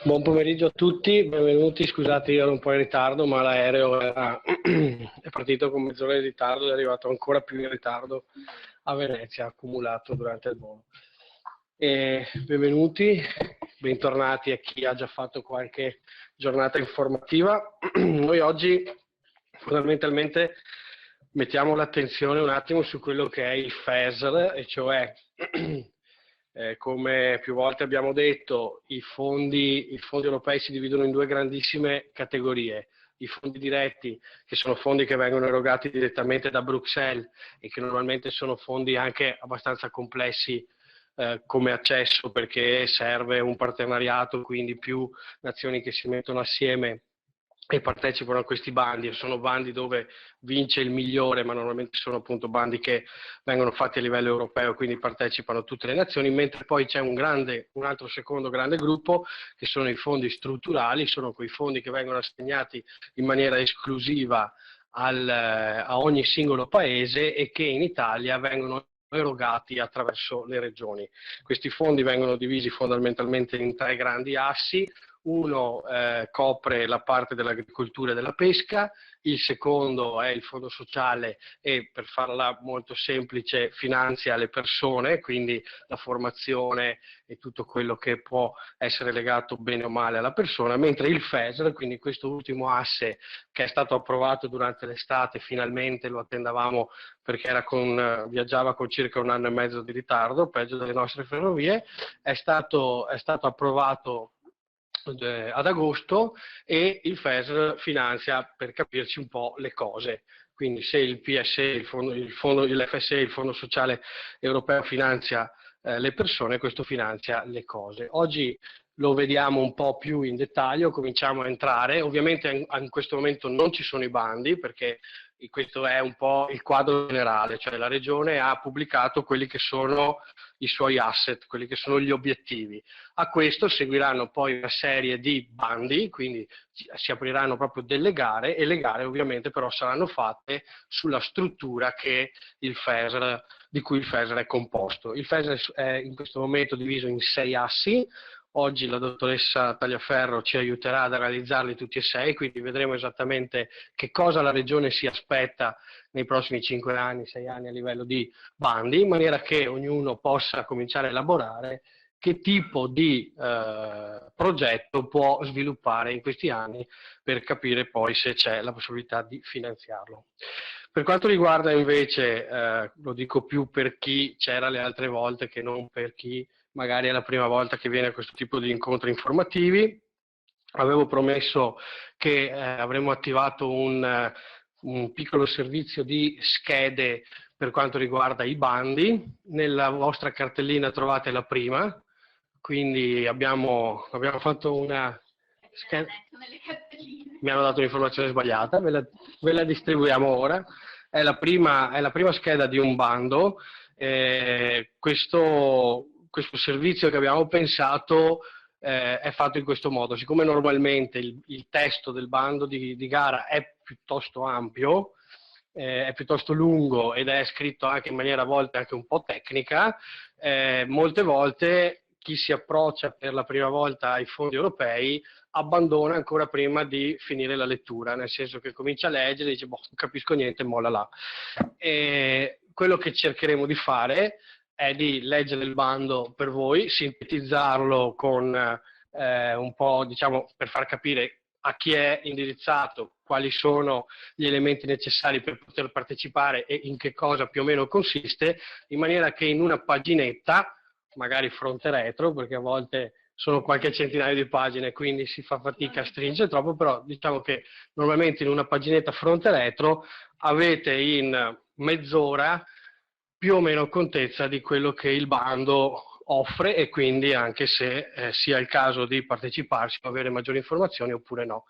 Buon pomeriggio a tutti, benvenuti. Scusate, io ero un po' in ritardo, ma l'aereo è partito con mezz'ora di ritardo ed è arrivato ancora più in ritardo a Venezia, accumulato durante il volo. Benvenuti, bentornati a chi ha già fatto qualche giornata informativa. Noi oggi fondamentalmente mettiamo l'attenzione un attimo su quello che è il FESR, e cioè come più volte abbiamo detto, i fondi europei si dividono in due grandissime categorie: i fondi diretti, che sono fondi che vengono erogati direttamente da Bruxelles e che normalmente sono fondi anche abbastanza complessi come accesso, perché serve un partenariato, quindi più nazioni che si mettono assieme e partecipano a questi bandi. Sono bandi dove vince il migliore, ma normalmente sono appunto bandi che vengono fatti a livello europeo, quindi partecipano tutte le nazioni, mentre poi c'è un altro secondo grande gruppo che sono i fondi strutturali. Sono quei fondi che vengono assegnati in maniera esclusiva a ogni singolo paese e che in Italia vengono erogati attraverso le regioni. Questi fondi vengono divisi fondamentalmente in tre grandi assi. Uno copre la parte dell'agricoltura e della pesca, il secondo è il fondo sociale e, per farla molto semplice, finanzia le persone, quindi la formazione e tutto quello che può essere legato bene o male alla persona, mentre il FESR, quindi questo ultimo asse che è stato approvato durante l'estate, finalmente lo attendavamo perché viaggiava con circa un anno e mezzo di ritardo, peggio delle nostre ferrovie, è stato approvato ad agosto, e il FESR finanzia, per capirci un po', le cose. Quindi se il PSE, l'FSE, il Fondo Sociale Europeo, finanzia le persone, questo finanzia le cose. Oggi lo vediamo un po' più in dettaglio, cominciamo a entrare. Ovviamente in questo momento non ci sono i bandi, perché questo è un po' il quadro generale, cioè la Regione ha pubblicato quelli che sono i suoi asset, quelli che sono gli obiettivi. A questo seguiranno poi una serie di bandi, quindi si apriranno proprio delle gare, e le gare ovviamente però saranno fatte sulla struttura di cui il FESR è composto. Il FESR è in questo momento diviso in 6 assi. Oggi la dottoressa Tagliaferro ci aiuterà ad analizzarli tutti e 6, quindi vedremo esattamente che cosa la Regione si aspetta nei prossimi 5 anni, 6 anni a livello di bandi, in maniera che ognuno possa cominciare a elaborare che tipo di progetto può sviluppare in questi anni, per capire poi se c'è la possibilità di finanziarlo. Per quanto riguarda invece, lo dico più per chi c'era le altre volte che non per chi magari è la prima volta che viene a questo tipo di incontri informativi, avevo promesso che avremmo attivato un piccolo servizio di schede per quanto riguarda i bandi. Nella vostra cartellina trovate la prima, quindi abbiamo fatto una scheda. Mi hanno dato un'informazione sbagliata, ve la distribuiamo ora. È la prima scheda di un bando. Questo servizio che abbiamo pensato è fatto in questo modo. Siccome normalmente il testo del bando di gara è piuttosto ampio, è piuttosto lungo ed è scritto anche in maniera a volte anche un po' tecnica, molte volte chi si approccia per la prima volta ai fondi europei abbandona ancora prima di finire la lettura, nel senso che comincia a leggere e dice boh, non capisco niente, molla là. Quello che cercheremo di fare è di leggere il bando per voi, sintetizzarlo con un po', diciamo, per far capire a chi è indirizzato, quali sono gli elementi necessari per poter partecipare e in che cosa più o meno consiste, in maniera che in una paginetta, magari fronte retro, perché a volte sono qualche centinaio di pagine, quindi si fa fatica a stringere troppo, però diciamo che normalmente in una paginetta fronte retro avete in mezz'ora più o meno contezza di quello che il bando offre, e quindi anche se sia il caso di parteciparci o avere maggiori informazioni oppure no.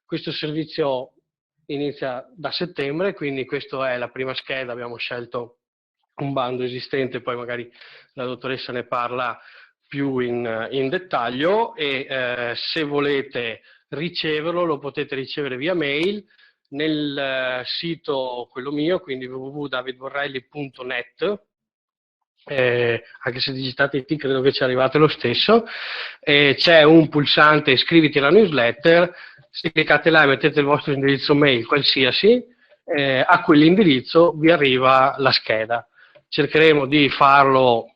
Questo servizio inizia da settembre, quindi questa è la prima scheda. Abbiamo scelto un bando esistente, poi magari la dottoressa ne parla più in dettaglio, e se volete riceverlo lo potete ricevere via mail nel sito, quello mio, quindi www.davidvorrelli.net, anche se digitate IT credo che ci arrivate lo stesso, c'è un pulsante iscriviti alla newsletter, se cliccate là e mettete il vostro indirizzo mail qualsiasi, a quell'indirizzo vi arriva la scheda. Cercheremo di farlo,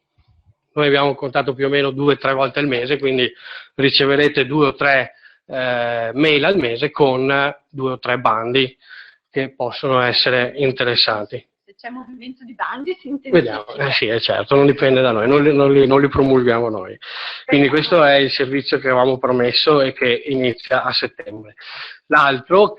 noi abbiamo contato più o meno 2 o 3 volte al mese, quindi riceverete 2 o 3 mail al mese con 2 o 3 bandi che possono essere interessanti. Se c'è movimento di bandi si Vediamo, intensifia. sì, certo, non dipende da noi, non li promulghiamo noi. Quindi questo è il servizio che avevamo promesso e che inizia a settembre. L'altro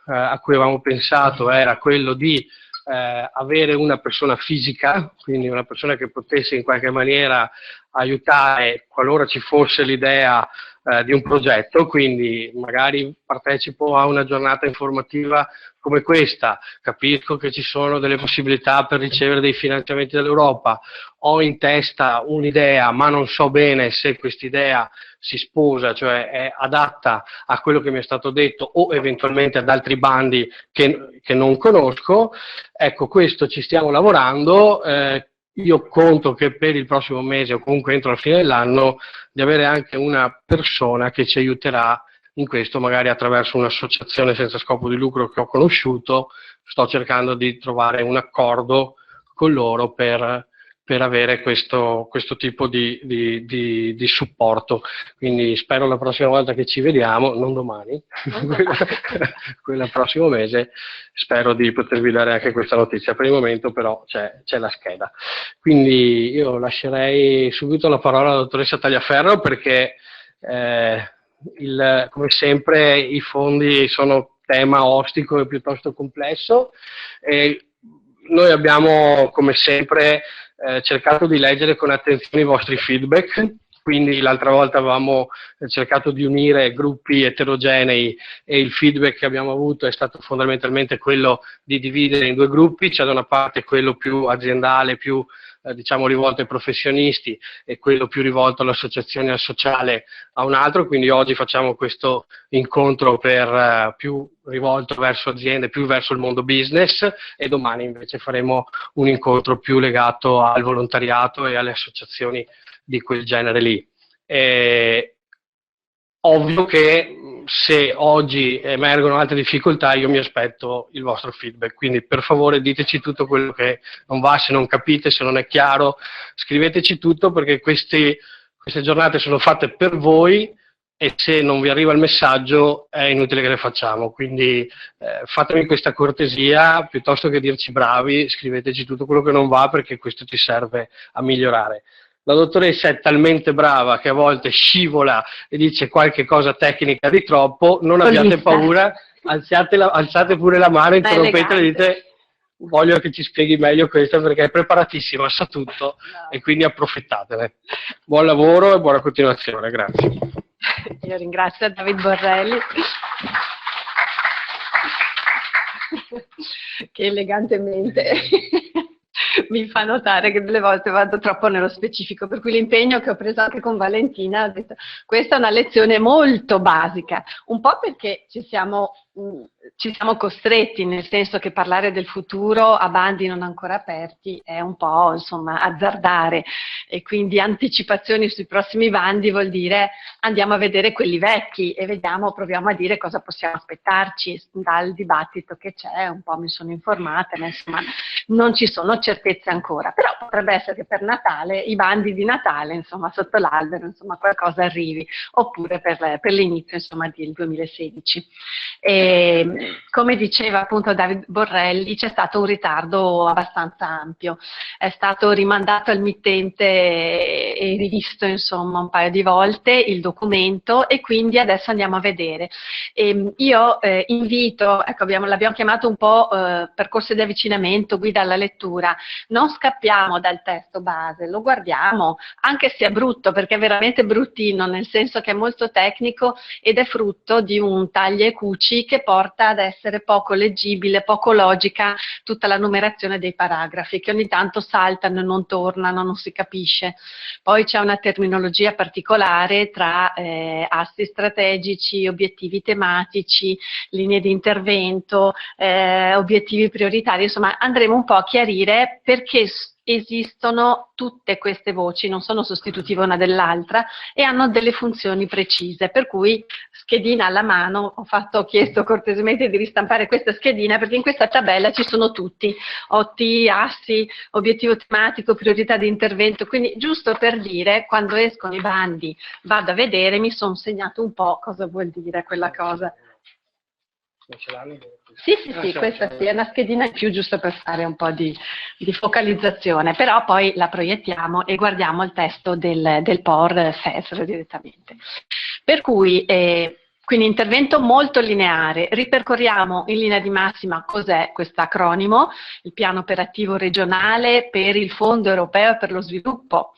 a cui avevamo pensato era quello di avere una persona fisica, quindi una persona che potesse in qualche maniera aiutare qualora ci fosse l'idea di un progetto, quindi magari partecipo a una giornata informativa come questa, capisco che ci sono delle possibilità per ricevere dei finanziamenti dall'Europa, ho in testa un'idea ma non so bene se quest'idea si sposa, cioè è adatta a quello che mi è stato detto o eventualmente ad altri bandi che non conosco. Ecco, questo ci stiamo lavorando, io conto che per il prossimo mese o comunque entro la fine dell'anno di avere anche una persona che ci aiuterà in questo, magari attraverso un'associazione senza scopo di lucro che ho conosciuto, sto cercando di trovare un accordo con loro per avere questo tipo di supporto. Quindi spero la prossima volta che ci vediamo, non domani, quella prossimo mese, spero di potervi dare anche questa notizia. Per il momento però c'è la scheda. Quindi io lascerei subito la parola alla dottoressa Tagliaferro perché come sempre i fondi sono tema ostico e piuttosto complesso. Noi abbiamo come sempre cercato di leggere con attenzione i vostri feedback, quindi l'altra volta avevamo cercato di unire gruppi eterogenei e il feedback che abbiamo avuto è stato fondamentalmente quello di dividere in 2 gruppi, c'è da una parte quello più aziendale, più diciamo rivolto ai professionisti e quello più rivolto all'associazione e al sociale a un altro, quindi oggi facciamo questo incontro più rivolto verso aziende, più verso il mondo business e domani invece faremo un incontro più legato al volontariato e alle associazioni di quel genere lì. Ovvio che se oggi emergono altre difficoltà io mi aspetto il vostro feedback, quindi per favore diteci tutto quello che non va, se non capite, se non è chiaro, scriveteci tutto perché queste giornate sono fatte per voi e se non vi arriva il messaggio è inutile che le facciamo, quindi fatemi questa cortesia, piuttosto che dirci bravi, scriveteci tutto quello che non va perché questo ci serve a migliorare. La dottoressa è talmente brava che a volte scivola e dice qualche cosa tecnica di troppo, non abbiate paura, alzate pure la mano, interrompetela e dite voglio che ci spieghi meglio questo perché è preparatissima, sa tutto e quindi approfittatene. Buon lavoro e buona continuazione, grazie. Io ringrazio David Borrelli che elegantemente mi fa notare che delle volte vado troppo nello specifico, per cui l'impegno che ho preso anche con Valentina, ho detto questa è una lezione molto basica, un po' perché ci siamo costretti, nel senso che parlare del futuro a bandi non ancora aperti è un po' insomma azzardare e quindi anticipazioni sui prossimi bandi vuol dire andiamo a vedere quelli vecchi e proviamo a dire cosa possiamo aspettarci dal dibattito che c'è, un po' mi sono informata, ma insomma non ci sono certezze ancora, però potrebbe essere che per Natale, i bandi di Natale, insomma sotto l'albero, insomma qualcosa arrivi, oppure per l'inizio insomma del 2016. Come diceva appunto David Borrelli, c'è stato un ritardo abbastanza ampio, è stato rimandato al mittente e rivisto insomma un paio di volte il documento e quindi adesso andiamo a vedere. Io invito, ecco l'abbiamo chiamato un po' percorso di avvicinamento, guida alla lettura, non scappiamo dal testo base, lo guardiamo, anche se è brutto perché è veramente bruttino, nel senso che è molto tecnico ed è frutto di un taglia e cuci che porta ad essere poco leggibile, poco logica tutta la numerazione dei paragrafi che ogni tanto saltano, non tornano, non si capisce. Poi c'è una terminologia particolare tra assi strategici, obiettivi tematici, linee di intervento, obiettivi prioritari, insomma andremo un po' a chiarire perché esistono tutte queste voci, non sono sostitutive una dell'altra e hanno delle funzioni precise, per cui schedina alla mano, ho chiesto cortesemente di ristampare questa schedina perché in questa tabella ci sono tutti, OT, assi, obiettivo tematico, priorità di intervento, quindi giusto per dire, quando escono i bandi vado a vedere, mi sono segnato un po' cosa vuol dire quella cosa. Sì, questa sì, è una schedina in più giusto per fare un po' di focalizzazione, però poi la proiettiamo e guardiamo il testo del POR FESR direttamente. Per cui, quindi intervento molto lineare, ripercorriamo in linea di massima cos'è questo acronimo, il piano operativo regionale per il Fondo Europeo per lo Sviluppo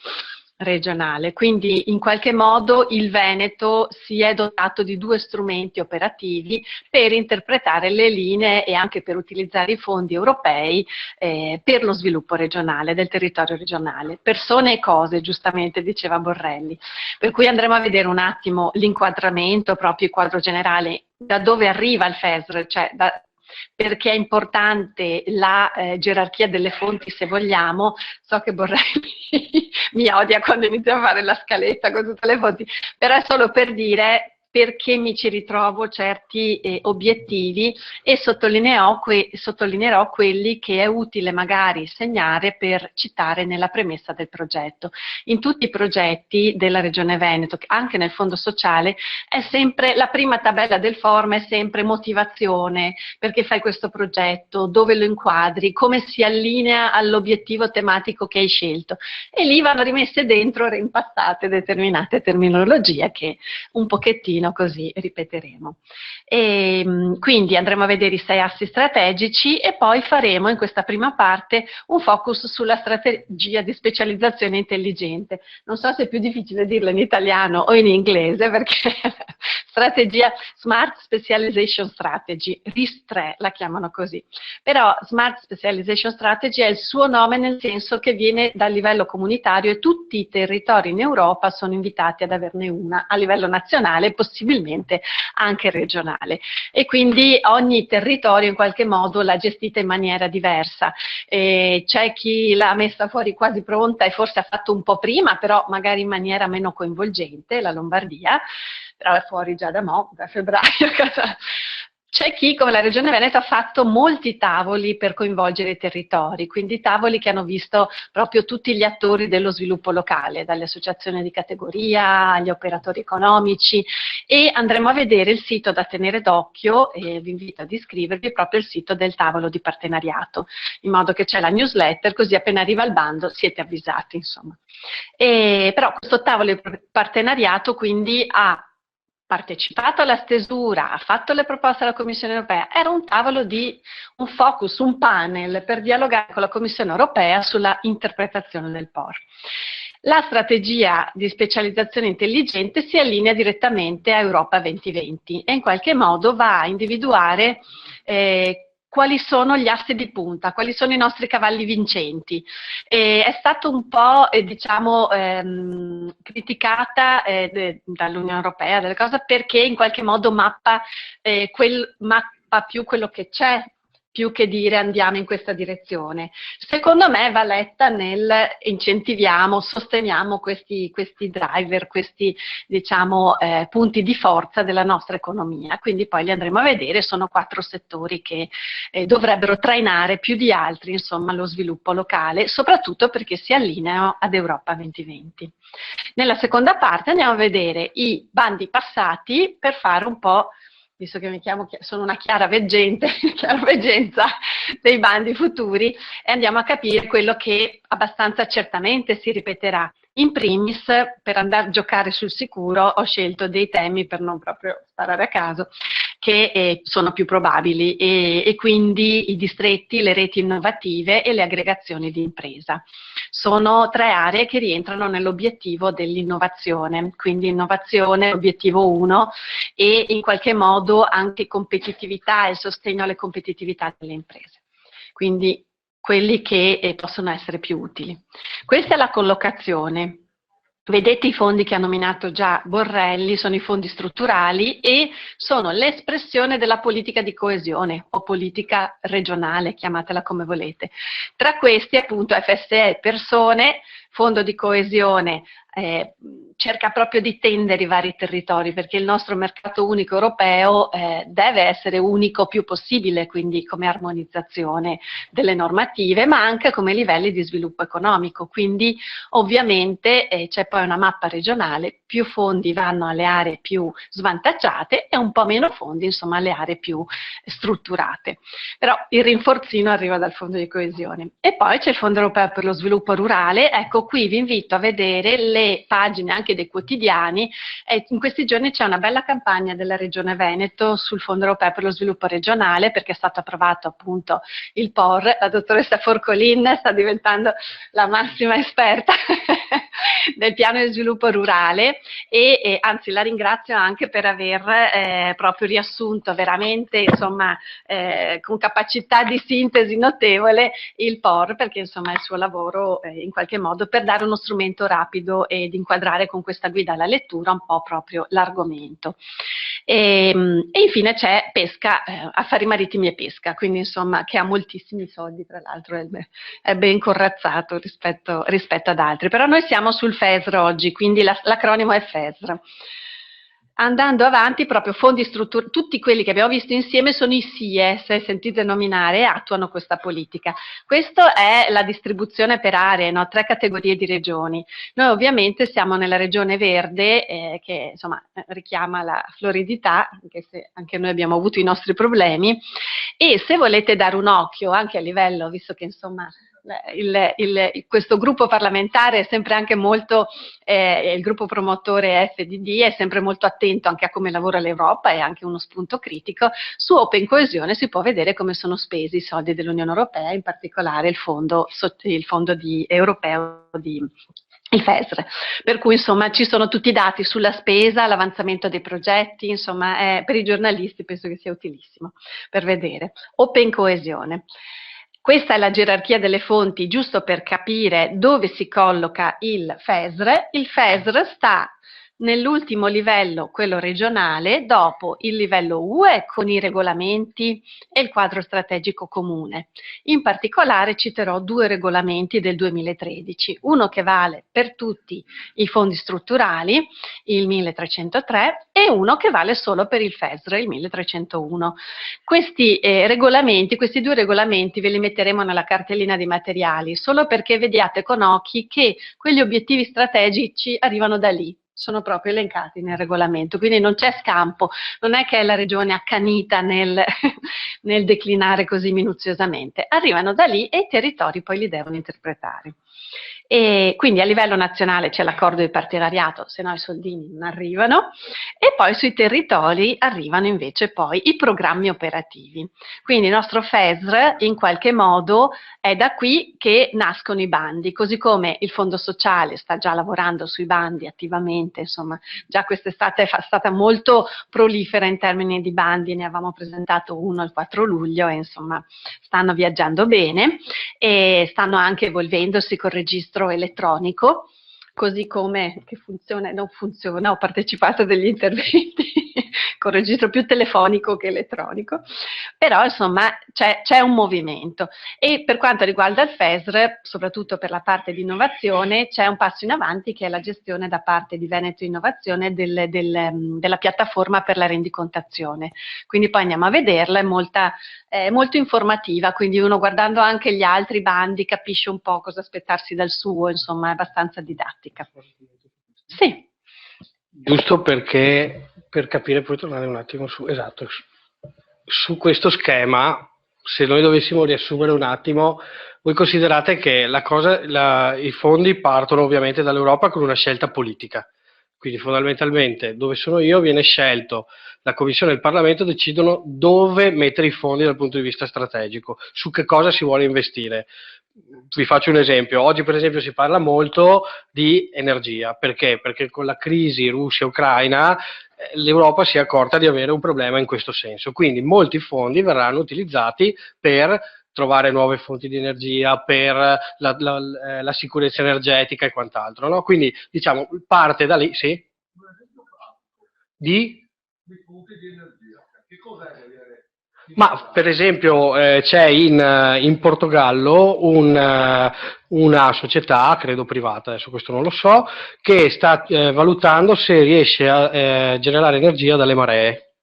regionale, quindi in qualche modo il Veneto si è dotato di 2 strumenti operativi per interpretare le linee e anche per utilizzare i fondi europei per lo sviluppo regionale, del territorio regionale. Persone e cose, giustamente diceva Borrelli. Per cui andremo a vedere un attimo l'inquadramento, proprio il quadro generale, da dove arriva il FESR, cioè perché è importante la gerarchia delle fonti, se vogliamo. So che Borrelli mi odia quando inizio a fare la scaletta con tutte le fonti, però è solo per dire perché mi ci ritrovo certi obiettivi e sottolineerò quelli che è utile magari segnare per citare nella premessa del progetto. In tutti i progetti della Regione Veneto, anche nel Fondo Sociale, è sempre la prima tabella del form, è sempre motivazione, perché fai questo progetto, dove lo inquadri, come si allinea all'obiettivo tematico che hai scelto. E lì vanno rimesse dentro, reimpastate determinate terminologie che un pochettino così ripeteremo. Quindi andremo a vedere i 6 assi strategici e poi faremo in questa prima parte un focus sulla strategia di specializzazione intelligente. Non so se è più difficile dirlo in italiano o in inglese, perché strategia Smart Specialization Strategy, RIS3 la chiamano così. Però Smart Specialization Strategy è il suo nome nel senso che viene dal livello comunitario e tutti i territori in Europa sono invitati ad averne una a livello nazionale, possibilmente anche regionale, e quindi ogni territorio in qualche modo l'ha gestita in maniera diversa. C'è chi l'ha messa fuori quasi pronta e forse ha fatto un po' prima, però magari in maniera meno coinvolgente, la Lombardia, però è fuori già da febbraio. C'è chi, come la Regione Veneto, ha fatto molti tavoli per coinvolgere i territori, quindi tavoli che hanno visto proprio tutti gli attori dello sviluppo locale, dalle associazioni di categoria agli operatori economici, e andremo a vedere il sito da tenere d'occhio, e vi invito ad iscrivervi, proprio il sito del tavolo di partenariato, in modo che c'è la newsletter, così appena arriva il bando siete avvisati, insomma. Però questo tavolo di partenariato quindi ha partecipato alla stesura, ha fatto le proposte alla Commissione europea, era un tavolo un focus, un panel per dialogare con la Commissione europea sulla interpretazione del POR. La strategia di specializzazione intelligente si allinea direttamente a Europa 2020 e in qualche modo va a individuare quali sono gli assi di punta, quali sono i nostri cavalli vincenti. È stato un po', criticata dall'Unione Europea delle cose, perché in qualche modo mappa più quello che c'è, più che dire andiamo in questa direzione. Secondo me va letta nel incentiviamo, sosteniamo questi driver, questi punti di forza della nostra economia, quindi poi li andremo a vedere, sono 4 settori che dovrebbero trainare più di altri, insomma, lo sviluppo locale, soprattutto perché si allineano ad Europa 2020. Nella seconda parte andiamo a vedere i bandi passati per fare un po', visto che sono una chiaraveggenza dei bandi futuri, e andiamo a capire quello che abbastanza certamente si ripeterà. In primis, per andare a giocare sul sicuro, ho scelto dei temi, per non proprio sparare a caso, che sono più probabili, e quindi i distretti, le reti innovative e le aggregazioni di impresa. Sono 3 aree che rientrano nell'obiettivo dell'innovazione, quindi innovazione, obiettivo 1, e in qualche modo anche competitività e sostegno alle competitività delle imprese. Quindi quelli che possono essere più utili. Questa è la collocazione. Vedete i fondi che ha nominato già Borrelli, sono i fondi strutturali e sono l'espressione della politica di coesione o politica regionale, chiamatela come volete. Tra questi appunto FSE, persone, fondo di coesione, cerca proprio di tendere i vari territori, perché il nostro mercato unico europeo deve essere unico più possibile, quindi come armonizzazione delle normative, ma anche come livelli di sviluppo economico. Quindi ovviamente c'è poi una mappa regionale, più fondi vanno alle aree più svantaggiate e un po' meno fondi, insomma, alle aree più strutturate. Però il rinforzino arriva dal fondo di coesione. E poi c'è il Fondo europeo per lo sviluppo rurale. Ecco, qui vi invito a vedere le pagine anche dei quotidiani. In questi giorni c'è una bella campagna della Regione Veneto sul Fondo europeo per lo sviluppo regionale, perché è stato approvato appunto il POR. La dottoressa Forcolin sta diventando la massima esperta del piano di sviluppo rurale e anzi la ringrazio anche per aver proprio riassunto veramente, insomma, con capacità di sintesi notevole il POR, perché insomma è il suo lavoro in qualche modo per dare uno strumento rapido ed inquadrare con questa guida alla lettura un po' proprio l'argomento. E infine c'è pesca, affari marittimi e pesca, quindi insomma che ha moltissimi soldi, tra l'altro è ben corazzato rispetto ad altri, però noi siamo sul FESR oggi, quindi l'acronimo è FESR. Andando avanti, proprio fondi strutturali, tutti quelli che abbiamo visto insieme sono i SIE, se sentite nominare, e attuano questa politica. Questa è la distribuzione per aree, no? 3 categorie di regioni. Noi ovviamente siamo nella regione verde, che insomma richiama la floridità, anche se anche noi abbiamo avuto i nostri problemi, e se volete dare un occhio anche a livello, visto che insomma questo gruppo parlamentare è sempre anche molto, il gruppo promotore FDD è sempre molto attento anche a come lavora l'Europa e anche uno spunto critico. Su Open Coesione si può vedere come sono spesi i soldi dell'Unione Europea, in particolare il fondo europeo il FESR, per cui insomma ci sono tutti i dati sulla spesa, l'avanzamento dei progetti, insomma per i giornalisti penso che sia utilissimo per vedere. Open Coesione. Questa è la gerarchia delle fonti, giusto per capire dove si colloca il FESR. Il FESR sta nell'ultimo livello, quello regionale, dopo il livello UE con i regolamenti e il quadro strategico comune. In particolare citerò 2 regolamenti del 2013, uno che vale per tutti i fondi strutturali, il 1303, e uno che vale solo per il FESR, il 1301. Questi regolamenti, questi 2 regolamenti ve li metteremo nella cartellina di materiali, solo perché vediate con occhi che quegli obiettivi strategici arrivano da lì. Sono proprio elencati nel regolamento, quindi non c'è scampo, non è che è la regione accanita nel declinare così minuziosamente, arrivano da lì e i territori poi li devono interpretare. E quindi a livello nazionale c'è l'accordo di partenariato, se no i soldini non arrivano, e poi sui territori arrivano invece poi i programmi operativi. Quindi il nostro FESR in qualche modo è da qui che nascono i bandi, così come il Fondo Sociale sta già lavorando sui bandi attivamente, insomma già quest'estate è stata molto prolifera in termini di bandi, ne avevamo presentato uno il 4 luglio e insomma stanno viaggiando bene e stanno anche evolvendosi col registro elettronico, così come che funziona e non funziona, ho partecipato a degli interventi con registro più telefonico che elettronico, però insomma c'è un movimento. E per quanto riguarda il FESR, soprattutto per la parte di innovazione, c'è un passo in avanti che è la gestione da parte di Veneto Innovazione della piattaforma per la rendicontazione. Quindi poi andiamo a vederla, è molto informativa, quindi uno guardando anche gli altri bandi capisce un po' cosa aspettarsi dal suo, insomma è abbastanza didattica. Sì. Giusto perché per capire, poi tornare un attimo su questo schema, se noi dovessimo riassumere un attimo, voi considerate che i fondi partono ovviamente dall'Europa con una scelta politica, quindi fondamentalmente dove sono io viene scelto, la Commissione e il Parlamento decidono dove mettere i fondi dal punto di vista strategico, su che cosa si vuole investire. Vi faccio un esempio, oggi per esempio si parla molto di energia, perché? Perché con la crisi Russia-Ucraina l'Europa si è accorta di avere un problema in questo senso, quindi molti fondi verranno utilizzati per trovare nuove fonti di energia, per la sicurezza energetica e quant'altro, no? Quindi, diciamo, parte da lì, sì? Di fonti di energia. Che cos'è? Ma per esempio c'è in Portogallo una società, credo privata, adesso questo non lo so, che sta valutando se riesce a generare energia dalle maree,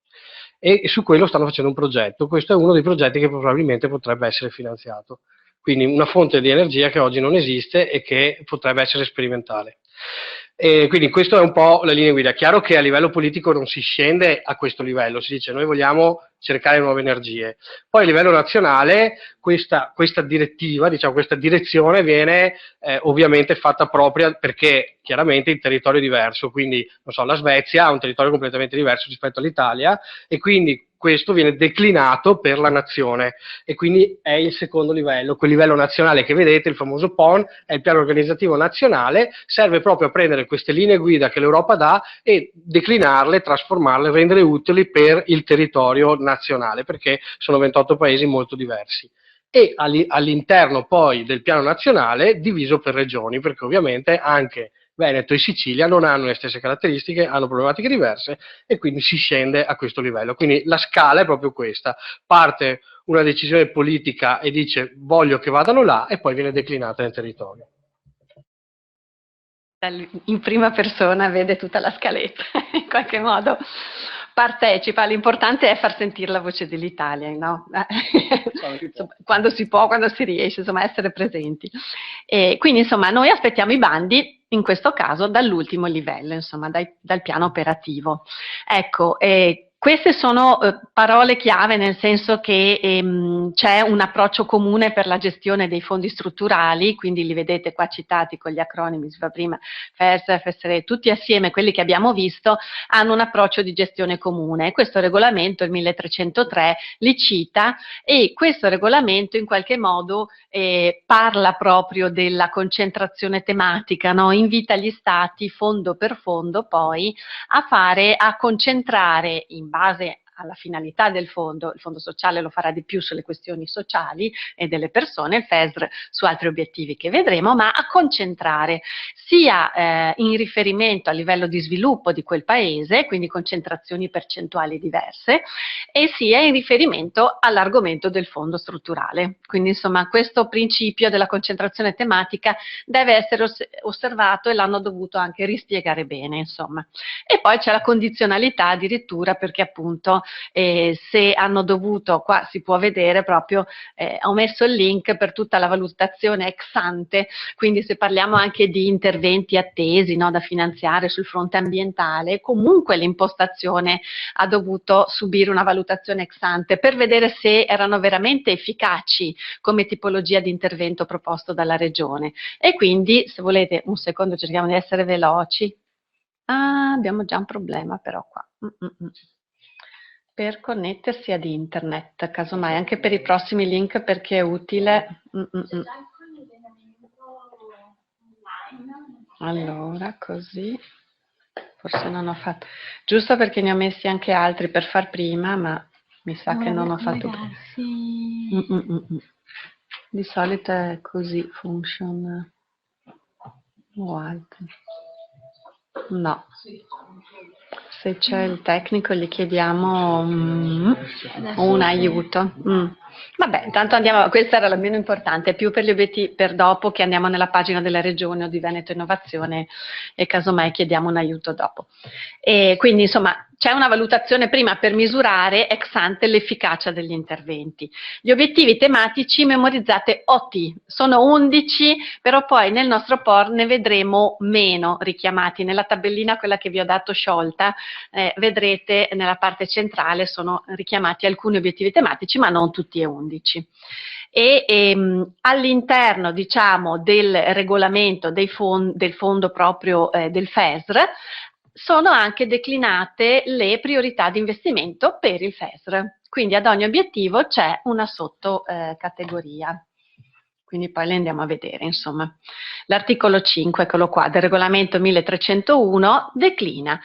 e su quello stanno facendo un progetto. Questo è uno dei progetti che probabilmente potrebbe essere finanziato. Quindi una fonte di energia che oggi non esiste e che potrebbe essere sperimentale. E quindi questo è un po' la linea guida. È chiaro che a livello politico non si scende a questo livello, si dice noi vogliamo cercare nuove energie. Poi a livello nazionale questa direttiva, diciamo, questa direzione viene ovviamente fatta propria, perché chiaramente il territorio è diverso, quindi non so, la Svezia ha un territorio completamente diverso rispetto all'Italia, e quindi questo viene declinato per la nazione, e quindi è il secondo livello, quel livello nazionale che vedete, il famoso PON, è il piano organizzativo nazionale, serve proprio a prendere queste linee guida che l'Europa dà e declinarle, trasformarle, rendere utili per il territorio nazionale, perché sono 28 paesi molto diversi. E all'interno poi del piano nazionale diviso per regioni, perché ovviamente anche Veneto e Sicilia non hanno le stesse caratteristiche, hanno problematiche diverse, e quindi si scende a questo livello. Quindi la scala è proprio questa: parte una decisione politica e dice voglio che vadano là, e poi viene declinata nel territorio. In prima persona vede tutta la scaletta, in qualche modo partecipa, l'importante è far sentire la voce dell'Italia, no? Quando si può, quando si riesce, insomma, essere presenti. E quindi, insomma, noi aspettiamo i bandi, in questo caso, dall'ultimo livello, insomma, dal piano operativo. Ecco, queste sono parole chiave, nel senso che c'è un approccio comune per la gestione dei fondi strutturali, quindi li vedete qua citati con gli acronimi, si fa prima, FESR, FSR, tutti assieme, quelli che abbiamo visto, hanno un approccio di gestione comune. Questo regolamento, il 1303, li cita, e questo regolamento in qualche modo parla proprio della concentrazione tematica, no? Invita gli stati, fondo per fondo, poi a concentrare in base alla finalità del fondo. Il fondo sociale lo farà di più sulle questioni sociali e delle persone, il FESR su altri obiettivi che vedremo, ma a concentrare sia in riferimento a livello di sviluppo di quel paese, quindi concentrazioni percentuali diverse, e sia in riferimento all'argomento del fondo strutturale. Quindi insomma questo principio della concentrazione tematica deve essere osservato, e l'hanno dovuto anche rispiegare bene, insomma. E poi c'è la condizionalità addirittura, perché appunto se hanno dovuto, qua si può vedere proprio, ho messo il link per tutta la valutazione ex ante, quindi se parliamo anche di interventi attesi, no, da finanziare sul fronte ambientale, comunque l'impostazione ha dovuto subire una valutazione ex ante per vedere se erano veramente efficaci come tipologia di intervento proposto dalla regione. E quindi, se volete un secondo, cerchiamo di essere veloci. Ah, abbiamo già un problema però qua. Per connettersi ad internet, casomai anche per i prossimi link, perché è utile. Allora, così, forse non ho fatto, giusto perché ne ho messi anche altri per far prima, ma mi sa che non ho fatto prima. Di solito è così, function o altri. No. Se c'è il tecnico gli chiediamo un aiuto. Vabbè, intanto andiamo, questa era la meno importante, più per gli obiettivi per dopo, che andiamo nella pagina della regione o di Veneto Innovazione e casomai chiediamo un aiuto dopo. E quindi insomma c'è una valutazione prima per misurare ex ante l'efficacia degli interventi. Gli obiettivi tematici memorizzate OT, sono 11, però poi nel nostro POR ne vedremo meno richiamati. Nella tabellina, quella che vi ho dato sciolta, vedrete nella parte centrale sono richiamati alcuni obiettivi tematici, ma non tutti e 11. All'interno, diciamo, del regolamento del fondo proprio del FESR sono anche declinate le priorità di investimento per il FESR. Quindi ad ogni obiettivo c'è una sottocategoria. Quindi poi le andiamo a vedere, insomma. L'articolo 5, eccolo qua, del regolamento 1301, declina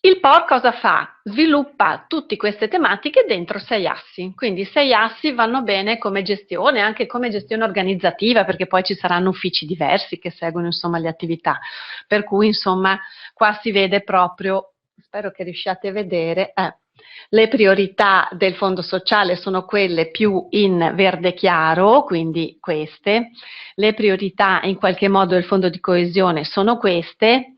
Il POR cosa fa? Sviluppa tutte queste tematiche dentro 6 assi, quindi 6 assi vanno bene come gestione, anche come gestione organizzativa, perché poi ci saranno uffici diversi che seguono insomma le attività, per cui insomma qua si vede proprio, spero che riusciate a vedere, le priorità del fondo sociale sono quelle più in verde chiaro, quindi queste, le priorità in qualche modo del fondo di coesione sono queste,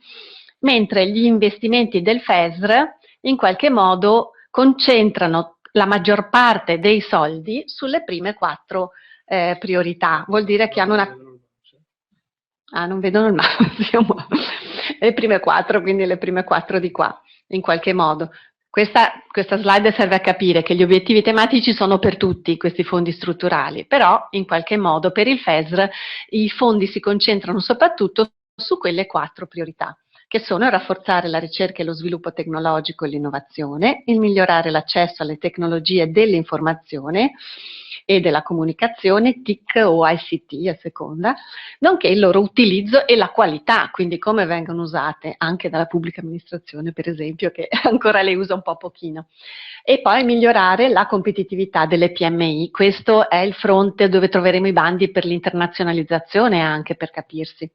mentre gli investimenti del FESR in qualche modo concentrano la maggior parte dei soldi sulle prime 4 priorità. Vuol dire che hanno una... Ah, non vedono il massimo. Le prime 4, quindi le prime 4 di qua, in qualche modo. Questa slide serve a capire che gli obiettivi tematici sono per tutti questi fondi strutturali, però in qualche modo per il FESR i fondi si concentrano soprattutto su quelle 4 priorità, che sono il rafforzare la ricerca e lo sviluppo tecnologico e l'innovazione, il migliorare l'accesso alle tecnologie dell'informazione e della comunicazione, TIC o ICT a seconda, nonché il loro utilizzo e la qualità, quindi come vengono usate anche dalla pubblica amministrazione, per esempio, che ancora le usa un po' pochino. E poi migliorare la competitività delle PMI, questo è il fronte dove troveremo i bandi per l'internazionalizzazione anche, per capirsi.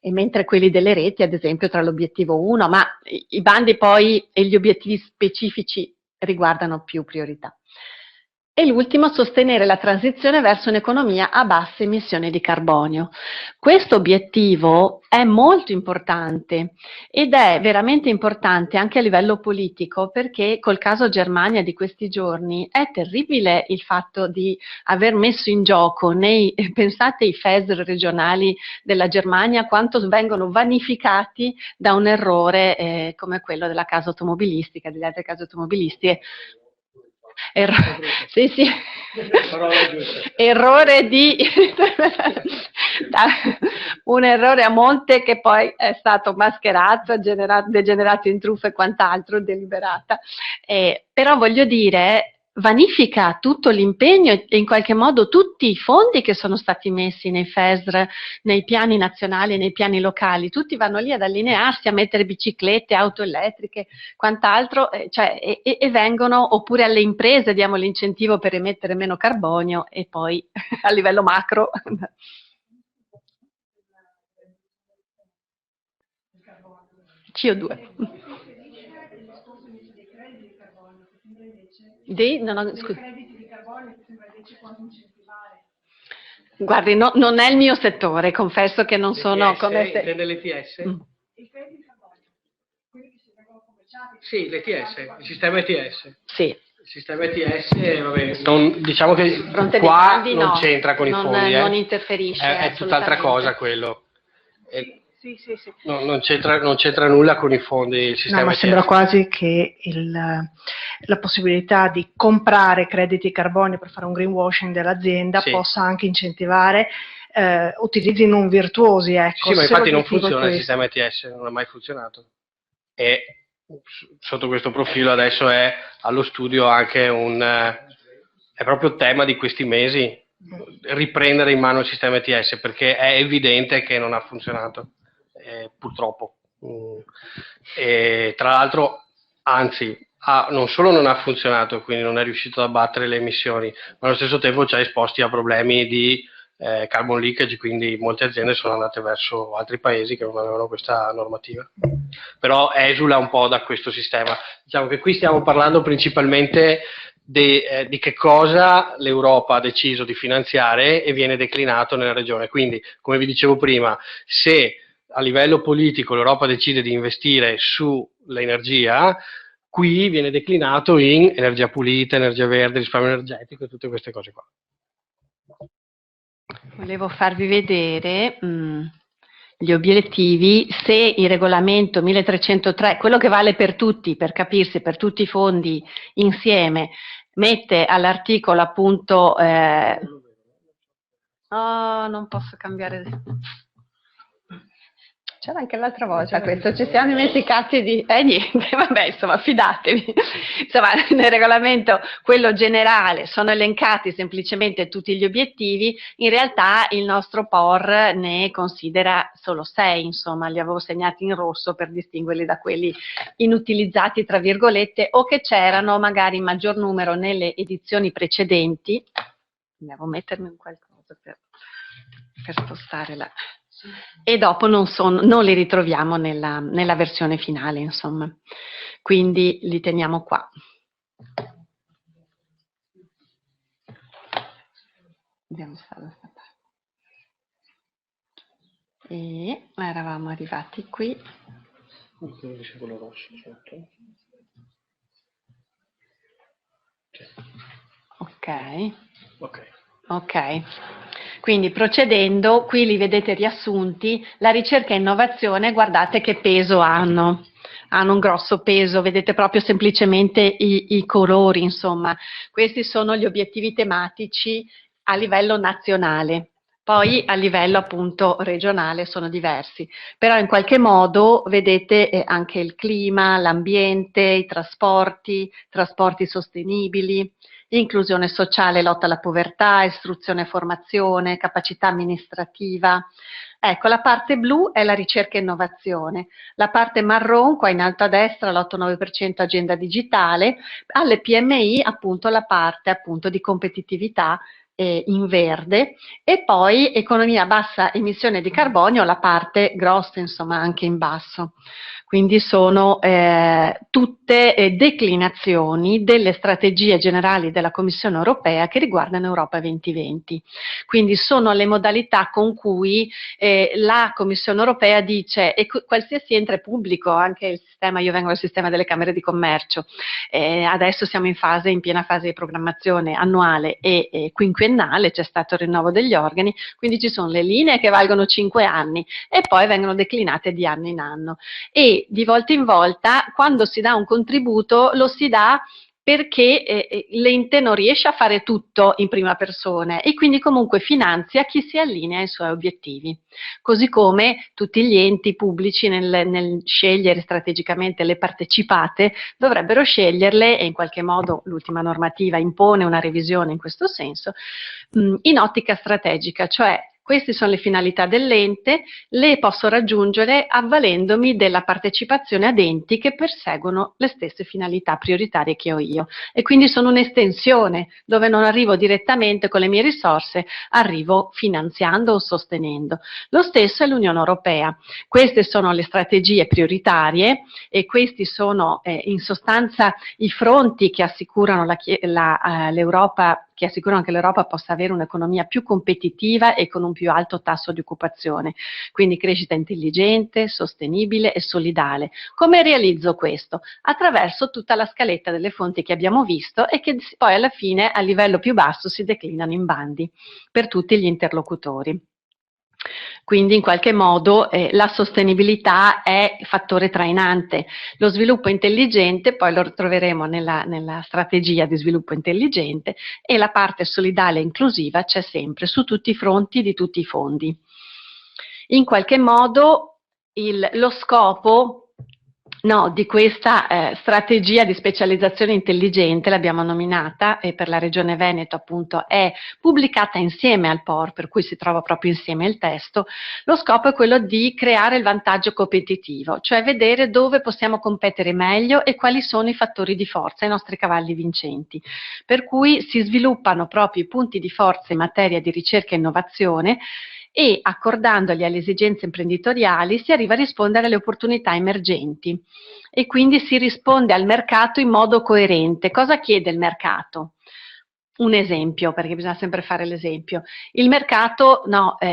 E mentre quelli delle reti, ad esempio, tra l'obiettivo 1, ma i bandi poi e gli obiettivi specifici riguardano più priorità. E l'ultimo, sostenere la transizione verso un'economia a basse emissioni di carbonio. Questo obiettivo è molto importante ed è veramente importante anche a livello politico, perché col caso Germania di questi giorni è terribile il fatto di aver messo in gioco pensate ai FESR regionali della Germania, quanto vengono vanificati da un errore come quello della casa automobilistica, delle altre case automobilistiche. Sì. Errore di un errore a monte che poi è stato mascherato, degenerato in truffa e quant'altro, deliberata. Però voglio dire, vanifica tutto l'impegno e in qualche modo tutti i fondi che sono stati messi nei FESR, nei piani nazionali e nei piani locali, tutti vanno lì ad allinearsi, a mettere biciclette, auto elettriche, quant'altro, e vengono, oppure alle imprese diamo l'incentivo per emettere meno carbonio e poi a livello macro. CO2. Scusa. Guardi, non è il mio settore, confesso che non sono come se... Nell'ETS? Il credito di carbonio, quelli che si vengono commerciati. Sì, l'ETS, il sistema ETS. Sì. Il sistema ETS, vabbè, diciamo che qua non c'entra con i fondi. Non interferisce. È tutt'altra cosa quello. Sì. Non c'entra nulla con i fondi, il sistema ma ETS. Sembra quasi che la possibilità di comprare crediti carbonio per fare un greenwashing dell'azienda possa anche incentivare utilizzi non virtuosi. Ecco, sì, ma infatti non funziona il sistema ETS, non ha mai funzionato. E sotto questo profilo adesso è allo studio anche è proprio tema di questi mesi, riprendere in mano il sistema ETS, perché è evidente che non ha funzionato, purtroppo. E tra l'altro, anzi, non solo non ha funzionato, quindi non è riuscito ad abbattere le emissioni, ma allo stesso tempo ci ha esposti a problemi di carbon leakage, quindi molte aziende sono andate verso altri paesi che non avevano questa normativa. Però esula un po' da questo sistema. Diciamo che qui stiamo parlando principalmente di che cosa l'Europa ha deciso di finanziare e viene declinato nella regione. Quindi, come vi dicevo prima, se a livello politico l'Europa decide di investire sull'energia, qui viene declinato in energia pulita, energia verde, risparmio energetico e tutte queste cose qua. Volevo farvi vedere gli obiettivi, se il regolamento 1303, quello che vale per tutti, per capirsi, per tutti i fondi insieme, mette all'articolo appunto... non posso cambiare... C'era anche l'altra volta questo, ci siamo dimenticati di... niente, vabbè, insomma, fidatevi. Insomma, nel regolamento, quello generale, sono elencati semplicemente tutti gli obiettivi, in realtà il nostro POR ne considera solo 6, insomma, li avevo segnati in rosso per distinguerli da quelli inutilizzati, tra virgolette, o che c'erano magari in maggior numero nelle edizioni precedenti. Devo mettermi un qualcosa per spostare la... E dopo non li ritroviamo nella versione finale, insomma. Quindi li teniamo qua. Andiamo a farlo. E eravamo arrivati qui. Quello rosso sotto. Ok. Quindi procedendo, qui li vedete riassunti, la ricerca e innovazione, guardate che peso hanno un grosso peso, vedete proprio semplicemente i colori, insomma. Questi sono gli obiettivi tematici a livello nazionale, poi a livello appunto regionale sono diversi, però in qualche modo vedete anche il clima, l'ambiente, i trasporti sostenibili, inclusione sociale, lotta alla povertà, istruzione e formazione, capacità amministrativa. Ecco, la parte blu è la ricerca e innovazione, la parte marron, qua in alto a destra, l'8-9% agenda digitale, alle PMI appunto la parte appunto di competitività in verde, e poi economia a bassa emissione di carbonio, la parte grossa, insomma, anche in basso. Quindi sono tutte declinazioni delle strategie generali della Commissione europea che riguardano Europa 2020. Quindi sono le modalità con cui la Commissione europea dice, e qualsiasi ente pubblico, anche il sistema, io vengo dal sistema delle camere di commercio, adesso siamo in piena fase di programmazione annuale e quinquennale, c'è stato il rinnovo degli organi, quindi ci sono le linee che valgono 5 anni e poi vengono declinate di anno in anno. E di volta in volta, quando si dà un contributo, lo si dà perché l'ente non riesce a fare tutto in prima persona e quindi comunque finanzia chi si allinea ai suoi obiettivi. Così come tutti gli enti pubblici nel scegliere strategicamente le partecipate dovrebbero sceglierle, e in qualche modo l'ultima normativa impone una revisione in questo senso, in ottica strategica, cioè queste sono le finalità dell'ente, le posso raggiungere avvalendomi della partecipazione ad enti che perseguono le stesse finalità prioritarie che ho io. E quindi sono un'estensione dove non arrivo direttamente con le mie risorse, arrivo finanziando o sostenendo. Lo stesso è l'Unione Europea. Queste sono le strategie prioritarie e questi sono in sostanza i fronti che assicurano l'Europa, che assicurano che l'Europa possa avere un'economia più competitiva e con un più alto tasso di occupazione. Quindi crescita intelligente, sostenibile e solidale. Come realizzo questo? Attraverso tutta la scaletta delle fonti che abbiamo visto e che poi alla fine a livello più basso si declinano in bandi per tutti gli interlocutori. Quindi in qualche modo la sostenibilità è fattore trainante. Lo sviluppo intelligente, poi lo troveremo nella strategia di sviluppo intelligente, e la parte solidale e inclusiva c'è sempre su tutti i fronti di tutti i fondi. In qualche modo lo scopo di questa strategia di specializzazione intelligente, l'abbiamo nominata, e per la Regione Veneto appunto è pubblicata insieme al POR, per cui si trova proprio insieme il testo. Lo scopo è quello di creare il vantaggio competitivo, cioè vedere dove possiamo competere meglio e quali sono i fattori di forza, i nostri cavalli vincenti. Per cui si sviluppano proprio i punti di forza in materia di ricerca e innovazione, e accordandoli alle esigenze imprenditoriali si arriva a rispondere alle opportunità emergenti e quindi si risponde al mercato in modo coerente. Cosa chiede il mercato? Un esempio, perché bisogna sempre fare l'esempio. Il mercato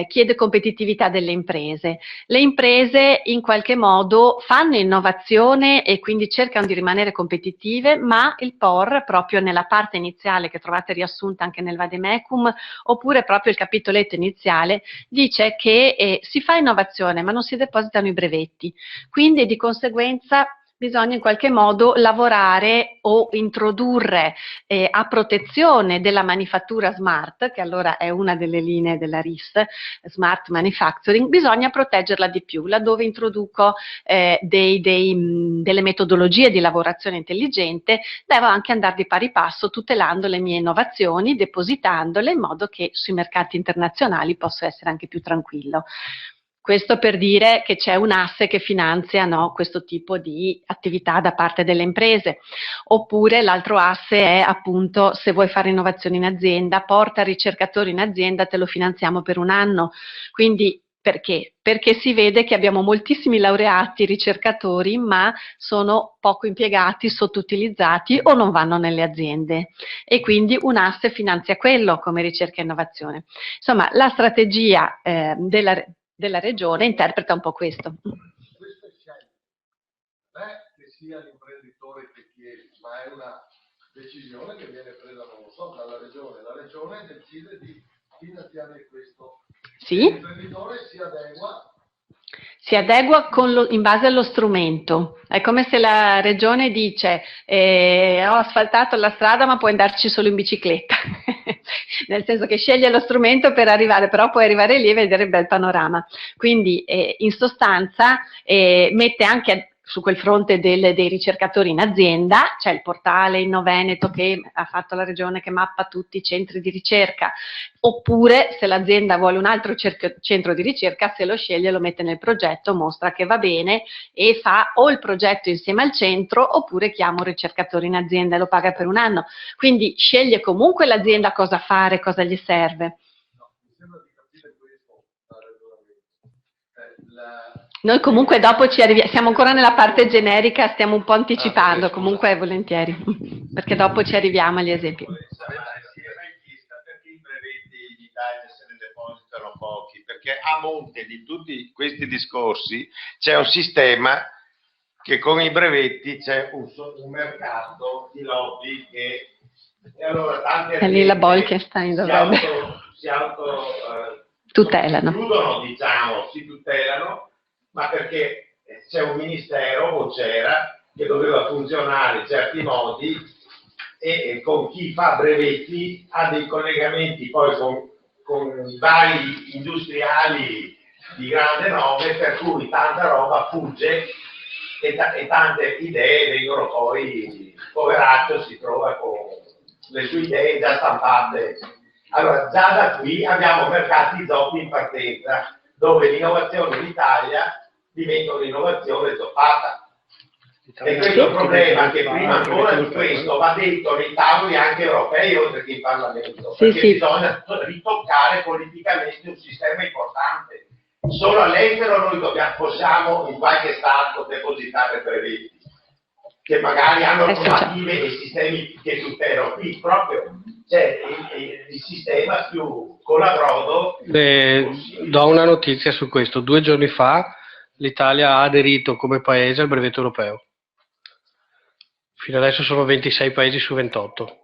chiede competitività delle imprese. Le imprese in qualche modo fanno innovazione e quindi cercano di rimanere competitive, ma il POR, proprio nella parte iniziale che trovate riassunta anche nel Vademecum, oppure proprio il capitoletto iniziale, dice che si fa innovazione ma non si depositano i brevetti. Quindi di conseguenza bisogna in qualche modo lavorare o introdurre a protezione della manifattura smart, che allora è una delle linee della RIS, Smart Manufacturing, bisogna proteggerla di più, laddove introduco delle metodologie di lavorazione intelligente, devo anche andare di pari passo tutelando le mie innovazioni, depositandole in modo che sui mercati internazionali posso essere anche più tranquillo. Questo per dire che c'è un asse che finanzia, no, questo tipo di attività da parte delle imprese. Oppure l'altro asse è appunto, se vuoi fare innovazione in azienda, porta ricercatori in azienda, te lo finanziamo per un anno. Quindi perché? Perché si vede che abbiamo moltissimi laureati, ricercatori, ma sono poco impiegati, sottoutilizzati o non vanno nelle aziende. E quindi un asse finanzia quello come ricerca e innovazione. Insomma, la strategia della regione interpreta un po' questo. Questa scelta non è che sia l'imprenditore che chiede, ma è una decisione che viene presa, non lo so, dalla regione. La regione decide di finanziare questo. Sì. L'imprenditore si adegua in base allo strumento. È come se la regione dice ho asfaltato la strada ma puoi andarci solo in bicicletta, nel senso che sceglie lo strumento per arrivare, però puoi arrivare lì e vedere il bel panorama. Quindi in sostanza mette anche su quel fronte dei ricercatori in azienda, c'è il portale Innoveneto che ha fatto la regione che mappa tutti i centri di ricerca, oppure se l'azienda vuole un altro centro di ricerca, se lo sceglie lo mette nel progetto, mostra che va bene e fa o il progetto insieme al centro oppure chiama un ricercatore in azienda e lo paga per un anno. Quindi sceglie comunque l'azienda cosa fare, cosa gli serve. No, mi sembra di capire questo Noi comunque dopo ci arriviamo, siamo ancora nella parte generica, stiamo un po' anticipando, comunque volentieri, perché dopo ci arriviamo agli esempi. Perché i brevetti in Italia se ne depositano pochi? Perché a monte di tutti questi discorsi c'è un sistema che con i brevetti c'è un mercato di lobby che... E allora tante è lì la Bolkestein dovrebbe... tutelano. Chiudono, diciamo, si tutelano, ma perché c'è un ministero, o c'era, che doveva funzionare in certi modi e con chi fa brevetti ha dei collegamenti poi con vari industriali di grande nome, per cui tanta roba fugge e tante idee vengono poi, poveraccio si trova con le sue idee già stampate. Allora, già da qui abbiamo mercati zoppi in partenza, dove l'innovazione in Italia diventa un'innovazione zoppata. E questo è il problema, che prima ancora di questo va detto nei tavoli anche europei, oltre che in Parlamento, perché bisogna ritoccare politicamente un sistema importante. Solo all'estero noi possiamo in qualche stato depositare brevetti, che magari hanno normative e sistemi che tutelano. Qui proprio c'è il sistema più colabrodo. Do una notizia su questo. 2 giorni fa l'Italia ha aderito come paese al brevetto europeo. Fino adesso sono 26 paesi su 28.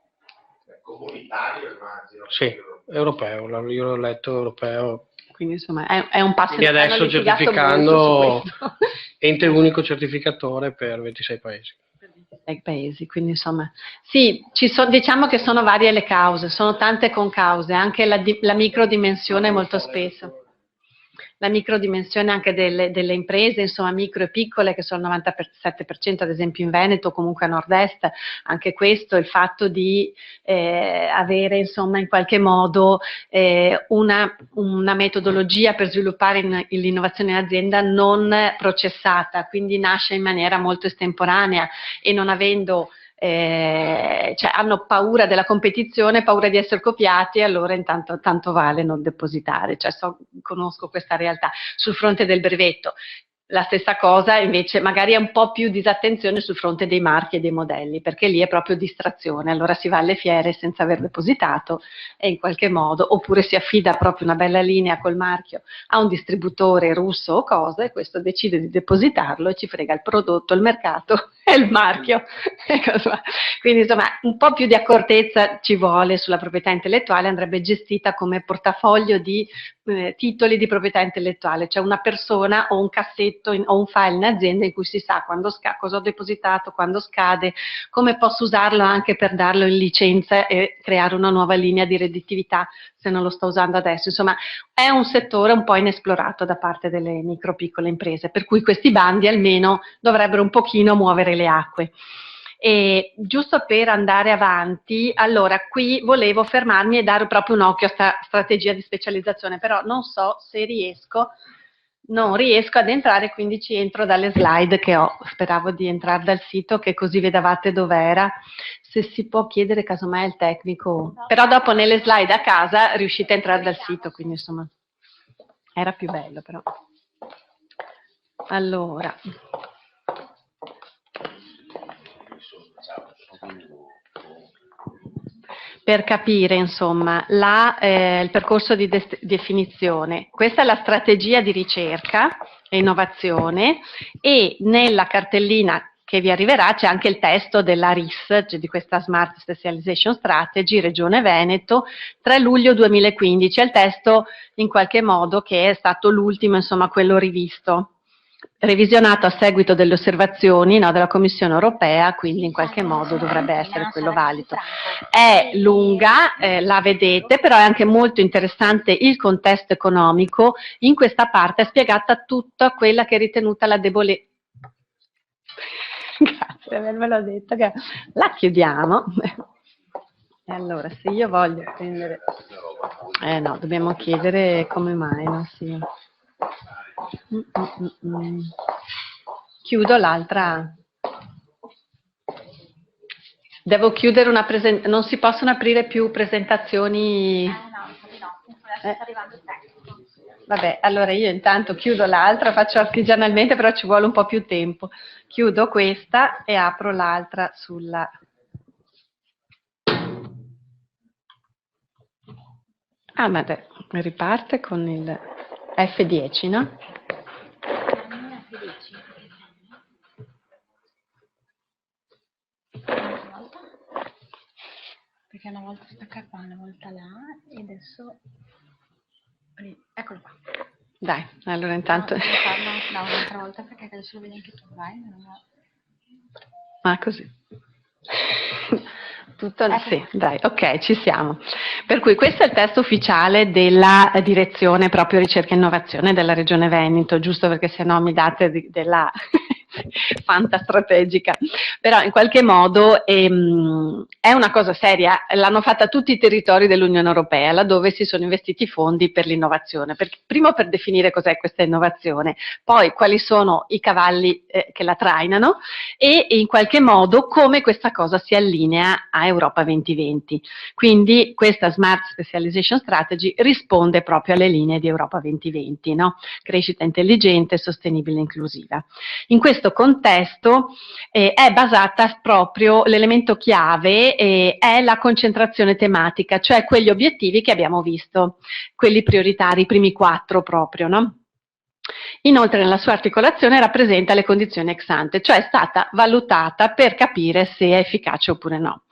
Comunitario, immagino. Sì, europeo, io l'ho letto europeo. Quindi insomma è un passo. E adesso certificando ente unico certificatore per 26 paesi. 26 paesi, quindi insomma sì, diciamo che sono varie le cause, sono tante concause, anche la microdimensione molto spesso. La microdimensione anche delle imprese, insomma micro e piccole, che sono il 97% ad esempio in Veneto, comunque a nord-est, anche questo, il fatto di avere insomma in qualche modo una metodologia per sviluppare l'innovazione in azienda non processata, quindi nasce in maniera molto estemporanea e non avendo... cioè hanno paura della competizione, paura di essere copiati, e allora intanto tanto vale non depositare, cioè conosco questa realtà. Sul fronte del brevetto la stessa cosa, invece magari è un po' più disattenzione sul fronte dei marchi e dei modelli, perché lì è proprio distrazione, allora si va alle fiere senza aver depositato e in qualche modo, oppure si affida proprio una bella linea col marchio a un distributore russo o cosa, e questo decide di depositarlo e ci frega il prodotto, il mercato e il marchio. Quindi insomma un po' più di accortezza ci vuole sulla proprietà intellettuale, andrebbe gestita come portafoglio di titoli di proprietà intellettuale, cioè una persona o un cassetto o un file in azienda in cui si sa quando cosa ho depositato, quando scade, come posso usarlo anche per darlo in licenza e creare una nuova linea di redditività se non lo sto usando adesso. Insomma, è un settore un po' inesplorato da parte delle micro piccole imprese, per cui questi bandi almeno dovrebbero un pochino muovere le acque. E giusto per andare avanti, allora qui volevo fermarmi e dare proprio un occhio a questa strategia di specializzazione, però non so se non riesco ad entrare, quindi ci entro dalle slide che ho. Speravo di entrare dal sito, che così vedevate dov'era. Se si può chiedere casomai al tecnico, però dopo nelle slide a casa riuscite a entrare dal sito, quindi insomma era più bello però. Allora, per capire insomma il percorso di definizione, questa è la strategia di ricerca e innovazione, e nella cartellina che vi arriverà c'è anche il testo della RIS, cioè di questa Smart Specialization Strategy Regione Veneto, 3 luglio 2015, è il testo in qualche modo che è stato l'ultimo, insomma quello rivisto, revisionato a seguito delle osservazioni, no, della Commissione Europea, quindi in qualche modo dovrebbe essere quello valido. È lunga, la vedete, però è anche molto interessante il contesto economico. In questa parte è spiegata tutta quella che è ritenuta la debolezza. Grazie per avermelo detto, che la chiudiamo. Allora, se io voglio prendere... no, dobbiamo chiedere come mai, no? Sì. Chiudo l'altra. Devo chiudere una presentazione. Non si possono aprire più presentazioni. No, sta arrivando il tecnico. Vabbè, allora io intanto chiudo l'altra, faccio artigianalmente, però ci vuole un po' più tempo. Chiudo questa e apro l'altra sulla... Ah, ma riparte con il F10, no? Perché una volta stacca qua, una volta là, e adesso... Eccolo qua. Dai, allora intanto... No, un'altra volta perché adesso lo vedi anche tu, vai. Ah, così. Tutto, sì, dai, ok, ci siamo. Per cui questo è il testo ufficiale della direzione proprio ricerca e innovazione della Regione Veneto, giusto perché se no mi date della fanta strategica, però in qualche modo è una cosa seria, l'hanno fatta tutti i territori dell'Unione Europea, laddove si sono investiti fondi per l'innovazione, primo per definire cos'è questa innovazione, poi quali sono i cavalli che la trainano e in qualche modo come questa cosa si allinea a Europa 2020. Quindi questa Smart Specialization Strategy risponde proprio alle linee di Europa 2020, no? Crescita intelligente, sostenibile e inclusiva. In questo contesto è basata proprio, l'elemento chiave è la concentrazione tematica, cioè quegli obiettivi che abbiamo visto, quelli prioritari, i primi 4 proprio, no? Inoltre nella sua articolazione rappresenta le condizioni ex ante, cioè è stata valutata per capire se è efficace oppure no.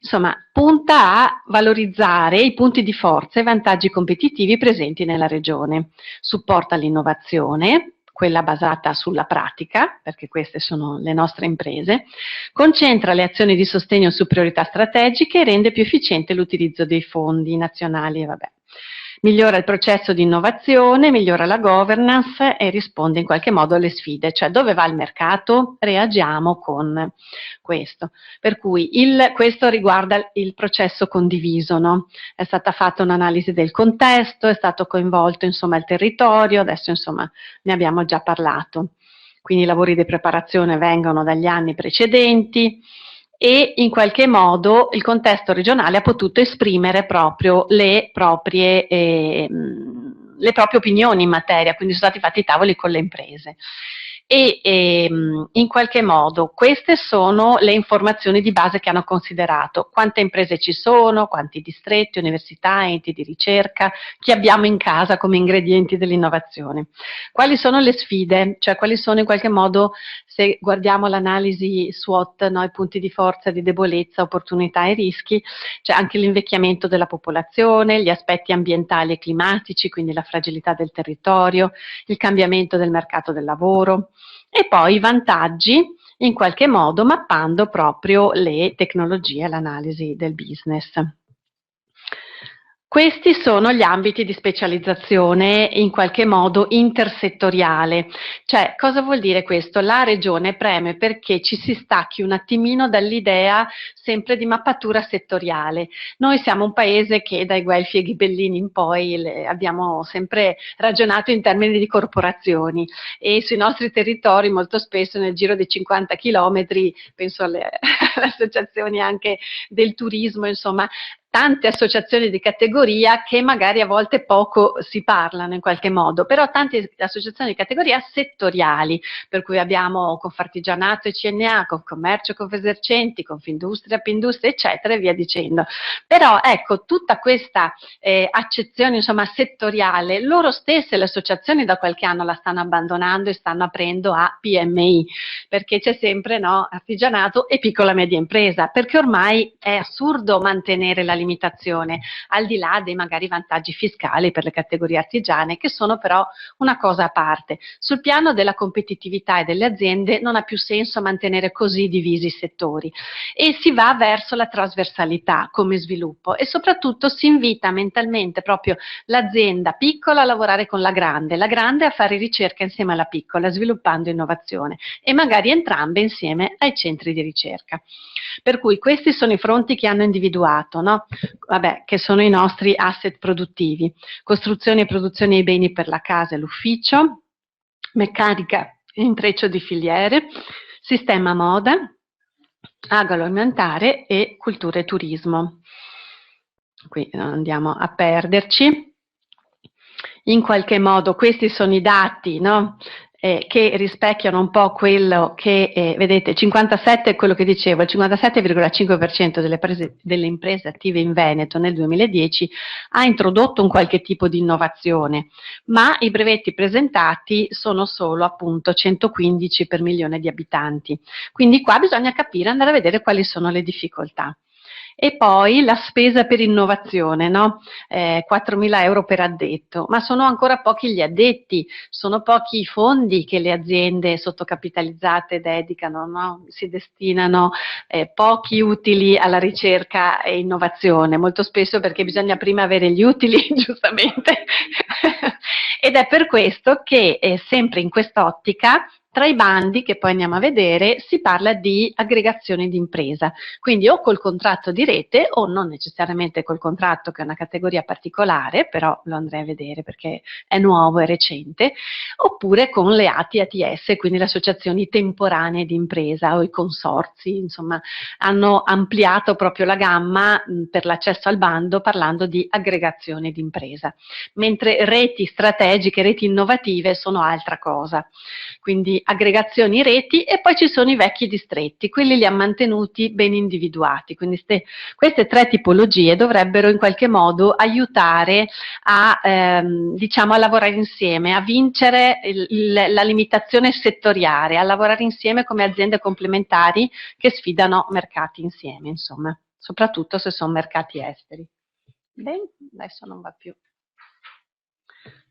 Insomma, punta a valorizzare i punti di forza e i vantaggi competitivi presenti nella regione, supporta l'innovazione, quella basata sulla pratica, perché queste sono le nostre imprese, concentra le azioni di sostegno su priorità strategiche e rende più efficiente l'utilizzo dei fondi nazionali e vabbè. Migliora il processo di innovazione, migliora la governance e risponde in qualche modo alle sfide, cioè dove va il mercato? Reagiamo con questo. Per cui questo riguarda il processo condiviso, no? È stata fatta un'analisi del contesto, è stato coinvolto insomma il territorio, adesso insomma ne abbiamo già parlato. Quindi i lavori di preparazione vengono dagli anni precedenti, e in qualche modo il contesto regionale ha potuto esprimere proprio le proprie opinioni in materia, quindi sono stati fatti i tavoli con le imprese. in qualche modo queste sono le informazioni di base che hanno considerato: quante imprese ci sono, quanti distretti, università, enti di ricerca, chi abbiamo in casa come ingredienti dell'innovazione. Quali sono le sfide? Cioè quali sono in qualche modo, se guardiamo l'analisi SWOT, no, i punti di forza, di debolezza, opportunità e rischi, c'è anche l'invecchiamento della popolazione, gli aspetti ambientali e climatici, quindi la fragilità del territorio, il cambiamento del mercato del lavoro e poi i vantaggi, in qualche modo mappando proprio le tecnologie, l'analisi del business. Questi sono gli ambiti di specializzazione in qualche modo intersettoriale. Cioè, cosa vuol dire questo? La regione preme perché ci si stacchi un attimino dall'idea sempre di mappatura settoriale. Noi siamo un paese che dai Guelfi e Ghibellini in poi abbiamo sempre ragionato in termini di corporazioni e sui nostri territori molto spesso nel giro di 50 chilometri, penso alle associazioni anche del turismo, insomma, tante associazioni di categoria che magari a volte poco si parlano in qualche modo, però tante associazioni di categoria settoriali, per cui abbiamo Confartigianato e CNA, Confcommercio, Confesercenti, Confindustria, Pindustria, eccetera, e via dicendo. Però ecco, tutta questa accezione, insomma, settoriale, loro stesse le associazioni da qualche anno la stanno abbandonando e stanno aprendo a PMI, perché c'è sempre, no, artigianato e piccola e media impresa, perché ormai è assurdo mantenere la limitazione, al di là dei magari vantaggi fiscali per le categorie artigiane, che sono però una cosa a parte. Sul piano della competitività e delle aziende non ha più senso mantenere così divisi i settori e si va verso la trasversalità come sviluppo e soprattutto si invita mentalmente proprio l'azienda piccola a lavorare con la grande a fare ricerca insieme alla piccola, sviluppando innovazione e magari entrambe insieme ai centri di ricerca. Per cui questi sono i fronti che hanno individuato, no? Vabbè, che sono i nostri asset produttivi: costruzione e produzione dei beni per la casa e l'ufficio, meccanica e intreccio di filiere, sistema moda, agroalimentare e cultura e turismo. Qui non andiamo a perderci. In qualche modo questi sono i dati, no? Che rispecchiano un po' quello che, vedete, 57 è quello che dicevo, il 57,5% delle imprese attive in Veneto nel 2010 ha introdotto un qualche tipo di innovazione, ma i brevetti presentati sono solo appunto 115 per milione di abitanti. Quindi qua bisogna capire, andare a vedere quali sono le difficoltà. E poi la spesa per innovazione, no? 4.000 euro per addetto, ma sono ancora pochi gli addetti, sono pochi i fondi che le aziende sottocapitalizzate dedicano, no? Si destinano pochi utili alla ricerca e innovazione, molto spesso perché bisogna prima avere gli utili, giustamente, ed è per questo che sempre in quest'ottica, tra i bandi che poi andiamo a vedere si parla di aggregazione di impresa, quindi o col contratto di rete o non necessariamente col contratto, che è una categoria particolare, però lo andrei a vedere perché è nuovo e recente, oppure con le ATS, quindi le associazioni temporanee di impresa o i consorzi, insomma hanno ampliato proprio la gamma per l'accesso al bando parlando di aggregazione di impresa, mentre reti strategiche, reti innovative sono altra cosa. Quindi aggregazioni, reti, e poi ci sono i vecchi distretti, quelli li ha mantenuti ben individuati, quindi queste tre tipologie dovrebbero in qualche modo aiutare a, diciamo, a lavorare insieme, a vincere la limitazione settoriale, a lavorare insieme come aziende complementari che sfidano mercati insieme, insomma, soprattutto se sono mercati esteri. Bene, adesso non va più.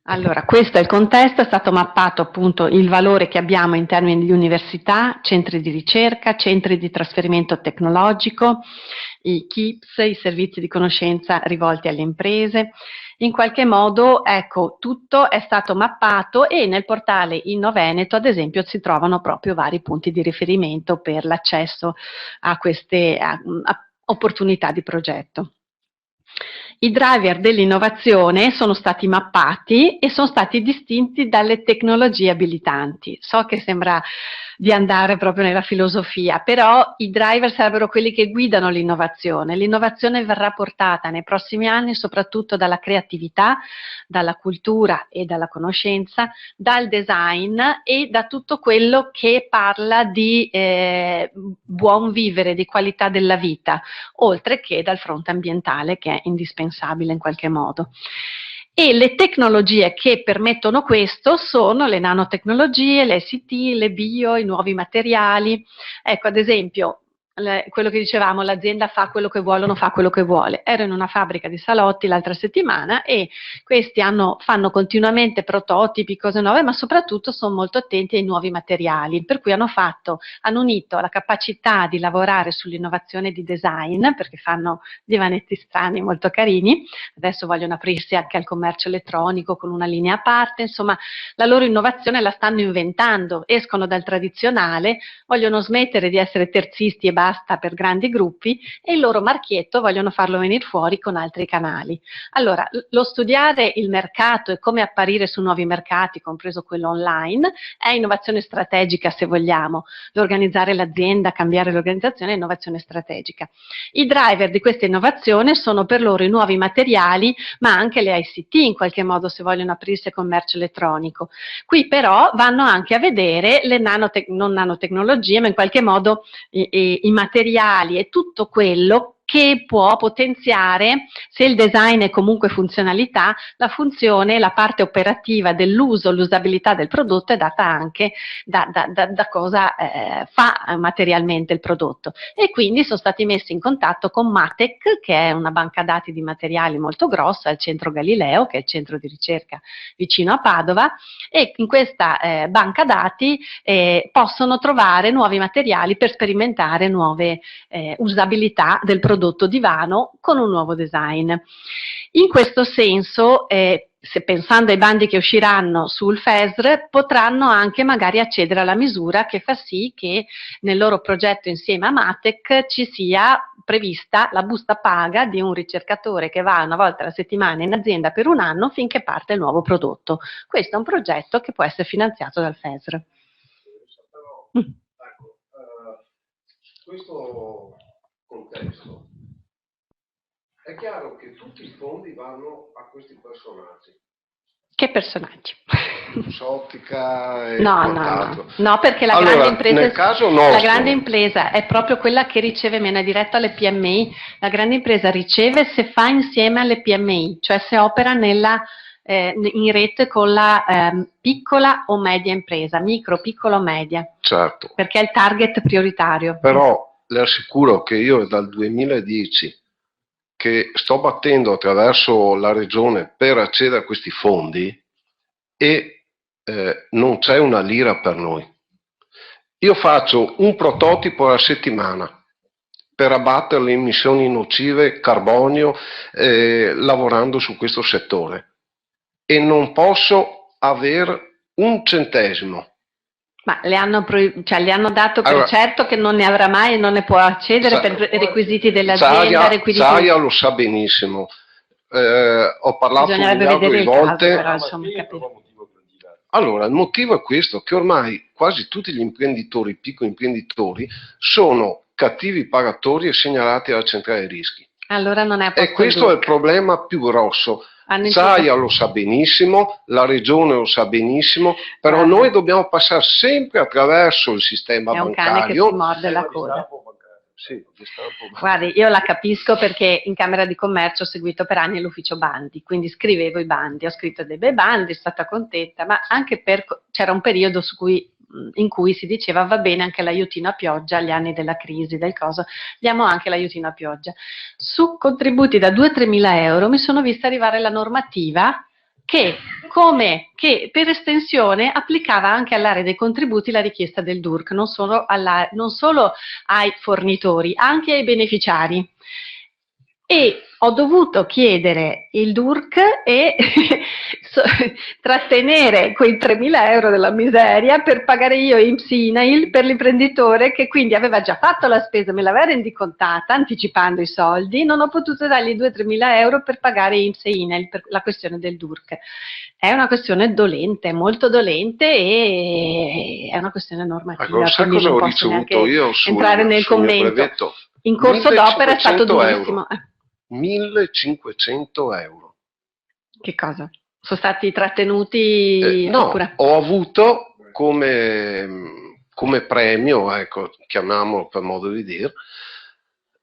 Allora, questo è il contesto, è stato mappato appunto il valore che abbiamo in termini di università, centri di ricerca, centri di trasferimento tecnologico, i KIPS, i servizi di conoscenza rivolti alle imprese. In qualche modo, ecco, tutto è stato mappato e nel portale InnoVeneto, ad esempio, si trovano proprio vari punti di riferimento per l'accesso a queste opportunità di progetto. I driver dell'innovazione sono stati mappati e sono stati distinti dalle tecnologie abilitanti. So che sembra di andare proprio nella filosofia, però i driver sarebbero quelli che guidano l'innovazione. L'innovazione verrà portata nei prossimi anni soprattutto dalla creatività, dalla cultura e dalla conoscenza, dal design e da tutto quello che parla di buon vivere, di qualità della vita, oltre che dal fronte ambientale, che è indispensabile in qualche modo. E le tecnologie che permettono questo sono le nanotecnologie, le ICT, le bio, i nuovi materiali. Ecco, ad esempio, quello che dicevamo, l'azienda fa quello che vuole, non fa quello che vuole. Ero in una fabbrica di salotti l'altra settimana e questi fanno continuamente prototipi, cose nuove, ma soprattutto sono molto attenti ai nuovi materiali, per cui hanno unito la capacità di lavorare sull'innovazione di design, perché fanno divanetti strani molto carini, adesso vogliono aprirsi anche al commercio elettronico con una linea a parte, insomma la loro innovazione la stanno inventando, escono dal tradizionale, vogliono smettere di essere terzisti e basta per grandi gruppi e il loro marchietto vogliono farlo venire fuori con altri canali. Allora, lo studiare il mercato e come apparire su nuovi mercati, compreso quello online, è innovazione strategica se vogliamo. Organizzare l'azienda, cambiare l'organizzazione è innovazione strategica. I driver di questa innovazione sono per loro i nuovi materiali, ma anche le ICT in qualche modo se vogliono aprirsi al commercio elettronico. Qui però vanno anche a vedere le non nanotecnologie, ma in qualche modo i materiali e tutto quello che può potenziare, se il design è comunque funzionalità, la funzione, la parte operativa dell'uso, l'usabilità del prodotto è data anche da cosa fa materialmente il prodotto. E quindi sono stati messi in contatto con Matec, che è una banca dati di materiali molto grossa, al centro Galileo, che è il centro di ricerca vicino a Padova, e in questa banca dati possono trovare nuovi materiali per sperimentare nuove usabilità del prodotto divano con un nuovo design. In questo senso, se pensando ai bandi che usciranno sul FESR, potranno anche magari accedere alla misura che fa sì che nel loro progetto insieme a Matec ci sia prevista la busta paga di un ricercatore che va una volta alla settimana in azienda per un anno finché parte il nuovo prodotto. Questo è un progetto che può essere finanziato dal FESR. Questo contesto è chiaro che tutti i fondi vanno a questi personaggi. Che personaggi? Sottica e no, perché la grande impresa è proprio quella che riceve meno, è diretto alle PMI. La grande impresa riceve se fa insieme alle PMI, cioè se opera in rete con la piccola o media impresa, micro, piccola o media. Certo. Perché è il target prioritario. Però le assicuro che io dal 2010 che sto battendo attraverso la regione per accedere a questi fondi e non c'è una lira per noi. Io faccio un prototipo alla settimana per abbattere le emissioni nocive, carbonio, lavorando su questo settore e non posso avere un centesimo. Ma le hanno dato per certo che non ne avrà mai e non ne può accedere per requisiti dell'azienda. Saia lo sa benissimo. Ho parlato un miliardo di volte. Allora, il motivo è questo, che ormai quasi tutti gli imprenditori, piccoli imprenditori, sono cattivi pagatori e segnalati alla centrale rischi. Allora non è e questo è il problema più grosso. Saia lo sa benissimo, la regione lo sa benissimo, però noi dobbiamo passare sempre attraverso il sistema bancario. È un cane che si morde la coda. Sì, guardi, io la capisco perché in Camera di Commercio ho seguito per anni l'ufficio bandi, quindi scrivevo i bandi, ho scritto dei bei bandi, sono stata contenta, ma anche c'era un periodo in cui si diceva va bene anche l'aiutino a pioggia agli anni della crisi, del coso, diamo anche l'aiutino a pioggia. Su contributi da 2-3 mila euro mi sono vista arrivare la normativa che per estensione applicava anche all'area dei contributi la richiesta del DURC, non solo ai fornitori, anche ai beneficiari. e ho dovuto chiedere il DURC e trattenere quei 3.000 euro della miseria per pagare io INPS INAIL per l'imprenditore che quindi aveva già fatto la spesa, me l'aveva rendicontata anticipando i soldi, non ho potuto dargli 2-3.000 euro per pagare INPS e INAIL per la questione del DURC. È una questione dolente, molto dolente e è una questione normativa. Ecco, sai cosa ho ricevuto io entrare nel commento. Brevetto? In corso d'opera è stato durissimo. 1.500 euro. Che cosa? Sono stati trattenuti? No, ho avuto come premio, ecco, chiamiamolo per modo di dire,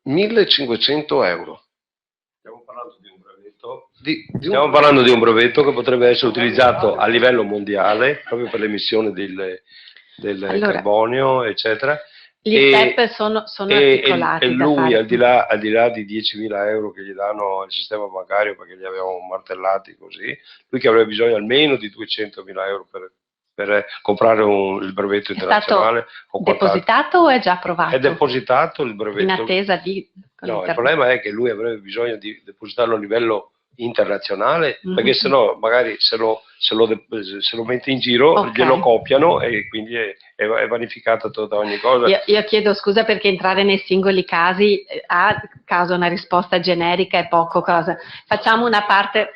1.500 euro. Stiamo parlando di un brevetto. Stiamo parlando di un brevetto che potrebbe essere utilizzato a livello mondiale proprio per l'emissione del carbonio, eccetera. Gli step sono articolati. E lui, al di là di 10.000 euro che gli danno al sistema bancario perché li abbiamo martellati così, lui che avrebbe bisogno almeno di 200.000 euro per comprare il brevetto internazionale. È stato depositato o è già approvato? È depositato il brevetto. In attesa di... No, il problema è che lui avrebbe bisogno di depositarlo a livello internazionale, perché sennò magari se lo mette in giro glielo copiano e quindi è vanificata tutta ogni cosa. Io chiedo scusa perché entrare nei singoli casi causa una risposta generica e poco cosa. Facciamo una parte...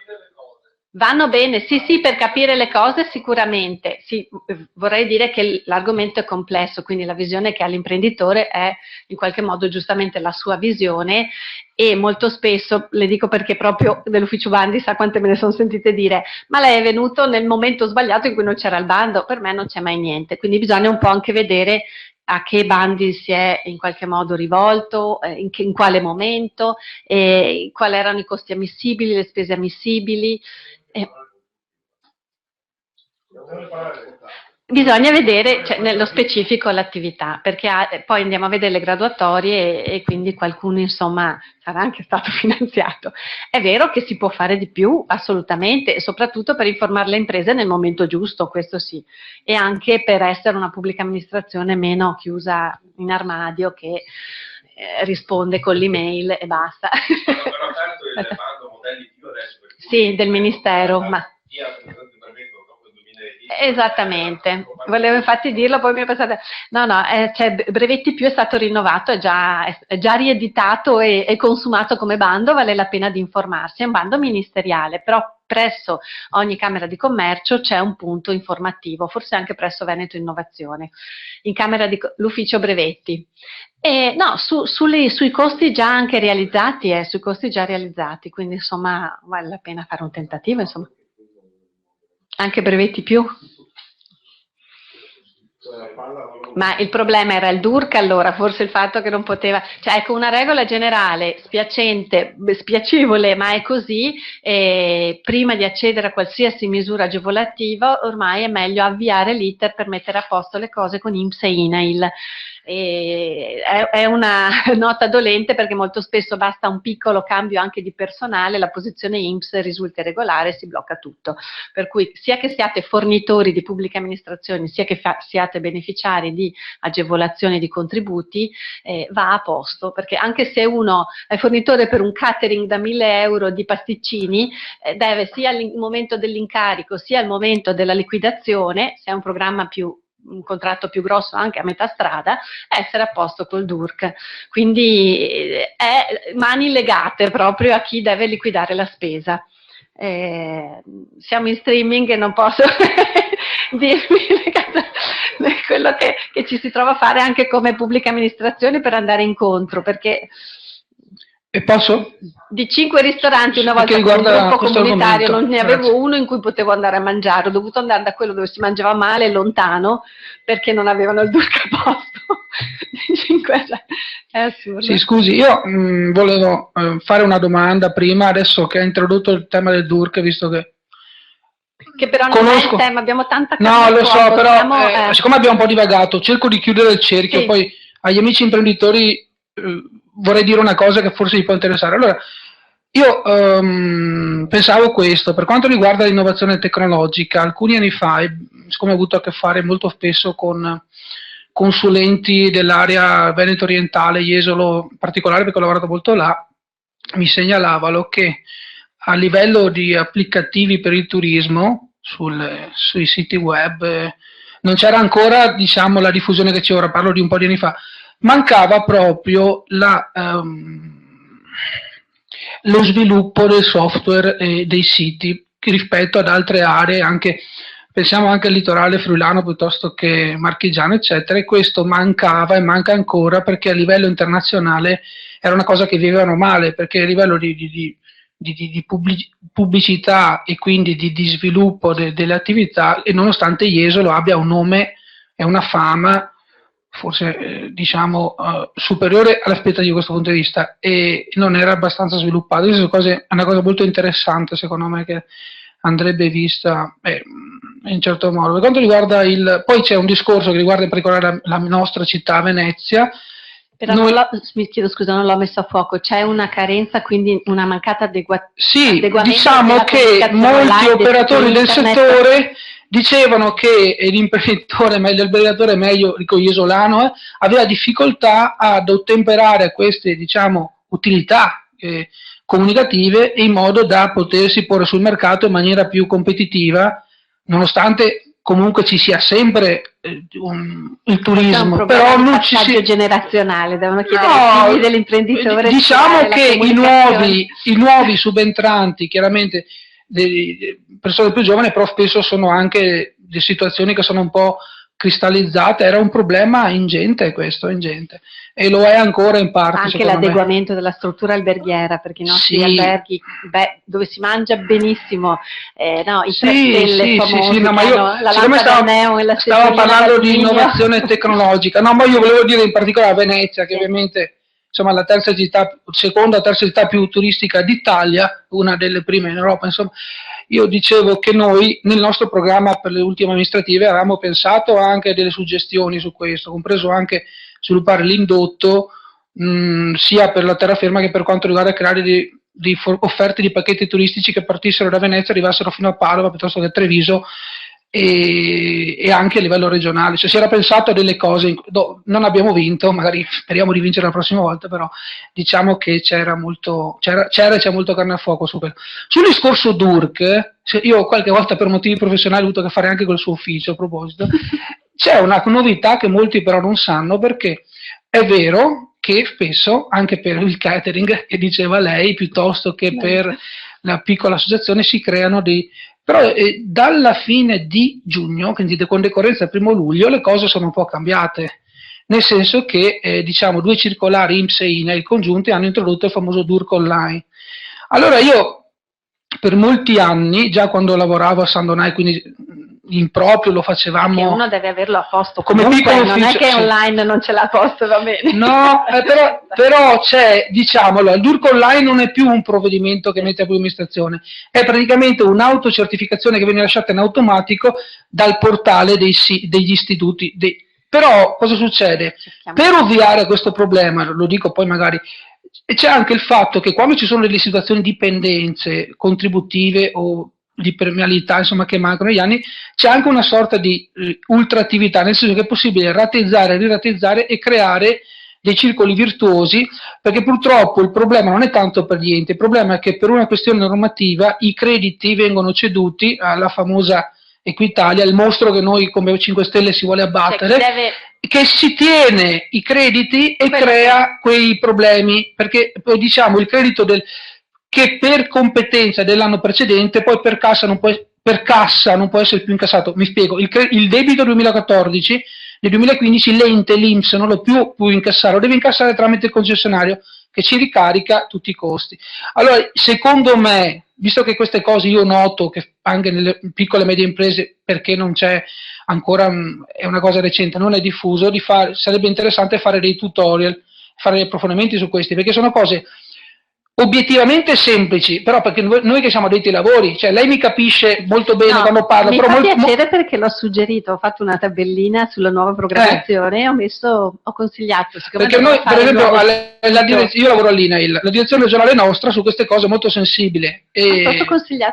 Vanno bene, sì, per capire le cose sicuramente. Sì, vorrei dire che l'argomento è complesso, quindi la visione che ha l'imprenditore è in qualche modo giustamente la sua visione e molto spesso, le dico perché proprio dell'ufficio bandi sa quante me ne sono sentite dire, ma lei è venuto nel momento sbagliato in cui non c'era il bando, per me non c'è mai niente, quindi bisogna un po' anche vedere a che bandi si è in qualche modo rivolto, in quale momento, quali erano i costi ammissibili, le spese ammissibili. Bisogna vedere nello specifico l'attività, perché poi andiamo a vedere le graduatorie e quindi qualcuno insomma sarà anche stato finanziato. È vero che si può fare di più, assolutamente, e soprattutto per informare le imprese nel momento giusto, questo sì, e anche per essere una pubblica amministrazione meno chiusa in armadio che risponde con l'email e basta. Però tanto il bando modelli più adesso. Sì, del Ministero, ma... Esattamente, volevo infatti dirlo, poi mi è passata... cioè, Brevetti Più è stato rinnovato, è già rieditato e consumato come bando, vale la pena di informarsi, è un bando ministeriale, però presso ogni Camera di Commercio c'è un punto informativo, forse anche presso Veneto Innovazione, in Camera di l'Ufficio Brevetti. E no, sui costi già anche realizzati, quindi insomma vale la pena fare un tentativo, insomma. Anche Brevetti Più? Ma il problema era il DURC, allora, forse il fatto che non poteva, cioè ecco, una regola generale spiacevole, ma è così, prima di accedere a qualsiasi misura agevolativa ormai è meglio avviare l'iter per mettere a posto le cose con INPS e INAIL. È una nota dolente perché molto spesso basta un piccolo cambio anche di personale, la posizione INPS risulta irregolare e si blocca tutto, per cui sia che siate fornitori di pubbliche amministrazioni sia che siate beneficiari di agevolazioni di contributi, va a posto, perché anche se uno è fornitore per un catering da 1.000 euro di pasticcini, deve sia al momento dell'incarico sia al momento della liquidazione, se è un contratto più grosso anche a metà strada, essere a posto col DURC. Quindi è mani legate proprio a chi deve liquidare la spesa. Siamo in streaming e non posso dirvi quello che ci si trova a fare anche come pubblica amministrazione per andare incontro, perché e posso? Di 5 ristoranti una volta con un gruppo comunitario non ne avevo uno in cui potevo andare a mangiare, ho dovuto andare da quello dove si mangiava male, lontano, perché non avevano il DURC a posto. È assurdo. Sì, scusi, io volevo fare una domanda prima, adesso che ha introdotto il tema del DURC, visto che però non è il tema, abbiamo tanta cosa. No, lo so, però siccome abbiamo un po' divagato, cerco di chiudere il cerchio, sì. Poi agli amici imprenditori vorrei dire una cosa che forse vi può interessare. Allora, io pensavo questo, per quanto riguarda l'innovazione tecnologica, alcuni anni fa, siccome ho avuto a che fare molto spesso con consulenti dell'area Veneto orientale, Jesolo in particolare perché ho lavorato molto là, mi segnalavano che a livello di applicativi per il turismo sui siti web non c'era ancora, diciamo, la diffusione che c'è ora, parlo di un po' di anni fa, mancava proprio lo sviluppo del software e dei siti rispetto ad altre aree, pensiamo anche al litorale friulano piuttosto che marchigiano, eccetera, e questo mancava e manca ancora perché a livello internazionale era una cosa che vivevano male, perché a livello di pubblicità e quindi di sviluppo delle attività, e nonostante Jesolo abbia un nome e una fama forse diciamo superiore all'aspettativa di questo punto di vista, e non era abbastanza sviluppato. Questa è una cosa molto interessante secondo me, che andrebbe vista in certo modo. Per quanto riguarda poi c'è un discorso che riguarda in particolare la nostra città, Venezia. Però mi chiedo scusa, non l'ho messo a fuoco, c'è una carenza, quindi una mancata adeguamento. Sì, diciamo che molti operatori del settore dicevano che l'imprenditore, l'albergatore meglio, dico isolano, aveva difficoltà ad ottemperare a queste, diciamo, utilità comunicative in modo da potersi porre sul mercato in maniera più competitiva, nonostante comunque ci sia sempre il turismo, però non ci sia generazionale, devono chiedere ai figli dell'imprenditore. Diciamo che i nuovi subentranti, chiaramente persone più giovani, però spesso sono anche di situazioni che sono un po' cristallizzate. Era un problema ingente questo, e lo è ancora in parte. Anche l'adeguamento della struttura alberghiera, perché i nostri alberghi, dove si mangia benissimo, i 3 stelle famosi, no, ma io, la lampada neon e la stavo parlando di innovazione tecnologica, no, ma io volevo dire in particolare a Venezia, che ovviamente insomma la seconda o terza città più turistica d'Italia, una delle prime in Europa, insomma. Io dicevo che noi nel nostro programma per le ultime amministrative avevamo pensato anche delle suggestioni su questo, compreso anche sviluppare l'indotto sia per la terraferma che per quanto riguarda creare di offerte di pacchetti turistici che partissero da Venezia e arrivassero fino a Padova piuttosto che a Treviso, e anche a livello regionale. Cioè, si era pensato a delle cose, non abbiamo vinto, magari speriamo di vincere la prossima volta, però diciamo che c'è molto carne a fuoco su quello. Sul discorso DURC, io qualche volta per motivi professionali ho avuto a che fare anche col suo ufficio a proposito, c'è una novità che molti però non sanno, perché è vero che spesso anche per il catering, che diceva lei, piuttosto che per la piccola associazione, si creano però dalla fine di giugno, quindi con decorrenza il 1° luglio, le cose sono un po' cambiate, nel senso che diciamo 2 circolari INPS e INAIL congiunti hanno introdotto il famoso DURC online. Allora io per molti anni, già quando lavoravo a San Donai, quindi in proprio lo facevamo. Perché uno deve averlo a posto come comunque, piccolo non ufficio, è che online non ce l'ha a posto, va bene. No, però c'è, diciamolo, il DURC online non è più un provvedimento che mette a pubblica amministrazione, è praticamente un'autocertificazione che viene lasciata in automatico dal portale degli istituti. Però cosa succede? Per ovviare a questo problema, lo dico poi magari, c'è anche il fatto che quando ci sono delle situazioni di dipendenze contributive o di premialità, insomma, che mancano negli anni, c'è anche una sorta di ultraattività, nel senso che è possibile rateizzare, rirateizzare e creare dei circoli virtuosi, perché purtroppo il problema non è tanto per gli enti, il problema è che per una questione normativa i crediti vengono ceduti alla famosa Equitalia, il mostro che noi come 5 Stelle si vuole abbattere, che si tiene i crediti e crea quei problemi, perché poi diciamo il credito che per competenza dell'anno precedente poi per cassa non può essere più incassato. Mi spiego, il debito 2014, nel 2015 l'ente, l'INPS non lo può incassare, lo deve incassare tramite il concessionario che ci ricarica tutti i costi. Allora, secondo me, visto che queste cose io noto che anche nelle piccole e medie imprese, perché non c'è ancora, è una cosa recente, non è diffuso, sarebbe interessante fare dei tutorial, fare dei approfondimenti su questi, perché sono cose obiettivamente semplici, però perché noi che siamo addetti ai lavori, cioè lei mi capisce molto bene quando parlo. Mi fa piacere perché l'ho suggerito, ho fatto una tabellina sulla nuova programmazione, ho consigliato. Perché noi, per esempio, io lavoro all'INAIL, la direzione regionale nostra su queste cose è molto sensibile e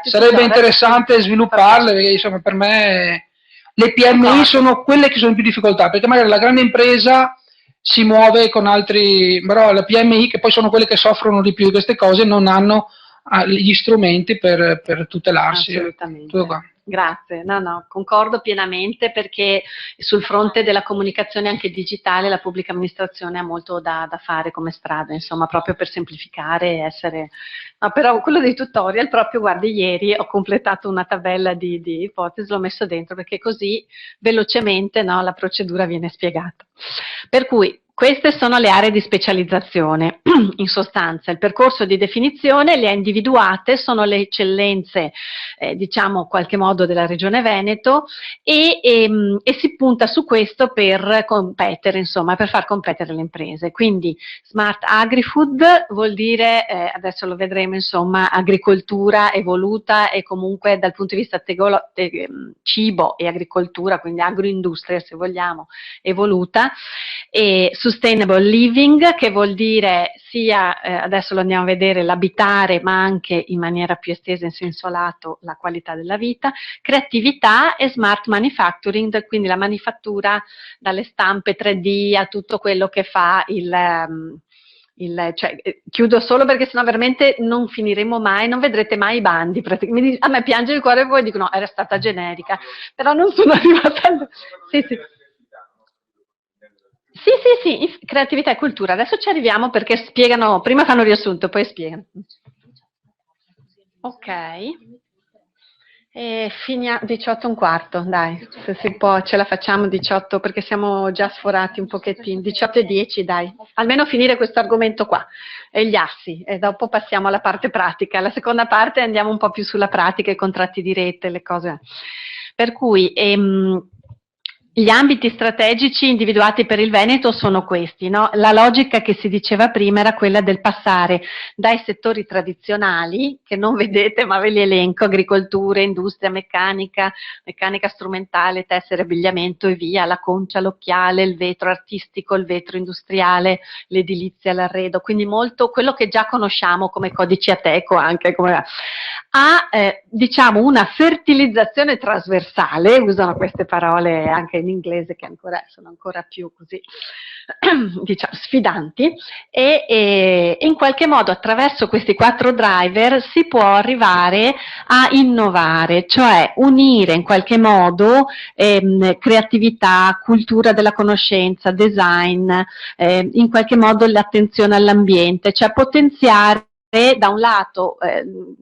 sarebbe interessante svilupparle, perché insomma per me le PMI sono quelle che sono in più difficoltà, perché magari la grande impresa si muove con altri, però la PMI, che poi sono quelle che soffrono di più di queste cose, non hanno gli strumenti per tutelarsi. Assolutamente. Tutto qua. Grazie, no, concordo pienamente, perché sul fronte della comunicazione anche digitale la pubblica amministrazione ha molto da fare come strada, insomma, proprio per semplificare e essere... No, però quello dei tutorial, proprio, guardi, ieri ho completato una tabella di ipotesi, l'ho messo dentro, perché così velocemente, no, la procedura viene spiegata. Per cui queste sono le aree di specializzazione. In sostanza, il percorso di definizione le ha individuate, sono le eccellenze, diciamo, in qualche modo della Regione Veneto, e si punta su questo per competere, insomma, per far competere le imprese. Quindi Smart Agri-Food vuol dire, adesso lo vedremo, insomma, agricoltura evoluta e comunque dal punto di vista cibo e agricoltura, quindi agroindustria, se vogliamo, evoluta, e Sustainable Living, che vuol dire sia, adesso lo andiamo a vedere, l'abitare, ma anche in maniera più estesa, in senso lato, la qualità della vita, creatività e Smart Manufacturing, quindi la manifattura dalle stampe 3D a tutto quello che fa cioè, chiudo solo perché sennò veramente non finiremo mai, non vedrete mai i bandi. A me piange il cuore e poi dicono era stata generica, però non sono arrivata al... Sì, creatività e cultura. Adesso ci arriviamo perché spiegano, prima fanno riassunto, poi spiegano. Ok. Finiamo 18:15, dai, se si può ce la facciamo 18 perché siamo già sforati un pochettino, 18:10 dai, almeno finire questo argomento qua, e gli assi, e dopo passiamo alla parte pratica. La seconda parte andiamo un po' più sulla pratica, i contratti di rete, le cose. Per cui... gli ambiti strategici individuati per il Veneto sono questi, no? La logica che si diceva prima era quella del passare dai settori tradizionali, che non vedete ma ve li elenco, agricoltura, industria, meccanica strumentale, tessere, abbigliamento e via, la concia, l'occhiale, il vetro artistico, il vetro industriale, l'edilizia, l'arredo, quindi molto quello che già conosciamo come codici Ateco, anche come diciamo una fertilizzazione trasversale, usano queste parole anche in inglese che sono ancora più così diciamo sfidanti, e in qualche modo attraverso questi 4 driver si può arrivare a innovare, cioè unire in qualche modo creatività, cultura della conoscenza, design, in qualche modo l'attenzione all'ambiente, cioè potenziare da un lato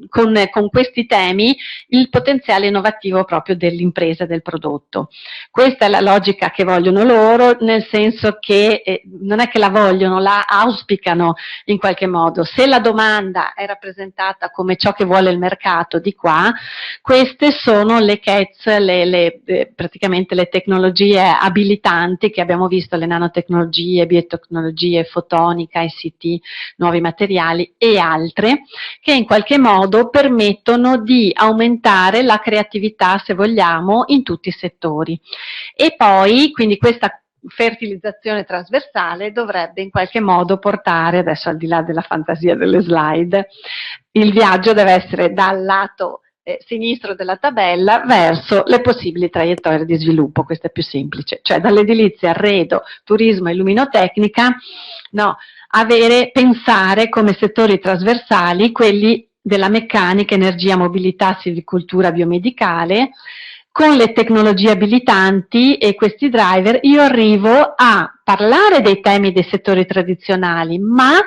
con questi temi il potenziale innovativo proprio dell'impresa e del prodotto. Questa è la logica che vogliono loro, nel senso che non è che la vogliono, la auspicano in qualche modo. Se la domanda è rappresentata come ciò che vuole il mercato di qua, queste sono le CATS, praticamente le tecnologie abilitanti che abbiamo visto, le nanotecnologie, biotecnologie, fotonica, ICT, nuovi materiali e altre, che in qualche modo permettono di aumentare la creatività, se vogliamo, in tutti i settori. E poi, quindi questa fertilizzazione trasversale dovrebbe in qualche modo portare, adesso al di là della fantasia delle slide, il viaggio deve essere dal lato sinistro della tabella verso le possibili traiettorie di sviluppo. Questo è più semplice, cioè dall'edilizia, arredo, turismo e illuminotecnica, no, pensare come settori trasversali quelli della meccanica, energia, mobilità, silvicoltura, biomedicale. Con le tecnologie abilitanti e questi driver io arrivo a parlare dei temi dei settori tradizionali, ma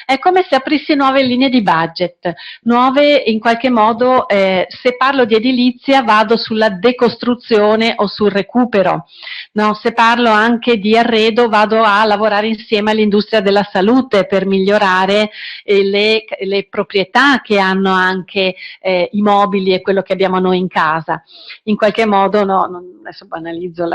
è come se aprissi nuove linee di budget, nuove in qualche modo, se parlo di edilizia vado sulla decostruzione o sul recupero, no? Se parlo anche di arredo vado a lavorare insieme all'industria della salute per migliorare le proprietà che hanno anche i mobili e quello che abbiamo noi in casa. In qualche modo, adesso banalizzo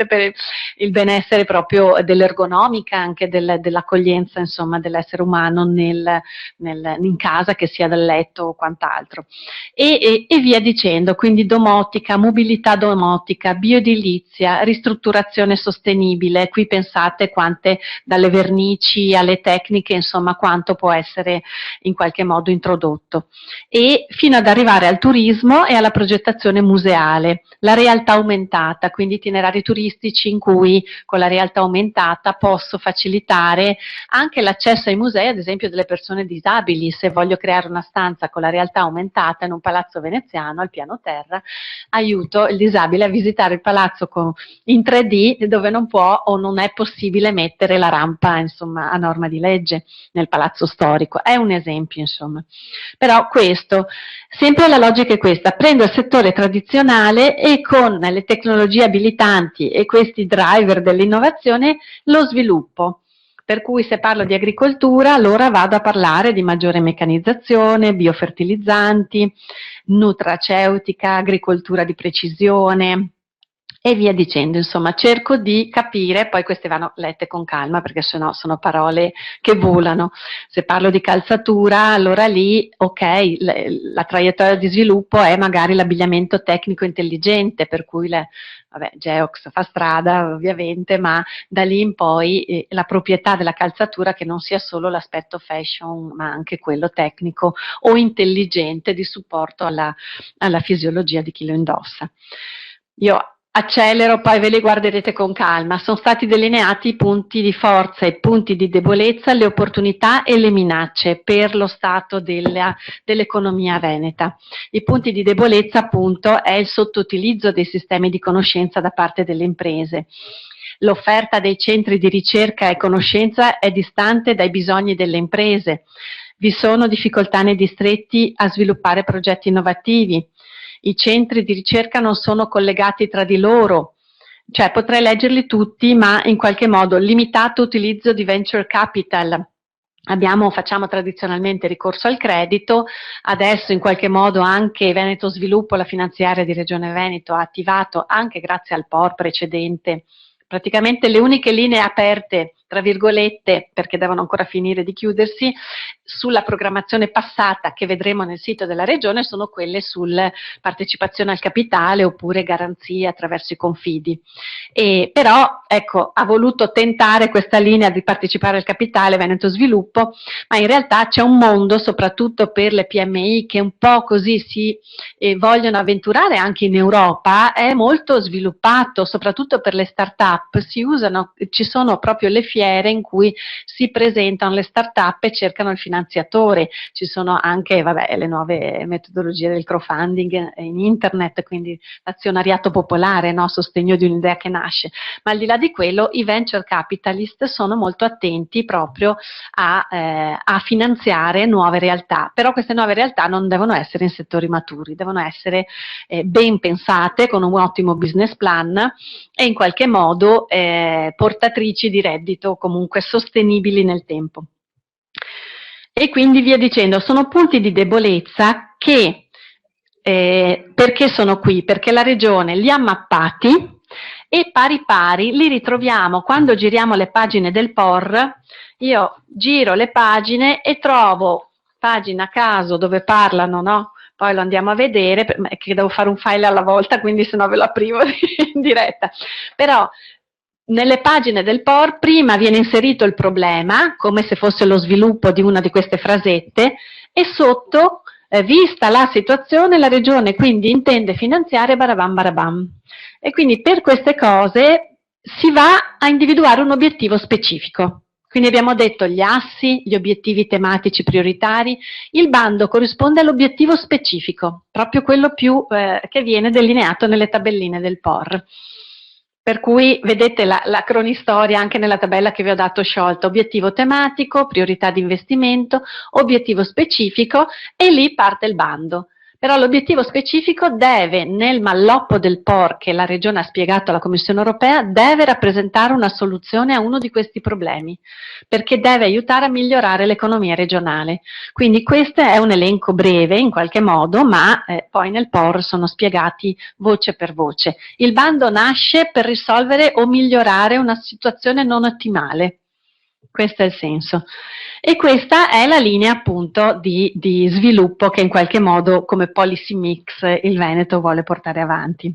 per il benessere proprio dell'ergonomica, anche dell'accoglienza, insomma, dell'essere umano in casa, che sia dal letto o quant'altro. E via dicendo, quindi domotica, mobilità domotica, bioedilizia, ristrutturazione sostenibile. Qui pensate quante, dalle vernici alle tecniche, insomma, quanto può essere in qualche modo introdotto. E fino ad arrivare al turismo e alla progettazione museale, la realtà aumentata, quindi itinerari turistici in cui con la realtà aumentata posso facilitare anche l'accesso ai musei, ad esempio delle persone disabili. Se voglio creare una stanza con la realtà aumentata in un palazzo veneziano al piano terra, aiuto il disabile a visitare il palazzo in 3D dove non può o non è possibile mettere la rampa, insomma, a norma di legge nel palazzo storico. È un esempio, insomma. Però questo, sempre la logica è questa: prendo il settore tradizionale e con le tecnologie abilitanti e questi driver dell'innovazione lo sviluppo. Per cui se parlo di agricoltura, allora vado a parlare di maggiore meccanizzazione, biofertilizzanti, nutraceutica, agricoltura di precisione e via dicendo. Insomma, cerco di capire, poi queste vanno lette con calma perché sennò sono parole che volano. Se parlo di calzatura, allora lì, ok, la traiettoria di sviluppo è magari l'abbigliamento tecnico intelligente, per cui Geox fa strada ovviamente, ma da lì in poi la proprietà della calzatura che non sia solo l'aspetto fashion, ma anche quello tecnico o intelligente di supporto alla fisiologia di chi lo indossa. Io accelero, poi ve li guarderete con calma. Sono stati delineati i punti di forza, i punti di debolezza, le opportunità e le minacce per lo stato dell'economia veneta. I punti di debolezza, appunto, è il sottoutilizzo dei sistemi di conoscenza da parte delle imprese. L'offerta dei centri di ricerca e conoscenza è distante dai bisogni delle imprese. Vi sono difficoltà nei distretti a sviluppare progetti innovativi. I centri di ricerca non sono collegati tra di loro, cioè potrei leggerli tutti, ma in qualche modo limitato utilizzo di venture capital. Facciamo tradizionalmente ricorso al credito, adesso in qualche modo anche Veneto Sviluppo, la finanziaria di Regione Veneto, ha attivato, anche grazie al POR precedente, praticamente le uniche linee aperte, tra virgolette, perché devono ancora finire di chiudersi, sulla programmazione passata che vedremo nel sito della Regione sono quelle sulla partecipazione al capitale oppure garanzie attraverso i confidi. Però, ecco, ha voluto tentare questa linea di partecipare al capitale Veneto Sviluppo, ma in realtà c'è un mondo, soprattutto per le PMI, che un po' così si vogliono avventurare anche in Europa, è molto sviluppato, soprattutto per le start-up. Ci sono proprio le fiere in cui si presentano le start-up e cercano il finanziatore. Ci sono anche le nuove metodologie del crowdfunding in internet, quindi l'azionariato popolare, no? Sostegno di un'idea che nasce. Ma al di là di quello i venture capitalist sono molto attenti proprio a finanziare nuove realtà, però queste nuove realtà non devono essere in settori maturi, devono essere ben pensate, con un ottimo business plan e in qualche modo portatrici di reddito comunque sostenibili nel tempo. E quindi via dicendo, sono punti di debolezza che, perché sono qui? Perché la Regione li ha mappati e pari pari li ritroviamo quando giriamo le pagine del POR. Io giro le pagine e trovo pagina a caso dove parlano, no? Poi lo andiamo a vedere, che devo fare un file alla volta, quindi se no ve lo aprivo in diretta. Però nelle pagine del POR prima viene inserito il problema, come se fosse lo sviluppo di una di queste frasette, e sotto, vista la situazione, la Regione quindi intende finanziare barabam barabam. E quindi per queste cose si va a individuare un obiettivo specifico. Quindi abbiamo detto gli assi, gli obiettivi tematici prioritari, il bando corrisponde all'obiettivo specifico, proprio quello più che viene delineato nelle tabelline del POR. Per cui vedete la cronistoria anche nella tabella che vi ho dato sciolta, obiettivo tematico, priorità di investimento, obiettivo specifico e lì parte il bando. Però l'obiettivo specifico deve, nel malloppo del POR che la Regione ha spiegato alla Commissione Europea, deve rappresentare una soluzione a uno di questi problemi, perché deve aiutare a migliorare l'economia regionale. Quindi questo è un elenco breve in qualche modo, ma poi nel POR sono spiegati voce per voce. Il bando nasce per risolvere o migliorare una situazione non ottimale. Questo è il senso. E questa è la linea appunto di sviluppo che in qualche modo come policy mix il Veneto vuole portare avanti.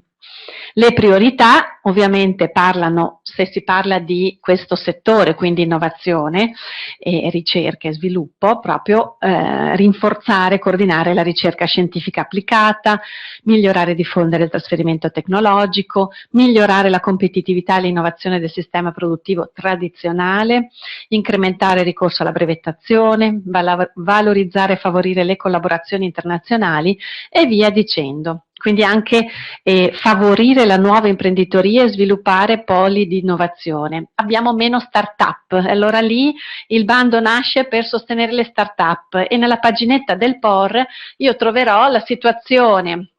Le priorità ovviamente parlano, se si parla di questo settore, quindi innovazione e ricerca e sviluppo, proprio rinforzare e coordinare la ricerca scientifica applicata, migliorare e diffondere il trasferimento tecnologico, migliorare la competitività e l'innovazione del sistema produttivo tradizionale, incrementare il ricorso alla brevettazione, valorizzare e favorire le collaborazioni internazionali e via dicendo. Quindi anche favorire la nuova imprenditoria e sviluppare poli di innovazione. Abbiamo meno start-up, allora lì il bando nasce per sostenere le start-up e nella paginetta del POR io troverò la situazione.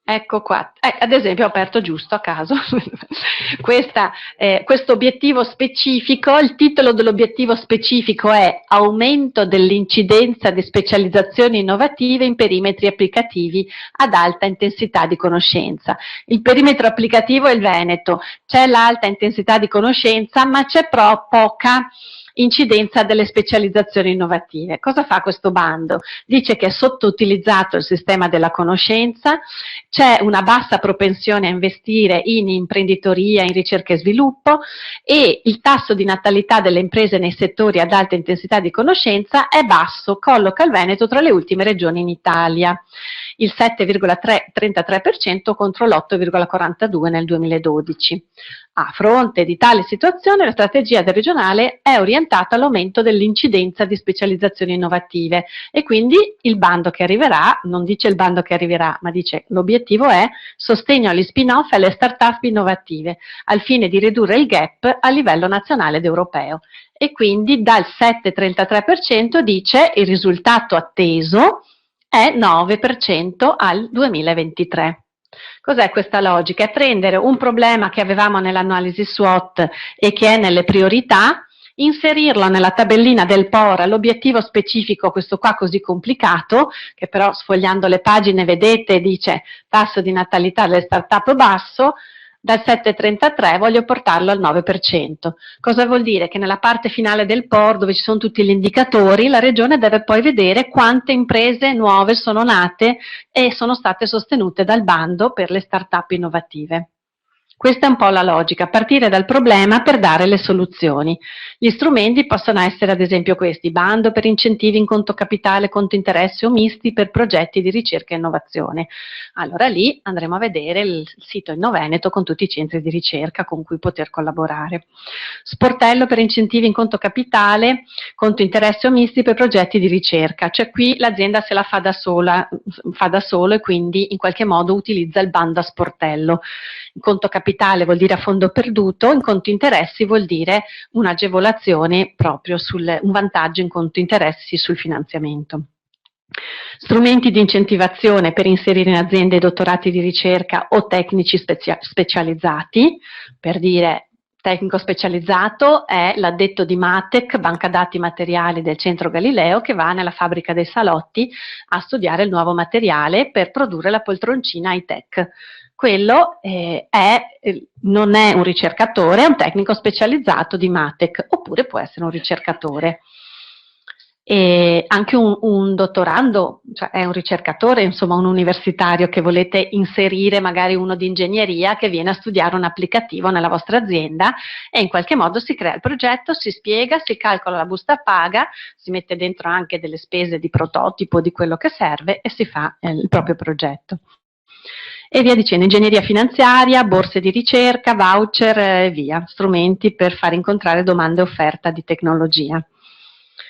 Ecco qua, ad esempio ho aperto giusto a caso questo obiettivo specifico. Il titolo dell'obiettivo specifico è aumento dell'incidenza di specializzazioni innovative in perimetri applicativi ad alta intensità di conoscenza. Il perimetro applicativo è il Veneto, c'è l'alta intensità di conoscenza ma c'è poca incidenza delle specializzazioni innovative. Cosa fa questo bando? Dice che è sottoutilizzato il sistema della conoscenza, c'è una bassa propensione a investire in imprenditoria, in ricerca e sviluppo e il tasso di natalità delle imprese nei settori ad alta intensità di conoscenza è basso, colloca il Veneto tra le ultime regioni in Italia. Il 7,33% contro l'8,42% nel 2012. A fronte di tale situazione, la strategia del regionale è orientata all'aumento dell'incidenza di specializzazioni innovative e quindi il bando che arriverà, non dice il bando che arriverà, ma dice l'obiettivo è sostegno agli spin-off e alle start-up innovative, al fine di ridurre il gap a livello nazionale ed europeo. E quindi dal 7,33% dice il risultato atteso è 9% al 2023. Cos'è questa logica? È prendere un problema che avevamo nell'analisi SWOT e che è nelle priorità, inserirlo nella tabellina del POR, l'obiettivo specifico, questo qua così complicato, che però sfogliando le pagine vedete dice tasso di natalità delle start-up basso, dal 7,33 voglio portarlo al 9%. Cosa vuol dire? Che nella parte finale del POR, dove ci sono tutti gli indicatori, la Regione deve poi vedere quante imprese nuove sono nate e sono state sostenute dal bando per le start-up innovative. Questa è un po' la logica, partire dal problema per dare le soluzioni. Gli strumenti possono essere ad esempio questi: bando per incentivi in conto capitale, conto interessi o misti per progetti di ricerca e innovazione. Allora lì andremo a vedere il sito Innoveneto con tutti i centri di ricerca con cui poter collaborare. Sportello per incentivi in conto capitale, conto interessi o misti per progetti di ricerca, cioè qui l'azienda se la fa da solo e quindi in qualche modo utilizza il bando a sportello. In conto capitale vuol dire a fondo perduto, in conto interessi vuol dire un'agevolazione proprio un vantaggio in conto interessi sul finanziamento. Strumenti di incentivazione per inserire in aziende dottorati di ricerca o tecnici specializzati, per dire tecnico specializzato è l'addetto di Matec, banca dati materiali del Centro Galileo, che va nella fabbrica dei salotti a studiare il nuovo materiale per produrre la poltroncina high-tech. Quello non è un ricercatore, è un tecnico specializzato di Matec, oppure può essere un ricercatore. E anche un dottorando, cioè è un ricercatore, insomma un universitario che volete inserire, magari uno di ingegneria che viene a studiare un applicativo nella vostra azienda e in qualche modo si crea il progetto, si spiega, si calcola la busta paga, si mette dentro anche delle spese di prototipo di quello che serve e si fa il proprio progetto. E via dicendo, ingegneria finanziaria, borse di ricerca, voucher e via, strumenti per far incontrare domanda e offerta di tecnologia.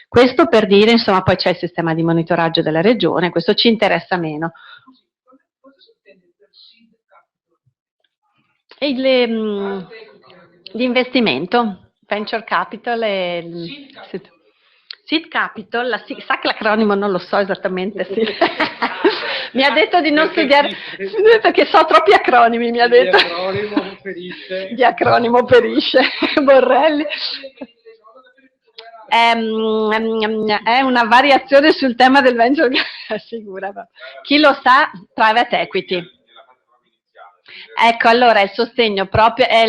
Questo per dire, insomma, poi c'è il sistema di monitoraggio della regione, questo ci interessa meno. E l'investimento, venture capital e seed capital, sa che l'acronimo non lo so esattamente, sì. Mi ha detto di non studiare, perché so troppi acronimi, mi ha detto. Di acronimo perisce, Borrelli. È una variazione sul tema del venture capital, chi lo sa, private equity. Ecco, allora il sostegno proprio è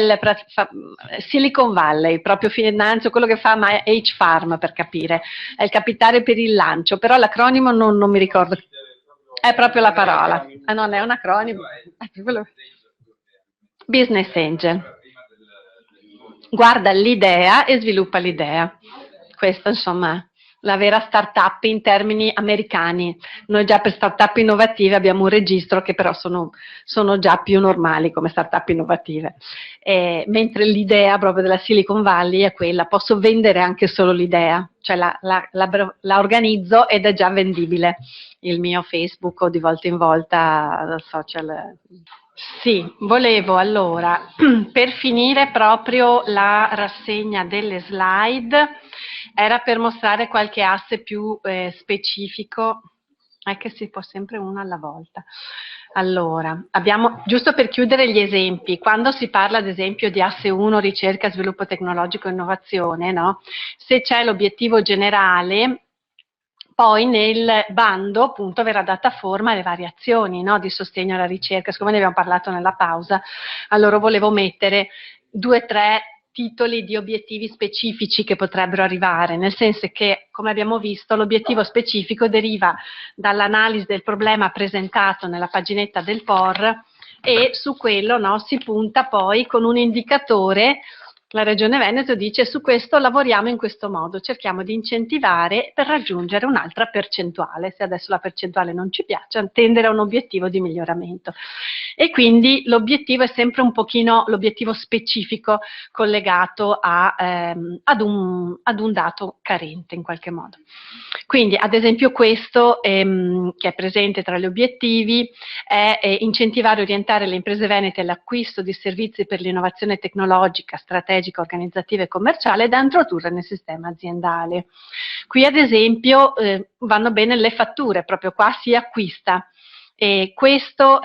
Silicon Valley, proprio finanzio, quello che fa H-Farm per capire, è il capitale per il lancio, però l'acronimo non mi ricordo. È proprio la parola, non è un acronimo, è proprio Business Angel. Guarda l'idea e sviluppa l'idea. Questa, insomma, la vera startup in termini americani. Noi già per startup innovative abbiamo un registro che però sono già più normali come startup innovative. Mentre l'idea proprio della Silicon Valley è quella, posso vendere anche solo l'idea, cioè la organizzo ed è già vendibile. Il mio Facebook o di volta in volta social. Sì, volevo allora, per finire proprio la rassegna delle slide, era per mostrare qualche asse più specifico, è che si può sempre uno alla volta. Allora, abbiamo, giusto per chiudere gli esempi, quando si parla ad esempio di asse 1, ricerca, sviluppo tecnologico e innovazione, no? Se c'è l'obiettivo generale, poi nel bando appunto verrà data forma alle variazioni, no, di sostegno alla ricerca. Siccome ne abbiamo parlato nella pausa, allora volevo mettere 2 o 3 titoli di obiettivi specifici che potrebbero arrivare, nel senso che, come abbiamo visto, l'obiettivo specifico deriva dall'analisi del problema presentato nella paginetta del POR e su quello, no, si punta poi con un indicatore. La Regione Veneto dice: su questo lavoriamo in questo modo, cerchiamo di incentivare per raggiungere un'altra percentuale, se adesso la percentuale non ci piace, tendere a un obiettivo di miglioramento. E quindi l'obiettivo è sempre un pochino l'obiettivo specifico collegato ad un dato carente in qualche modo. Quindi ad esempio questo che è presente tra gli obiettivi è incentivare e orientare le imprese venete all'acquisto di servizi per l'innovazione tecnologica, strategica, organizzativa e commerciale da introdurre nel sistema aziendale. Qui ad esempio vanno bene le fatture, proprio qua si acquista. E questo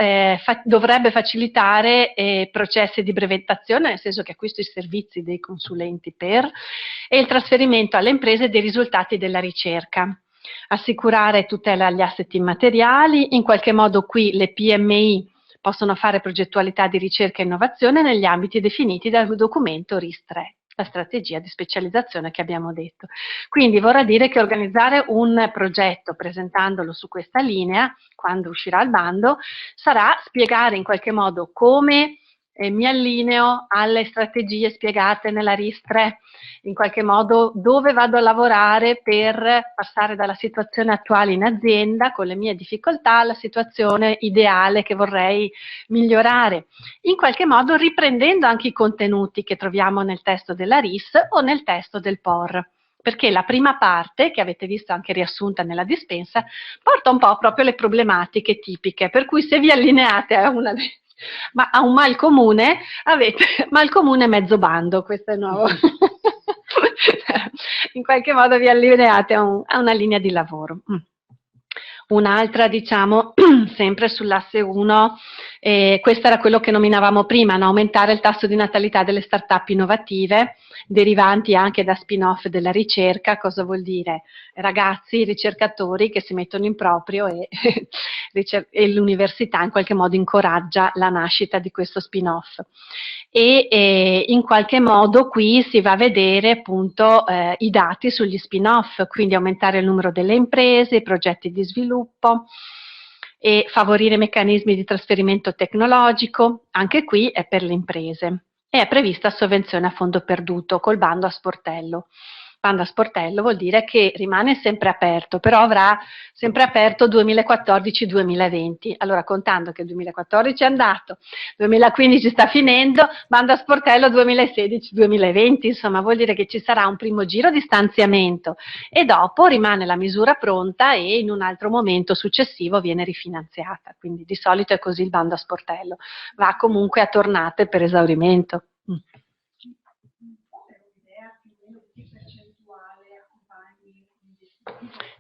dovrebbe facilitare processi di brevettazione, nel senso che acquisto i servizi dei consulenti e il trasferimento alle imprese dei risultati della ricerca. Assicurare tutela agli asset immateriali, in qualche modo qui le PMI possono fare progettualità di ricerca e innovazione negli ambiti definiti dal documento RIS3, la strategia di specializzazione che abbiamo detto. Quindi vorrà dire che organizzare un progetto presentandolo su questa linea, quando uscirà il bando, sarà spiegare in qualche modo come mi allineo alle strategie spiegate nella RIS3, in qualche modo dove vado a lavorare per passare dalla situazione attuale in azienda con le mie difficoltà alla situazione ideale che vorrei migliorare, in qualche modo riprendendo anche i contenuti che troviamo nel testo della RIS o nel testo del POR. Perché la prima parte, che avete visto anche riassunta nella dispensa, porta un po' proprio le problematiche tipiche, per cui se vi allineate a a un mal comune, avete mal comune mezzo bando, questo è nuovo. In qualche modo vi allineate a una linea di lavoro. Un'altra, diciamo, sempre sull'asse 1, questo era quello che nominavamo prima, no? Aumentare il tasso di natalità delle start-up innovative, derivanti anche da spin-off della ricerca. Cosa vuol dire? Ragazzi, ricercatori che si mettono in proprio e l'università in qualche modo incoraggia la nascita di questo spin-off. E in qualche modo qui si va a vedere appunto i dati sugli spin-off, quindi aumentare il numero delle imprese, i progetti di sviluppo e favorire meccanismi di trasferimento tecnologico, anche qui è per le imprese. E è prevista sovvenzione a fondo perduto col bando a sportello. Bando a sportello vuol dire che rimane sempre aperto, però avrà sempre aperto 2014-2020. Allora, contando che il 2014 è andato, 2015 sta finendo, bando a sportello 2016-2020, insomma vuol dire che ci sarà un primo giro di stanziamento e dopo rimane la misura pronta e in un altro momento successivo viene rifinanziata. Quindi di solito è così il bando a sportello, va comunque a tornate per esaurimento.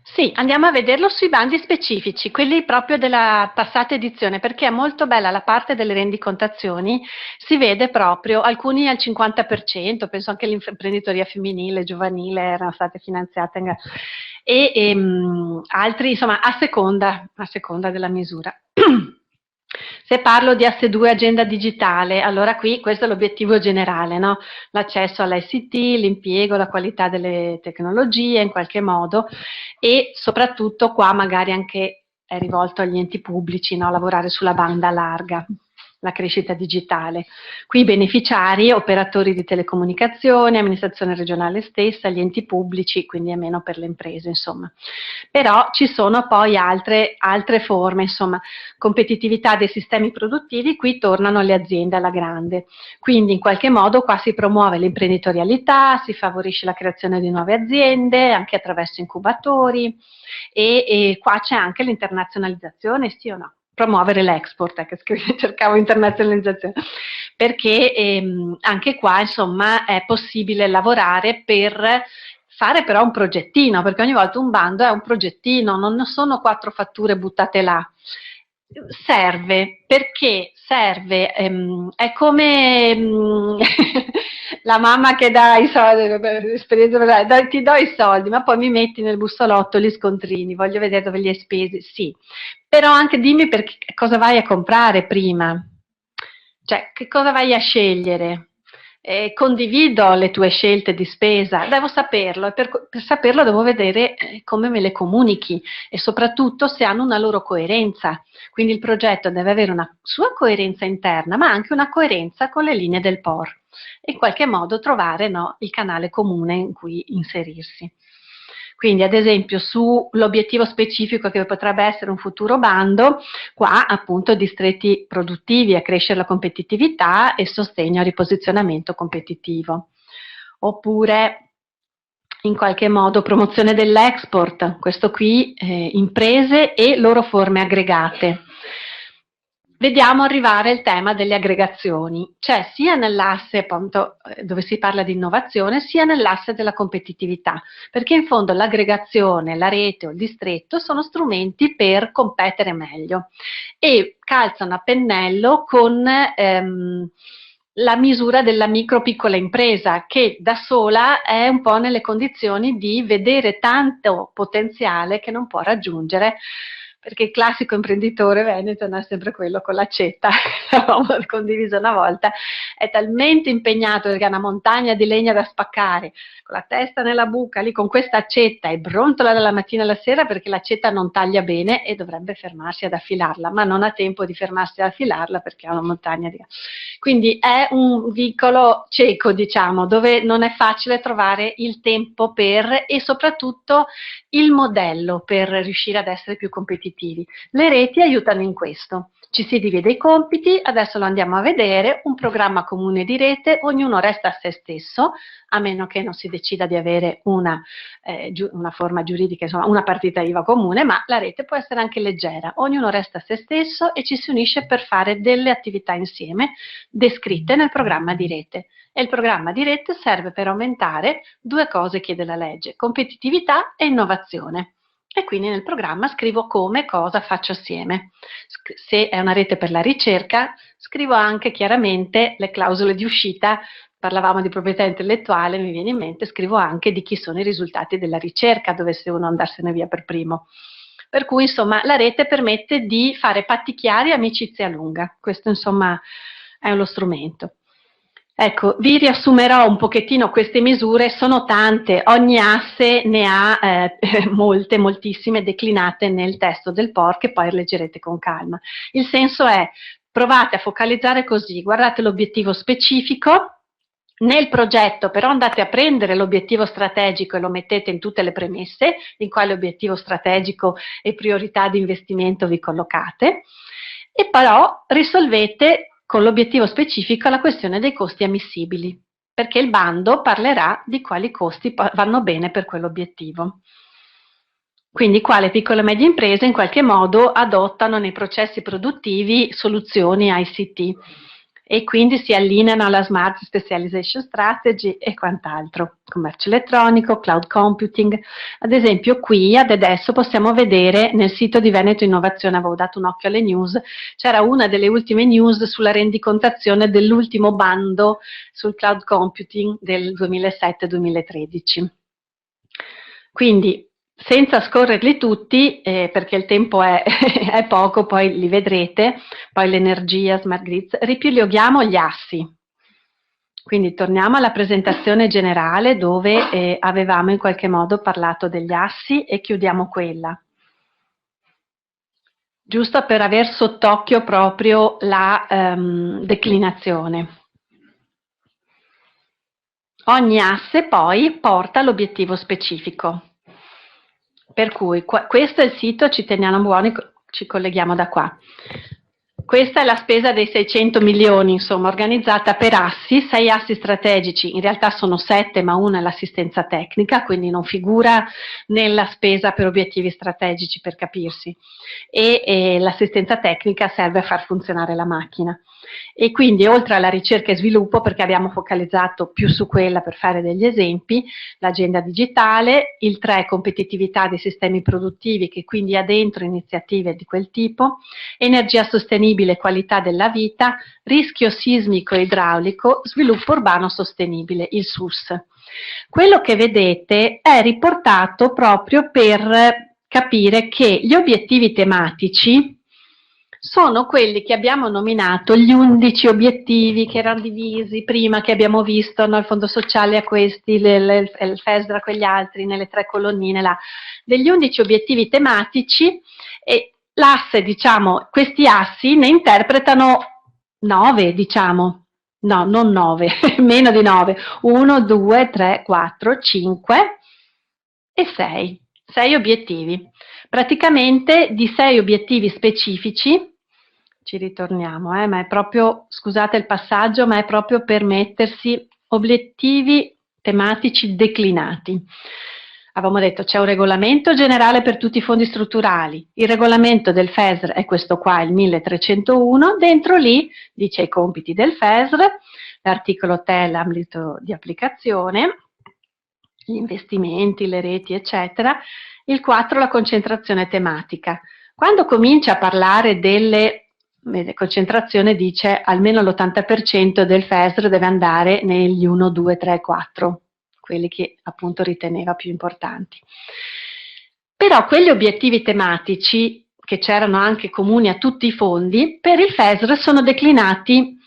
Sì, andiamo a vederlo sui bandi specifici, quelli proprio della passata edizione, perché è molto bella la parte delle rendicontazioni, si vede proprio alcuni al 50%, penso anche l'imprenditoria femminile, giovanile erano state finanziate, e altri insomma a seconda della misura. Se parlo di asse 2 agenda digitale, allora qui questo è l'obiettivo generale, no? L'accesso all'ICT, l'impiego, la qualità delle tecnologie in qualche modo e soprattutto qua magari anche è rivolto agli enti pubblici, no? Lavorare sulla banda larga, la crescita digitale. Qui i beneficiari, operatori di telecomunicazioni, amministrazione regionale stessa, gli enti pubblici, quindi è meno per le imprese, insomma. Però ci sono poi altre forme, insomma, competitività dei sistemi produttivi, qui tornano le aziende alla grande. Quindi in qualche modo qua si promuove l'imprenditorialità, si favorisce la creazione di nuove aziende, anche attraverso incubatori, e qua c'è anche l'internazionalizzazione, sì o no? Promuovere l'export, che cercavo internazionalizzazione, perché anche qua insomma è possibile lavorare per fare però un progettino, perché ogni volta un bando è un progettino, non sono 4 fatture buttate là. Serve, perché serve, è come la mamma che dà i soldi, ti do i soldi, ma poi mi metti nel bussolotto gli scontrini, voglio vedere dove li hai spesi, sì, però anche dimmi cosa vai a comprare prima, cioè che cosa vai a scegliere. Condivido le tue scelte di spesa, devo saperlo, e per saperlo devo vedere come me le comunichi e soprattutto se hanno una loro coerenza. Quindi il progetto deve avere una sua coerenza interna, ma anche una coerenza con le linee del POR e in qualche modo trovare, no, il canale comune in cui inserirsi. Quindi ad esempio sull'obiettivo specifico che potrebbe essere un futuro bando, qua appunto distretti produttivi, a crescere la competitività e sostegno al riposizionamento competitivo. Oppure in qualche modo promozione dell'export, questo qui imprese e loro forme aggregate. Vediamo arrivare il tema delle aggregazioni, cioè sia nell'asse appunto dove si parla di innovazione, sia nell'asse della competitività, perché in fondo l'aggregazione, la rete o il distretto sono strumenti per competere meglio e calzano a pennello con la misura della micro-piccola impresa che da sola è un po' nelle condizioni di vedere tanto potenziale che non può raggiungere, perché il classico imprenditore veneto non è sempre quello con l'accetta, l'avevamo condiviso una volta, è talmente impegnato perché ha una montagna di legna da spaccare, con la testa nella buca, lì con questa accetta e brontola dalla mattina alla sera perché l'accetta non taglia bene e dovrebbe fermarsi ad affilarla, ma non ha tempo di fermarsi ad affilarla perché ha una montagna di... Quindi è un vicolo cieco, diciamo, dove non è facile trovare il tempo per e soprattutto il modello per riuscire ad essere più competitivi. Le reti aiutano in questo. Ci si divide i compiti, adesso lo andiamo a vedere, un programma comune di rete, ognuno resta a se stesso, a meno che non si decida di avere una forma giuridica, insomma una partita IVA comune, ma la rete può essere anche leggera, ognuno resta a se stesso e ci si unisce per fare delle attività insieme descritte nel programma di rete. E il programma di rete serve per aumentare 2 cose, chiede la legge, competitività e innovazione. E quindi nel programma scrivo come, cosa faccio assieme. Se è una rete per la ricerca, scrivo anche chiaramente le clausole di uscita, parlavamo di proprietà intellettuale, mi viene in mente, scrivo anche di chi sono i risultati della ricerca, dovesse uno andarsene via per primo. Per cui insomma la rete permette di fare patti chiari e amicizia lunga, questo insomma è lo strumento. Ecco, vi riassumerò un pochettino queste misure, sono tante, ogni asse ne ha moltissime declinate nel testo del POR che poi leggerete con calma. Il senso è, provate a focalizzare così, guardate l'obiettivo specifico, nel progetto però andate a prendere l'obiettivo strategico e lo mettete in tutte le premesse, in quale obiettivo strategico e priorità di investimento vi collocate, e però risolvete con l'obiettivo specifico la questione dei costi ammissibili, perché il bando parlerà di quali costi vanno bene per quell'obiettivo. Quindi qua le piccole e medie imprese in qualche modo adottano nei processi produttivi soluzioni ICT e quindi si allineano alla Smart Specialization Strategy e quant'altro, commercio elettronico, cloud computing. Ad esempio qui adesso possiamo vedere nel sito di Veneto Innovazione, avevo dato un occhio alle news, c'era una delle ultime news sulla rendicontazione dell'ultimo bando sul cloud computing del 2007-2013. Quindi senza scorrerli tutti, perché il tempo è poco, poi li vedrete, poi l'energia, smart grids, ripieghiamo gli assi. Quindi torniamo alla presentazione generale dove avevamo in qualche modo parlato degli assi e chiudiamo quella. giusto per aver sott'occhio proprio la declinazione. Ogni asse poi porta l'obiettivo specifico. Per cui questo è il sito, ci teniamo buoni, ci colleghiamo da qua. Questa è la spesa dei 600 milioni, insomma, organizzata per assi, 6 assi strategici, in realtà sono 7, ma una è l'assistenza tecnica, quindi non figura nella spesa per obiettivi strategici, per capirsi. E l'assistenza tecnica serve a far funzionare la macchina. E quindi oltre alla ricerca e sviluppo, perché abbiamo focalizzato più su quella per fare degli esempi, l'agenda digitale, il 3 competitività dei sistemi produttivi, che quindi ha dentro iniziative di quel tipo, energia sostenibile, qualità della vita, rischio sismico e idraulico, sviluppo urbano sostenibile, il SUS. Quello che vedete è riportato proprio per capire che gli obiettivi tematici sono quelli che abbiamo nominato, gli 11 obiettivi che erano divisi prima, che abbiamo visto, no? Il fondo sociale a questi, il FESR a quegli altri, nelle 3 colonnine là, degli 11 obiettivi tematici, e l'asse, diciamo, questi assi ne interpretano 9, diciamo, no, non 9, meno di 9, 1, 2, 3, 4, 5 e 6, 6 obiettivi. Praticamente di 6 obiettivi specifici, ci ritorniamo, ma è proprio, scusate il passaggio, ma è proprio per mettersi obiettivi tematici declinati. Avevamo detto c'è un regolamento generale per tutti i fondi strutturali, il regolamento del FESR è questo qua, il 1301, dentro lì dice i compiti del FESR, l'articolo 3 l'ambito di applicazione, gli investimenti, le reti, eccetera, il 4 la concentrazione tematica. Quando comincia a parlare delle concentrazione, dice almeno l'80% del FESR deve andare negli 1, 2, 3, 4, quelli che appunto riteneva più importanti. Però quegli obiettivi tematici, che c'erano anche comuni a tutti i fondi, per il FESR sono declinati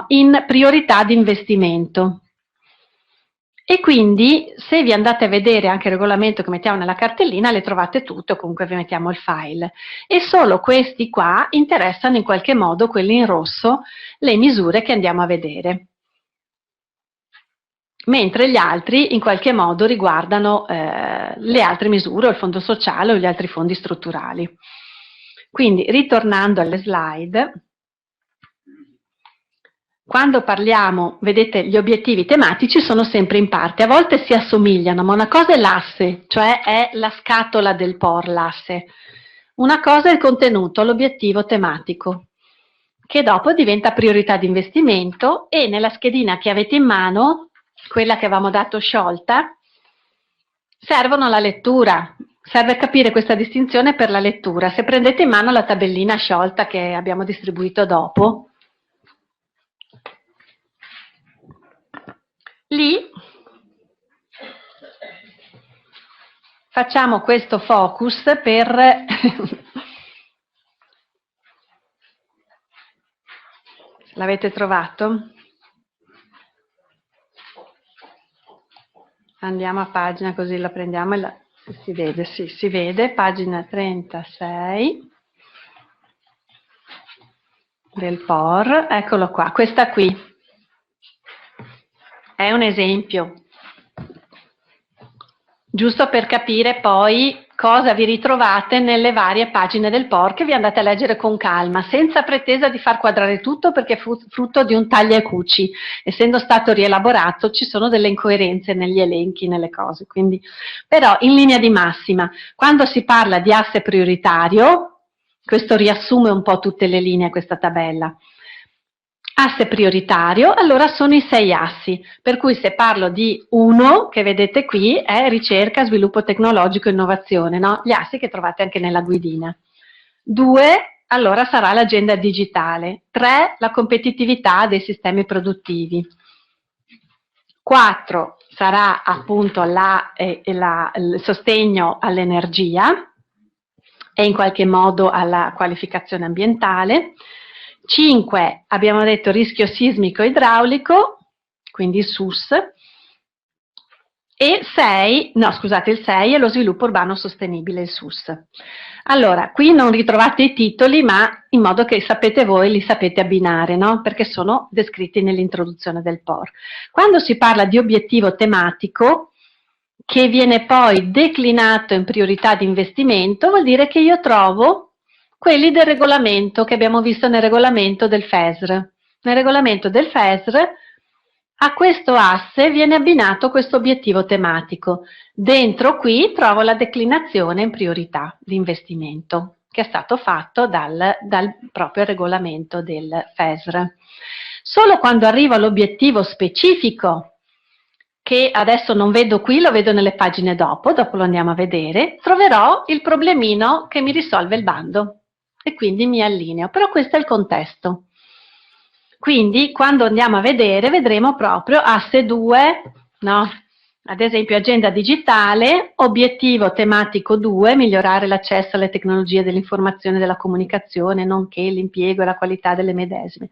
in priorità di investimento. E quindi se vi andate a vedere anche il regolamento che mettiamo nella cartellina, le trovate tutte, o comunque vi mettiamo il file. E solo questi qua interessano in qualche modo, quelli in rosso, le misure che andiamo a vedere. Mentre gli altri in qualche modo riguardano le altre misure, o il fondo sociale o gli altri fondi strutturali. Quindi ritornando alle slide, quando parliamo, vedete, gli obiettivi tematici sono sempre in parte, a volte si assomigliano, ma una cosa è l'asse, cioè è la scatola del POR, l'asse. Una cosa è il contenuto, l'obiettivo tematico, che dopo diventa priorità di investimento, e nella schedina che avete in mano, quella che avevamo dato sciolta, servono alla lettura. Serve capire questa distinzione per la lettura. Se prendete in mano la tabellina sciolta che abbiamo distribuito dopo, lì facciamo questo focus per l'avete trovato? Andiamo a pagina così la prendiamo e si vede, sì, si vede, pagina 36 del POR, eccolo qua, questa qui. È un esempio, giusto per capire poi cosa vi ritrovate nelle varie pagine del POR, che vi andate a leggere con calma, senza pretesa di far quadrare tutto, perché è frutto di un taglia e cuci. Essendo stato rielaborato ci sono delle incoerenze negli elenchi, nelle cose, quindi, però in linea di massima, quando si parla di asse prioritario, questo riassume un po' tutte le linee, questa tabella. Asse prioritario, allora sono i 6 assi, per cui se parlo di 1, che vedete qui, è ricerca, sviluppo tecnologico e innovazione, no? Gli assi che trovate anche nella guidina. 2, allora sarà l'agenda digitale. 3, la competitività dei sistemi produttivi. 4, sarà appunto il sostegno all'energia e in qualche modo alla qualificazione ambientale. 5, abbiamo detto rischio sismico idraulico, quindi SUS, E il 6 è lo sviluppo urbano sostenibile, il SUS. Allora, qui non ritrovate i titoli, ma in modo che sapete voi, li sapete abbinare, no? Perché sono descritti nell'introduzione del POR. Quando si parla di obiettivo tematico, che viene poi declinato in priorità di investimento, vuol dire che io trovo quelli del regolamento, che abbiamo visto nel regolamento del FESR. Nel regolamento del FESR a questo asse viene abbinato questo obiettivo tematico. Dentro qui trovo la declinazione in priorità di investimento, che è stato fatto dal proprio regolamento del FESR. Solo quando arrivo all'obiettivo specifico, che adesso non vedo qui, lo vedo nelle pagine dopo lo andiamo a vedere, troverò il problemino che mi risolve il bando e quindi mi allineo. Però questo è il contesto. Quindi quando andiamo a vedere, vedremo proprio asse 2, no? Ad esempio agenda digitale, obiettivo tematico 2, migliorare l'accesso alle tecnologie dell'informazione e della comunicazione, nonché l'impiego e la qualità delle medesime.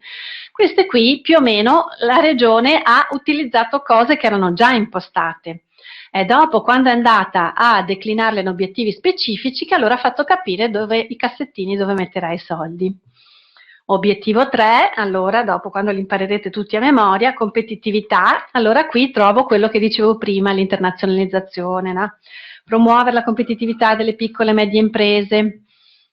Queste qui più o meno la Regione ha utilizzato cose che erano già impostate. E dopo, quando è andata a declinarle in obiettivi specifici, che allora ha fatto capire i cassettini dove metterà i soldi. Obiettivo 3, allora dopo quando li imparerete tutti a memoria, competitività, allora qui trovo quello che dicevo prima, l'internazionalizzazione, no? Promuovere la competitività delle piccole e medie imprese.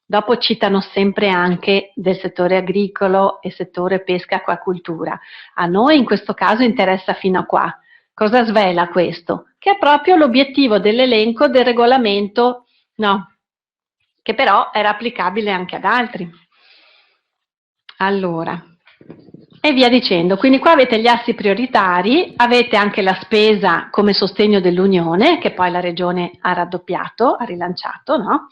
Dopo citano sempre anche del settore agricolo e settore pesca e acquacultura. A noi in questo caso interessa fino a qua. Cosa svela questo? Che è proprio l'obiettivo dell'elenco del regolamento, no? Che però era applicabile anche ad altri. Allora, e via dicendo. Quindi qua avete gli assi prioritari, avete anche la spesa come sostegno dell'Unione, che poi la Regione ha raddoppiato, ha rilanciato, no?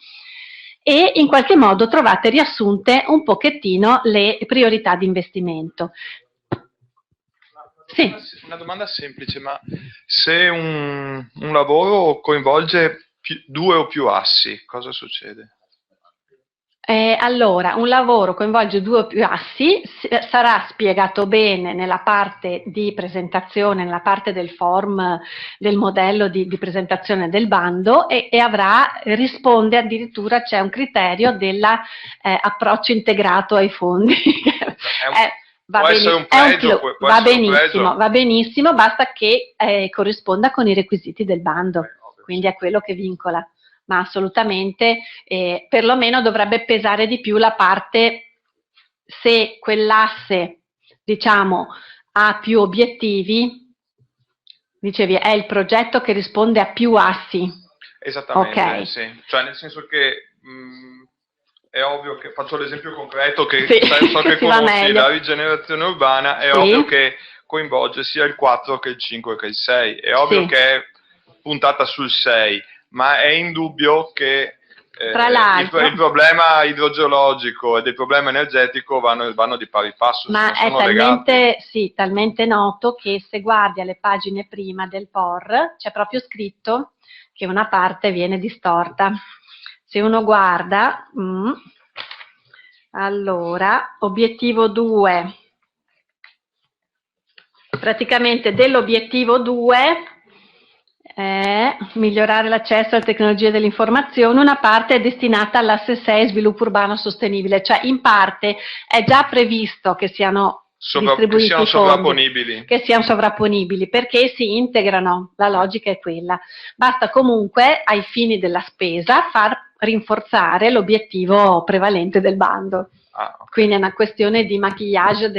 E in qualche modo trovate riassunte un pochettino le priorità di investimento. Sì. Una domanda semplice, ma se un lavoro coinvolge due o più assi, cosa succede? Allora, un lavoro coinvolge due o più assi, sarà spiegato bene nella parte di presentazione, nella parte del form, del modello di presentazione del bando e risponde addirittura, c'è un criterio dell'approccio integrato ai fondi. Va benissimo, basta che corrisponda con i requisiti del bando, quindi è quello che vincola. Ma assolutamente, perlomeno dovrebbe pesare di più la parte, se quell'asse, diciamo, ha più obiettivi, dicevi, è il progetto che risponde a più assi. Esattamente, okay. Sì. Cioè nel senso che è ovvio che, faccio l'esempio concreto, che sì, so che conosci la rigenerazione urbana, è ovvio che coinvolge sia il 4 che il 5 che il 6, è ovvio che è puntata sul 6. Ma è indubbio che il problema idrogeologico ed il problema energetico vanno di pari passo. Ma è talmente noto che se guardi alle pagine prima del POR c'è proprio scritto che una parte viene distorta. Se uno guarda, allora, obiettivo 2, praticamente dell'obiettivo 2... migliorare l'accesso alle tecnologie dell'informazione, una parte è destinata all'asse 6 sviluppo urbano sostenibile, cioè in parte è già previsto che siano distribuiti che siano sovrapponibili, perché si integrano, la logica è quella. Basta comunque ai fini della spesa far rinforzare l'obiettivo prevalente del bando. Quindi è una questione di maquillage,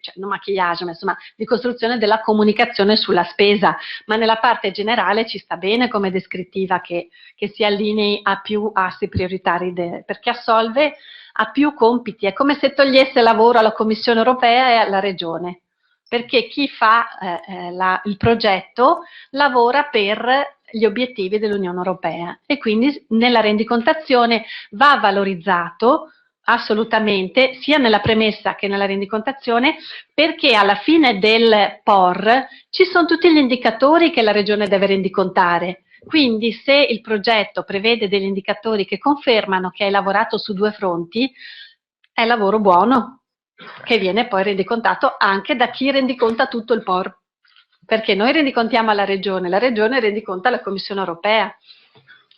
cioè non maquillage, ma insomma di costruzione della comunicazione sulla spesa, ma nella parte generale ci sta bene come descrittiva che si allinei a più assi prioritari, perché assolve a più compiti, è come se togliesse lavoro alla Commissione Europea e alla Regione, perché chi fa il progetto lavora per gli obiettivi dell'Unione Europea e quindi nella rendicontazione va valorizzato assolutamente, sia nella premessa che nella rendicontazione, perché alla fine del POR ci sono tutti gli indicatori che la Regione deve rendicontare. Quindi se il progetto prevede degli indicatori che confermano che hai lavorato su due fronti, è lavoro buono, che viene poi rendicontato anche da chi rendiconta tutto il POR. perché noi rendicontiamo alla Regione, la Regione rendiconta alla Commissione Europea.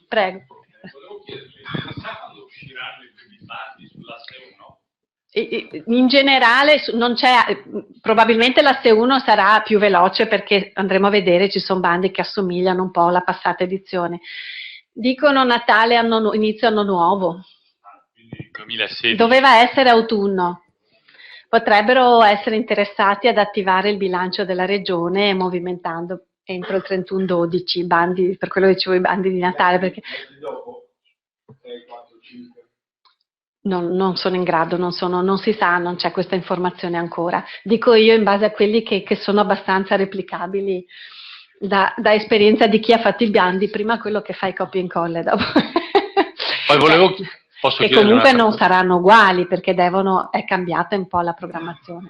Prego. Volevo chiederti, quando usciranno i primi bandi sull'asse 1? In generale non c'è, probabilmente l'asse 1 sarà più veloce perché andremo a vedere, ci sono bandi che assomigliano un po' alla passata edizione. Dicono Natale, inizio anno nuovo. Quindi 2016. Doveva essere autunno. Potrebbero essere interessati ad attivare il bilancio della Regione movimentando entro il 31/12 i bandi, per quello dicevo i bandi di Natale, perché non sono in grado, non si sa, non c'è questa informazione ancora. Dico io in base a quelli che sono abbastanza replicabili da esperienza di chi ha fatto i bandi, prima quello che fa i copia e incolla dopo. Poi posso che comunque non saranno uguali perché è cambiata un po' la programmazione.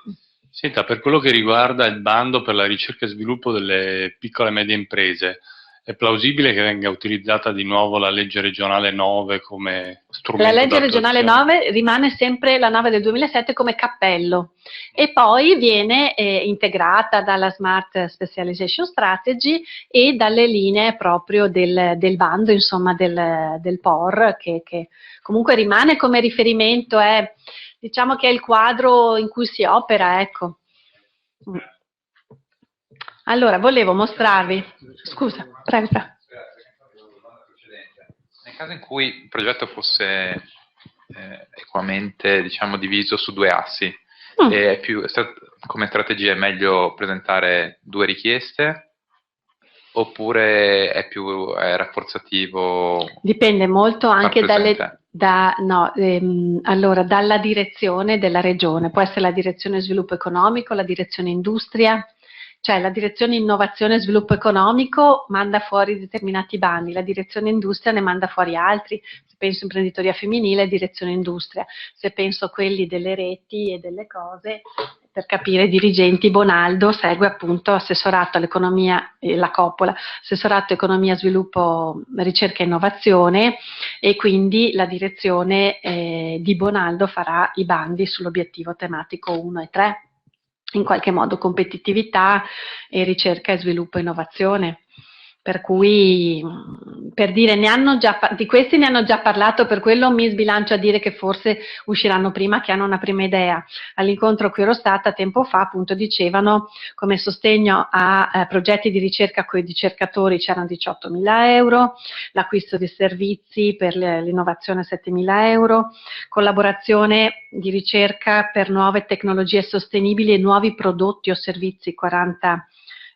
Senta, per quello che riguarda il bando per la ricerca e sviluppo delle piccole e medie imprese, è plausibile che venga utilizzata di nuovo la legge regionale 9 come strumento? La legge regionale 9 rimane sempre la 9 del 2007 come cappello e poi viene integrata dalla Smart Specialization Strategy e dalle linee proprio del bando, insomma del POR, che comunque rimane come riferimento, diciamo che è il quadro in cui si opera, ecco. Allora, volevo mostrarvi, scusa, prego. Nel caso in cui il progetto fosse equamente, diciamo, diviso su due assi, come strategia è meglio presentare due richieste oppure è più rafforzativo? Dipende molto anche dalla direzione della regione, può essere la direzione sviluppo economico, la direzione industria. Cioè la direzione innovazione e sviluppo economico manda fuori determinati bandi, la direzione industria ne manda fuori altri, se penso imprenditoria femminile direzione industria, se penso a quelli delle reti e delle cose, per capire dirigenti, Bonaldo segue appunto assessorato all'economia, la coppola, assessorato economia, sviluppo, ricerca e innovazione e quindi la direzione di Bonaldo farà i bandi sull'obiettivo tematico 1 e 3. In qualche modo competitività e ricerca e sviluppo e innovazione. Per cui, per dire, di questi ne hanno già parlato, per quello mi sbilancio a dire che forse usciranno prima, che hanno una prima idea. All'incontro a cui ero stata tempo fa, appunto, dicevano come sostegno a progetti di ricerca con i ricercatori c'erano 18.000 euro, l'acquisto di servizi per l'innovazione 7.000 euro, collaborazione di ricerca per nuove tecnologie sostenibili e nuovi prodotti o servizi 40.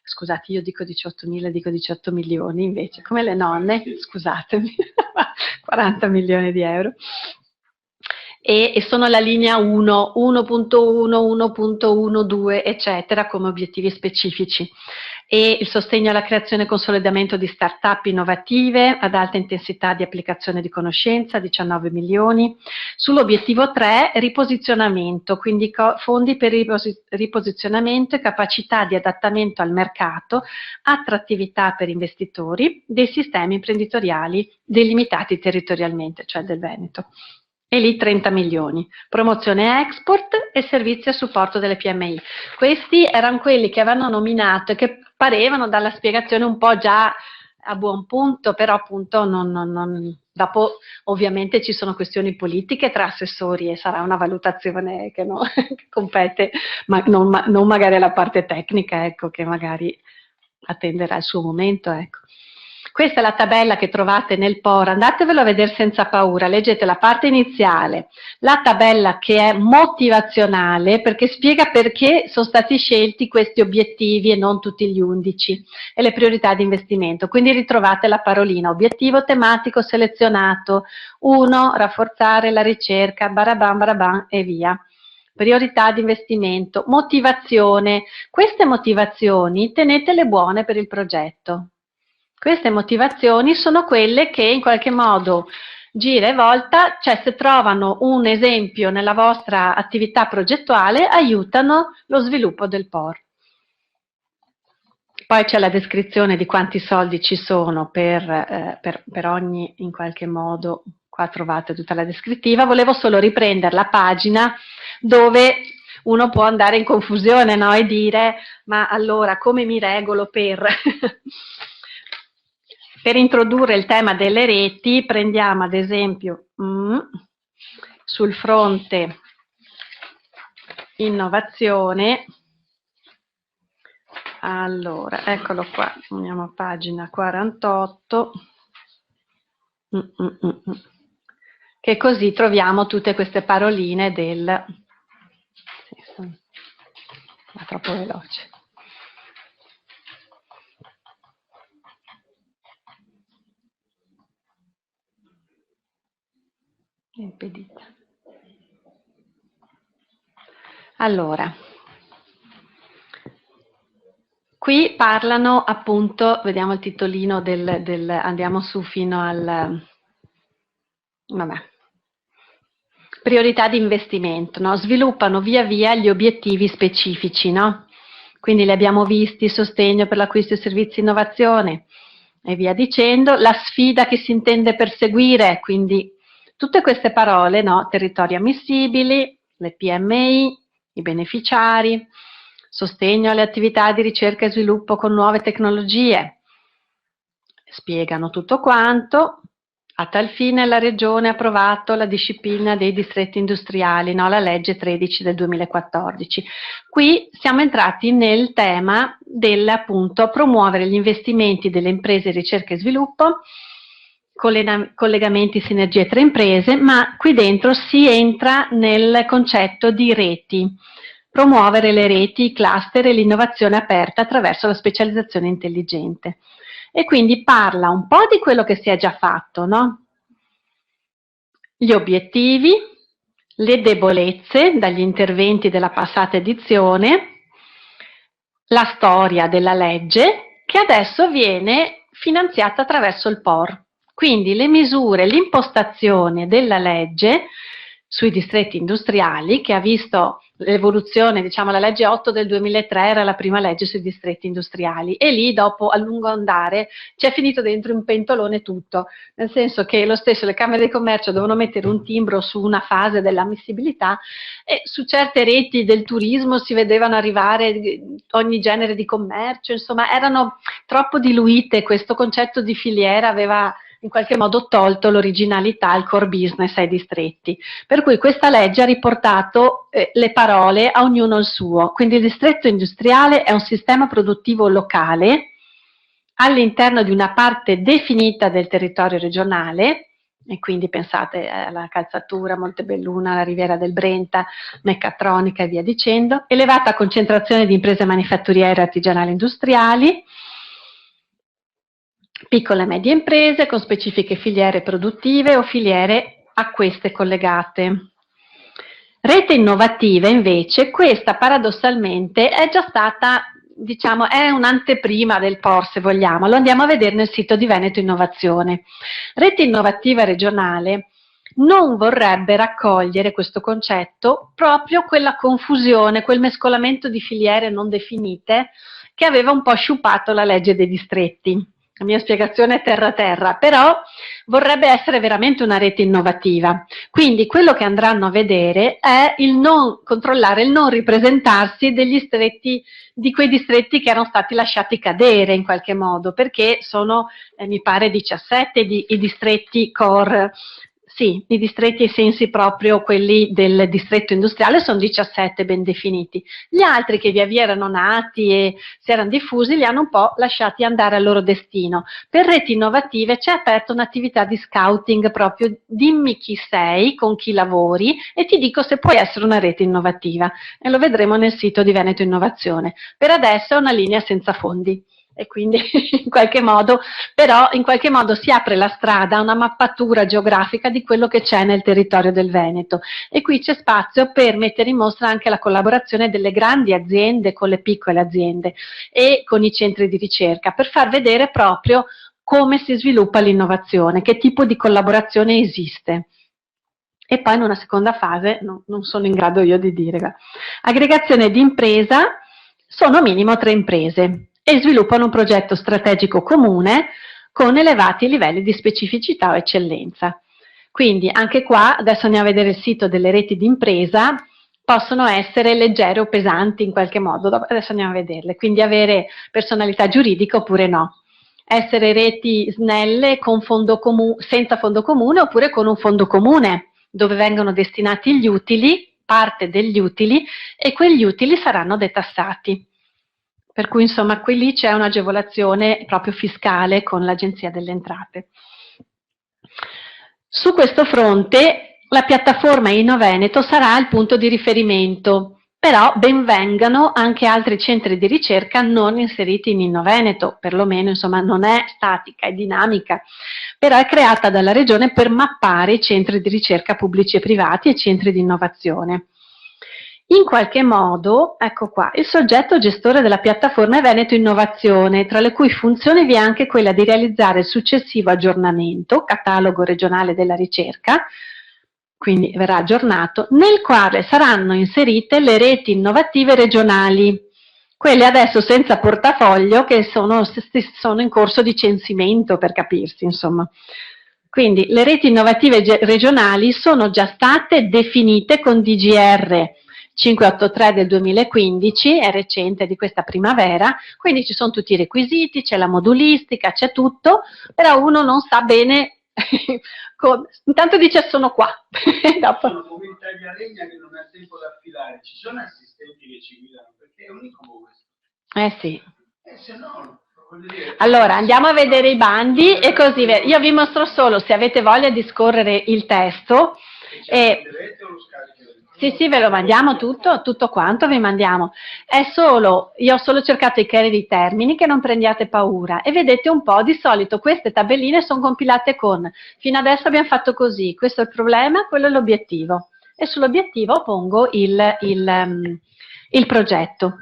Scusate, io dico 18.000, dico 18 milioni invece, come le nonne, scusatemi, 40 milioni di euro. E sono la linea 1, 1.1, 1.12, eccetera, come obiettivi specifici. E il sostegno alla creazione e consolidamento di start-up innovative ad alta intensità di applicazione di conoscenza, 19 milioni. Sull'obiettivo 3, riposizionamento, quindi fondi per riposizionamento e capacità di adattamento al mercato, attrattività per investitori, dei sistemi imprenditoriali delimitati territorialmente, cioè del Veneto. E lì 30 milioni, promozione export e servizi a supporto delle PMI. Questi erano quelli che avevano nominato e che parevano dalla spiegazione un po' già a buon punto, però appunto dopo ovviamente ci sono questioni politiche tra assessori e sarà una valutazione che compete, ma non magari alla parte tecnica, ecco, che magari attenderà il suo momento, ecco. Questa è la tabella che trovate nel POR, andatevelo a vedere senza paura, leggete la parte iniziale, la tabella che è motivazionale perché spiega perché sono stati scelti questi obiettivi e non tutti gli 11 e le priorità di investimento, quindi ritrovate la parolina, obiettivo tematico selezionato, 1, rafforzare la ricerca, barabam e via. Priorità di investimento, motivazione, queste motivazioni tenetele buone per il progetto. Queste motivazioni sono quelle che in qualche modo gira e volta, cioè se trovano un esempio nella vostra attività progettuale, aiutano lo sviluppo del POR. Poi c'è la descrizione di quanti soldi ci sono per ogni, in qualche modo, qua trovate tutta la descrittiva. Volevo solo riprendere la pagina dove uno può andare in confusione, no? E dire, ma allora come mi regolo per... Per introdurre il tema delle reti prendiamo ad esempio sul fronte innovazione, allora eccolo qua, andiamo a pagina 48, che così troviamo tutte queste paroline del... Va troppo veloce. Impedita. Allora, qui parlano appunto, vediamo il titolino andiamo su fino al, vabbè, priorità di investimento, no? Sviluppano via via gli obiettivi specifici, no? Quindi li abbiamo visti, sostegno per l'acquisto di servizi e innovazione e via dicendo, la sfida che si intende perseguire, quindi tutte queste parole, no? Territori ammissibili, le PMI, i beneficiari, sostegno alle attività di ricerca e sviluppo con nuove tecnologie. Spiegano tutto quanto. A tal fine la Regione ha approvato la disciplina dei distretti industriali, no? La legge 13 del 2014. Qui siamo entrati nel tema del appunto promuovere gli investimenti delle imprese ricerca e sviluppo, collegamenti, sinergie tra imprese, ma qui dentro si entra nel concetto di reti, promuovere le reti, i cluster e l'innovazione aperta attraverso la specializzazione intelligente. E quindi parla un po' di quello che si è già fatto, no? Gli obiettivi, le debolezze dagli interventi della passata edizione, la storia della legge che adesso viene finanziata attraverso il POR. Quindi le misure, l'impostazione della legge sui distretti industriali, che ha visto l'evoluzione, diciamo la legge 8 del 2003 era la prima legge sui distretti industriali e lì dopo a lungo andare ci è finito dentro un pentolone tutto, nel senso che lo stesso le Camere di Commercio dovevano mettere un timbro su una fase dell'ammissibilità e su certe reti del turismo si vedevano arrivare ogni genere di commercio, insomma erano troppo diluite, questo concetto di filiera aveva in qualche modo tolto l'originalità, il core business ai distretti. Per cui questa legge ha riportato le parole a ognuno il suo. Quindi il distretto industriale è un sistema produttivo locale all'interno di una parte definita del territorio regionale, e quindi pensate alla Calzatura, Montebelluna, la Riviera del Brenta, Meccatronica e via dicendo, elevata concentrazione di imprese manifatturiere, artigianali e industriali, piccole e medie imprese con specifiche filiere produttive o filiere a queste collegate. Rete innovativa invece, questa paradossalmente è già stata, diciamo, è un'anteprima del POR se vogliamo, lo andiamo a vedere nel sito di Veneto Innovazione. Rete innovativa regionale non vorrebbe raccogliere questo concetto proprio quella confusione, quel mescolamento di filiere non definite che aveva un po' sciupato la legge dei distretti. La mia spiegazione è terra-terra, però vorrebbe essere veramente una rete innovativa. Quindi quello che andranno a vedere è il non controllare, il non ripresentarsi degli distretti, di quei distretti che erano stati lasciati cadere in qualche modo, perché sono, mi pare, 17 i distretti core. Sì, i distretti ai sensi proprio quelli del distretto industriale sono 17 ben definiti. Gli altri che via via erano nati e si erano diffusi li hanno un po' lasciati andare al loro destino. Per reti innovative c'è aperta un'attività di scouting proprio, dimmi chi sei, con chi lavori e ti dico se puoi essere una rete innovativa. E lo vedremo nel sito di Veneto Innovazione. Per adesso è una linea senza fondi. E quindi in qualche modo si apre la strada a una mappatura geografica di quello che c'è nel territorio del Veneto e qui c'è spazio per mettere in mostra anche la collaborazione delle grandi aziende con le piccole aziende e con i centri di ricerca per far vedere proprio come si sviluppa l'innovazione, che tipo di collaborazione esiste. E poi in una seconda fase, non sono in grado io di dire, aggregazione di impresa, sono minimo 3 imprese. E sviluppano un progetto strategico comune con elevati livelli di specificità o eccellenza. Quindi anche qua, adesso andiamo a vedere il sito delle reti di impresa, possono essere leggere o pesanti in qualche modo, adesso andiamo a vederle, quindi avere personalità giuridica oppure no. Essere reti snelle con senza fondo comune oppure con un fondo comune, dove vengono destinati gli utili, parte degli utili, e quegli utili saranno detassati. Per cui insomma qui lì c'è un'agevolazione proprio fiscale con l'Agenzia delle Entrate. Su questo fronte la piattaforma Innoveneto sarà il punto di riferimento, però ben vengano anche altri centri di ricerca non inseriti in Innoveneto, perlomeno insomma non è statica, è dinamica, però è creata dalla Regione per mappare i centri di ricerca pubblici e privati e centri di innovazione. In qualche modo, ecco qua, il soggetto gestore della piattaforma è Veneto Innovazione, tra le cui funzioni vi è anche quella di realizzare il successivo aggiornamento, catalogo regionale della ricerca, quindi verrà aggiornato, nel quale saranno inserite le reti innovative regionali, quelle adesso senza portafoglio che sono in corso di censimento, per capirsi, insomma. Quindi le reti innovative regionali sono già state definite con DGR 583 del 2015, è recente, di questa primavera, quindi ci sono tutti i requisiti, c'è la modulistica, c'è tutto, però uno non sa bene, intanto dice sono qua. Dopo. Sono come in taglialegna che non ha tempo da affilare, ci sono assistenti che ci guidano, perché è un incubo questo. Sì. Se no, allora, andiamo a vedere i bandi e così, io vi mostro solo, se avete voglia di scorrere il testo, sì, ve lo mandiamo tutto quanto vi mandiamo. Io ho solo cercato i chiari di termini, che non prendiate paura, e vedete un po', di solito queste tabelline sono compilate con, fino adesso abbiamo fatto così, questo è il problema, quello è l'obiettivo, e sull'obiettivo pongo il progetto.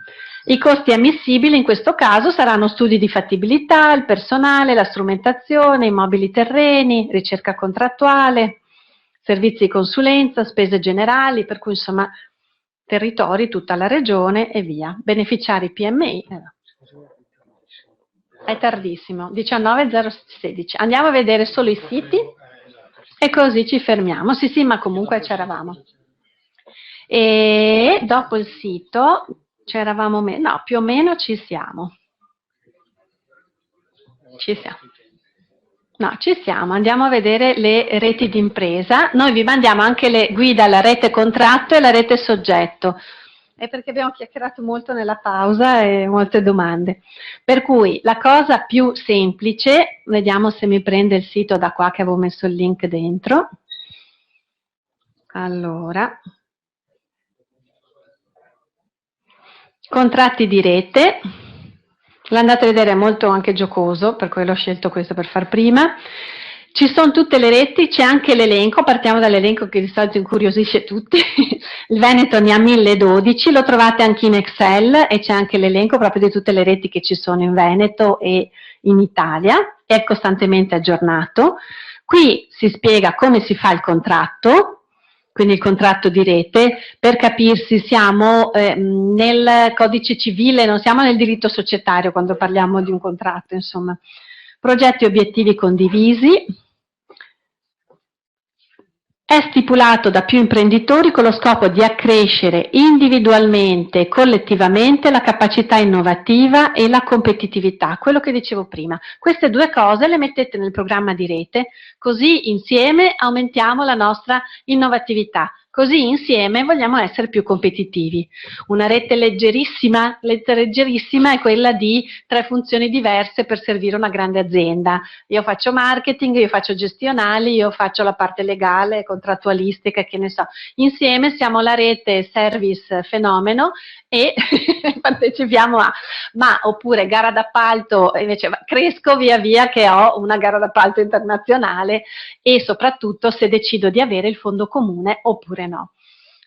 I costi ammissibili in questo caso saranno studi di fattibilità, il personale, la strumentazione, i mobili terreni, ricerca contrattuale, servizi di consulenza, spese generali, per cui insomma territori, tutta la regione e via. Beneficiari PMI. È tardissimo, 19.016. Andiamo a vedere solo i siti e così ci fermiamo. Sì, ma comunque c'eravamo. E dopo il sito c'eravamo, no, più o meno ci siamo. No, ci siamo, andiamo a vedere le reti d'impresa. Noi vi mandiamo anche le guide alla rete contratto e la rete soggetto. È perché abbiamo chiacchierato molto nella pausa e molte domande. Per cui la cosa più semplice, vediamo se mi prende il sito da qua che avevo messo il link dentro. Allora, contratti di rete. L'andate a vedere, è molto anche giocoso, per cui l'ho scelto questo per far prima. Ci sono tutte le reti, c'è anche l'elenco, partiamo dall'elenco che di solito incuriosisce tutti. Il Veneto ne ha 1012, lo trovate anche in Excel e c'è anche l'elenco proprio di tutte le reti che ci sono in Veneto e in Italia, è costantemente aggiornato. Qui si spiega come si fa il contratto, quindi il contratto di rete, per capirsi siamo nel codice civile, non siamo nel diritto societario quando parliamo di un contratto, insomma. Progetti e obiettivi condivisi. È stipulato da più imprenditori con lo scopo di accrescere individualmente e collettivamente la capacità innovativa e la competitività, quello che dicevo prima. Queste due cose le mettete nel programma di rete, così insieme aumentiamo la nostra innovatività, così insieme vogliamo essere più competitivi. Una rete leggerissima è quella di 3 funzioni diverse per servire una grande azienda. Io faccio marketing, io faccio gestionali, io faccio la parte legale, contrattualistica, che ne so. Insieme siamo la rete service fenomeno e partecipiamo oppure gara d'appalto, invece cresco via via che ho una gara d'appalto internazionale e soprattutto se decido di avere il fondo comune oppure no.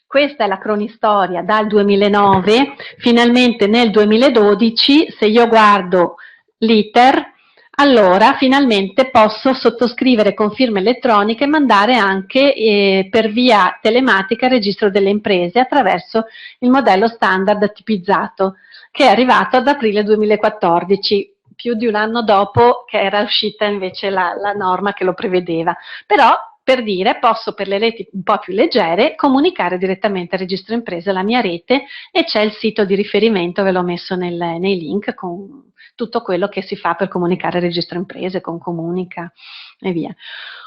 Questa è la cronistoria dal 2009, finalmente nel 2012, se io guardo l'iter, allora finalmente posso sottoscrivere con firma elettronica e mandare anche per via telematica il registro delle imprese attraverso il modello standard tipizzato, che è arrivato ad aprile 2014, più di un anno dopo che era uscita invece la norma che lo prevedeva. Però per dire, posso per le reti un po' più leggere comunicare direttamente al registro imprese la mia rete, e c'è il sito di riferimento, ve l'ho messo nei link, con tutto quello che si fa per comunicare al registro imprese, con Comunica e via.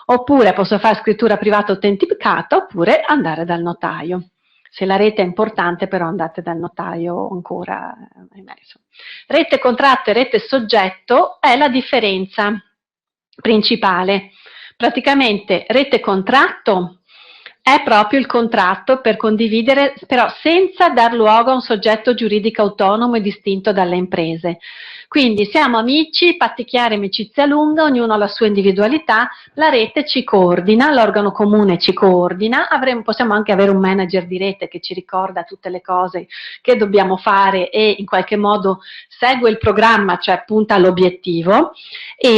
Oppure posso fare scrittura privata autenticata, oppure andare dal notaio. Se la rete è importante, però andate dal notaio ancora. Rete contratto e rete soggetto è la differenza principale. Praticamente rete contratto è proprio il contratto per condividere, però senza dar luogo a un soggetto giuridico autonomo e distinto dalle imprese. Quindi siamo amici, patti chiari, amicizia lunga, ognuno ha la sua individualità, la rete ci coordina, l'organo comune ci coordina, possiamo anche avere un manager di rete che ci ricorda tutte le cose che dobbiamo fare e in qualche modo segue il programma, cioè punta all'obiettivo,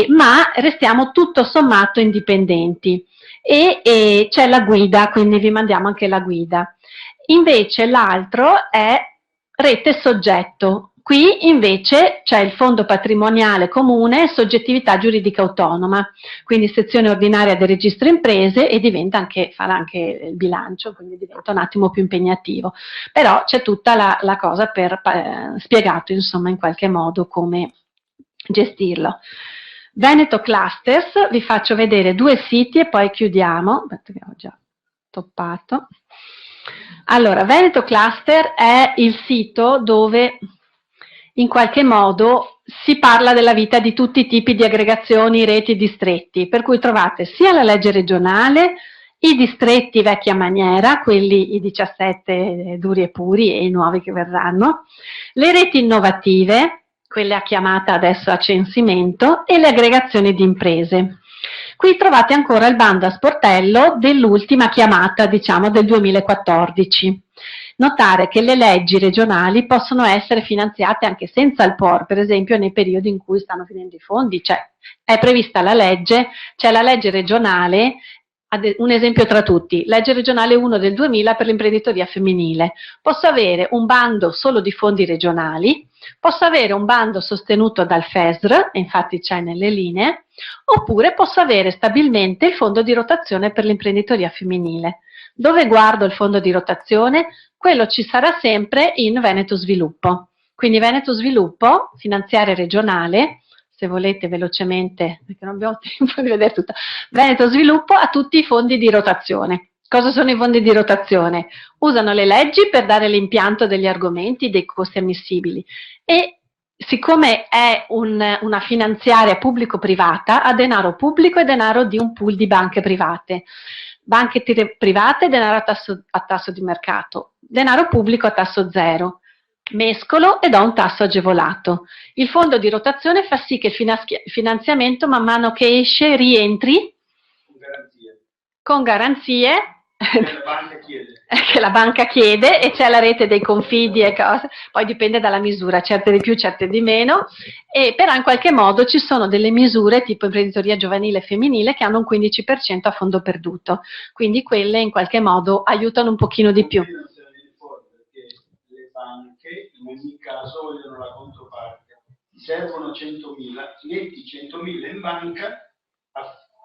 ma restiamo tutto sommato indipendenti. E c'è la guida, quindi vi mandiamo anche la guida. Invece l'altro è rete soggetto. Qui invece c'è il fondo patrimoniale comune e soggettività giuridica autonoma, quindi sezione ordinaria del registro imprese, e farà anche il bilancio, quindi diventa un attimo più impegnativo. Però c'è tutta la cosa spiegato, insomma, in qualche modo come gestirlo. Veneto Clusters, vi faccio vedere 2 siti e poi chiudiamo, perché ho già toppato. Allora, Veneto Cluster è il sito dove in qualche modo si parla della vita di tutti i tipi di aggregazioni, reti, distretti, per cui trovate sia la legge regionale, i distretti vecchia maniera, quelli i 17 duri e puri e i nuovi che verranno, le reti innovative, quelle a chiamata adesso a censimento, e le aggregazioni di imprese. Qui trovate ancora il bando a sportello dell'ultima chiamata, diciamo del 2014. Notare che le leggi regionali possono essere finanziate anche senza il POR, per esempio nei periodi in cui stanno finendo i fondi, cioè è prevista la legge, c'è la legge regionale, un esempio tra tutti, legge regionale 1 del 2000 per l'imprenditoria femminile. Posso avere un bando solo di fondi regionali, posso avere un bando sostenuto dal FESR, infatti c'è nelle linee, oppure posso avere stabilmente il fondo di rotazione per l'imprenditoria femminile. Dove guardo il fondo di rotazione? Quello ci sarà sempre in Veneto Sviluppo. Quindi Veneto Sviluppo, finanziaria regionale, se volete velocemente, perché non abbiamo tempo di vedere tutto, Veneto Sviluppo ha tutti i fondi di rotazione. Cosa sono i fondi di rotazione? Usano le leggi per dare l'impianto degli argomenti, dei costi ammissibili, e siccome è una finanziaria pubblico-privata, ha denaro pubblico e denaro di un pool di banche private. Banche private, denaro a tasso di mercato, denaro pubblico a tasso zero. Mescolo e do un tasso agevolato. Il fondo di rotazione fa sì che il finanziamento man mano che esce rientri con garanzie che la banca chiede, e c'è la rete dei confidi e cose, poi dipende dalla misura, certe di più, certe di meno, però in qualche modo ci sono delle misure tipo imprenditoria giovanile e femminile che hanno un 15% a fondo perduto, quindi quelle in qualche modo aiutano un pochino di più. Le banche in ogni caso vogliono la controparte, ti servono 100.000, metti 100.000 in banca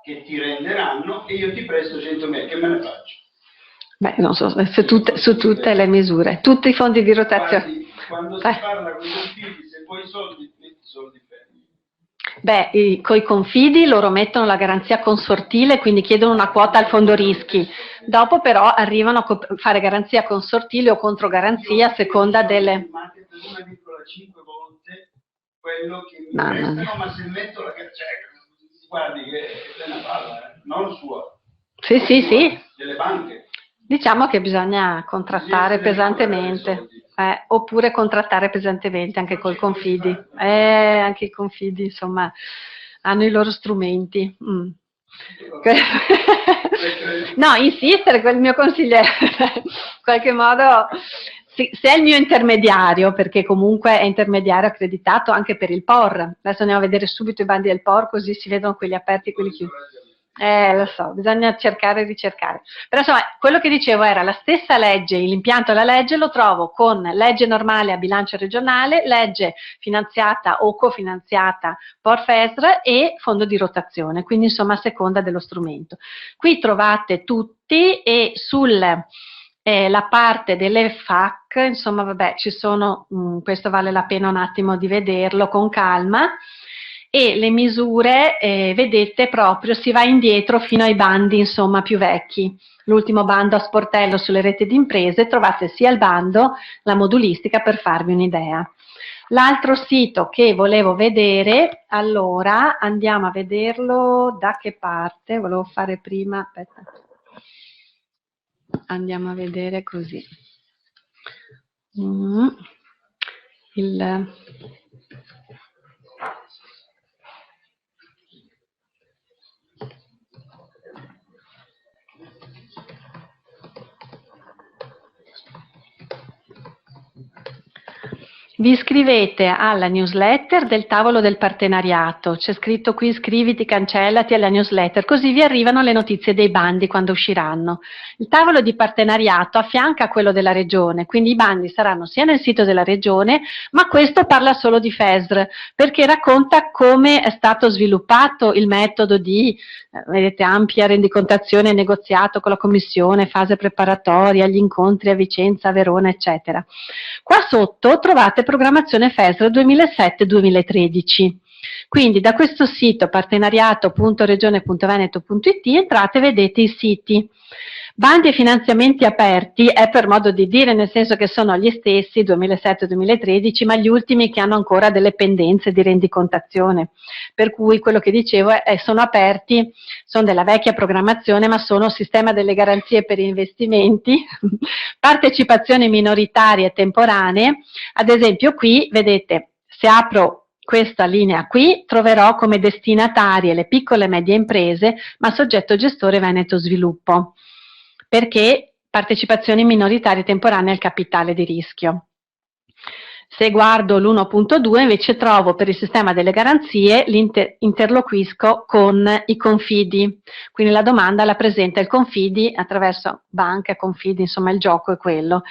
che ti renderanno e io ti presto 100.000, che me ne faccio? Beh, non so, su tutte le misure, tutti i fondi di rotazione. Quando si parla con i confidi, se vuoi soldi, metti soldi fermi. Beh, coi confidi loro mettono la garanzia consortile, quindi chiedono una quota al fondo rischi. Dopo però arrivano a fare garanzia consortile o controgaranzia a seconda delle... 1,5 volte quello che mi prestano, ma se metto la garanzia, guardi che è una palla, non sua. Sì. Delle banche. Diciamo che bisogna contrattare pesantemente, oppure contrattare pesantemente anche col confidi. Anche i confidi, insomma, hanno i loro strumenti. No, insistere, quel mio consiglio è in qualche modo, se è il mio intermediario, perché comunque è intermediario accreditato anche per il POR. Adesso andiamo a vedere subito i bandi del POR, così si vedono quelli aperti e quelli chiusi. Lo so, bisogna cercare e ricercare. Però insomma, quello che dicevo era la stessa legge, l'impianto della legge lo trovo con legge normale a bilancio regionale, legge finanziata o cofinanziata POR-FESR e fondo di rotazione, quindi insomma a seconda dello strumento. Qui trovate tutti e sulla parte delle FAC, insomma vabbè, ci sono, questo vale la pena un attimo di vederlo con calma. E le misure, vedete proprio, si va indietro fino ai bandi insomma più vecchi. L'ultimo bando a sportello sulle reti di imprese, trovate sia il bando, la modulistica per farvi un'idea. L'altro sito che volevo vedere, allora andiamo a vederlo da che parte, volevo fare prima, aspetta, andiamo a vedere così. Vi iscrivete alla newsletter del tavolo del partenariato, c'è scritto qui iscriviti, cancellati alla newsletter, così vi arrivano le notizie dei bandi quando usciranno. Il tavolo di partenariato affianca quello della regione, quindi i bandi saranno sia nel sito della regione, ma questo parla solo di FESR, perché racconta come è stato sviluppato il metodo di, vedete, ampia rendicontazione e negoziato con la commissione, fase preparatoria, gli incontri a Vicenza, a Verona, eccetera. Qua sotto trovate programmazione FESR 2007-2013. Quindi da questo sito partenariato.regione.veneto.it entrate e vedete i siti. Bandi e finanziamenti aperti è per modo di dire, nel senso che sono gli stessi 2007-2013, ma gli ultimi che hanno ancora delle pendenze di rendicontazione. Per cui quello che dicevo è sono aperti, sono della vecchia programmazione, ma sono sistema delle garanzie per investimenti, partecipazioni minoritarie temporanee. Ad esempio qui, vedete, se apro questa linea qui, troverò come destinatarie le piccole e medie imprese, ma soggetto gestore Veneto Sviluppo, perché partecipazioni minoritarie temporanee al capitale di rischio. Se guardo l'1.2 invece trovo per il sistema delle garanzie, interloquisco con i confidi, quindi la domanda la presenta il confidi attraverso banca, confidi, insomma il gioco è quello.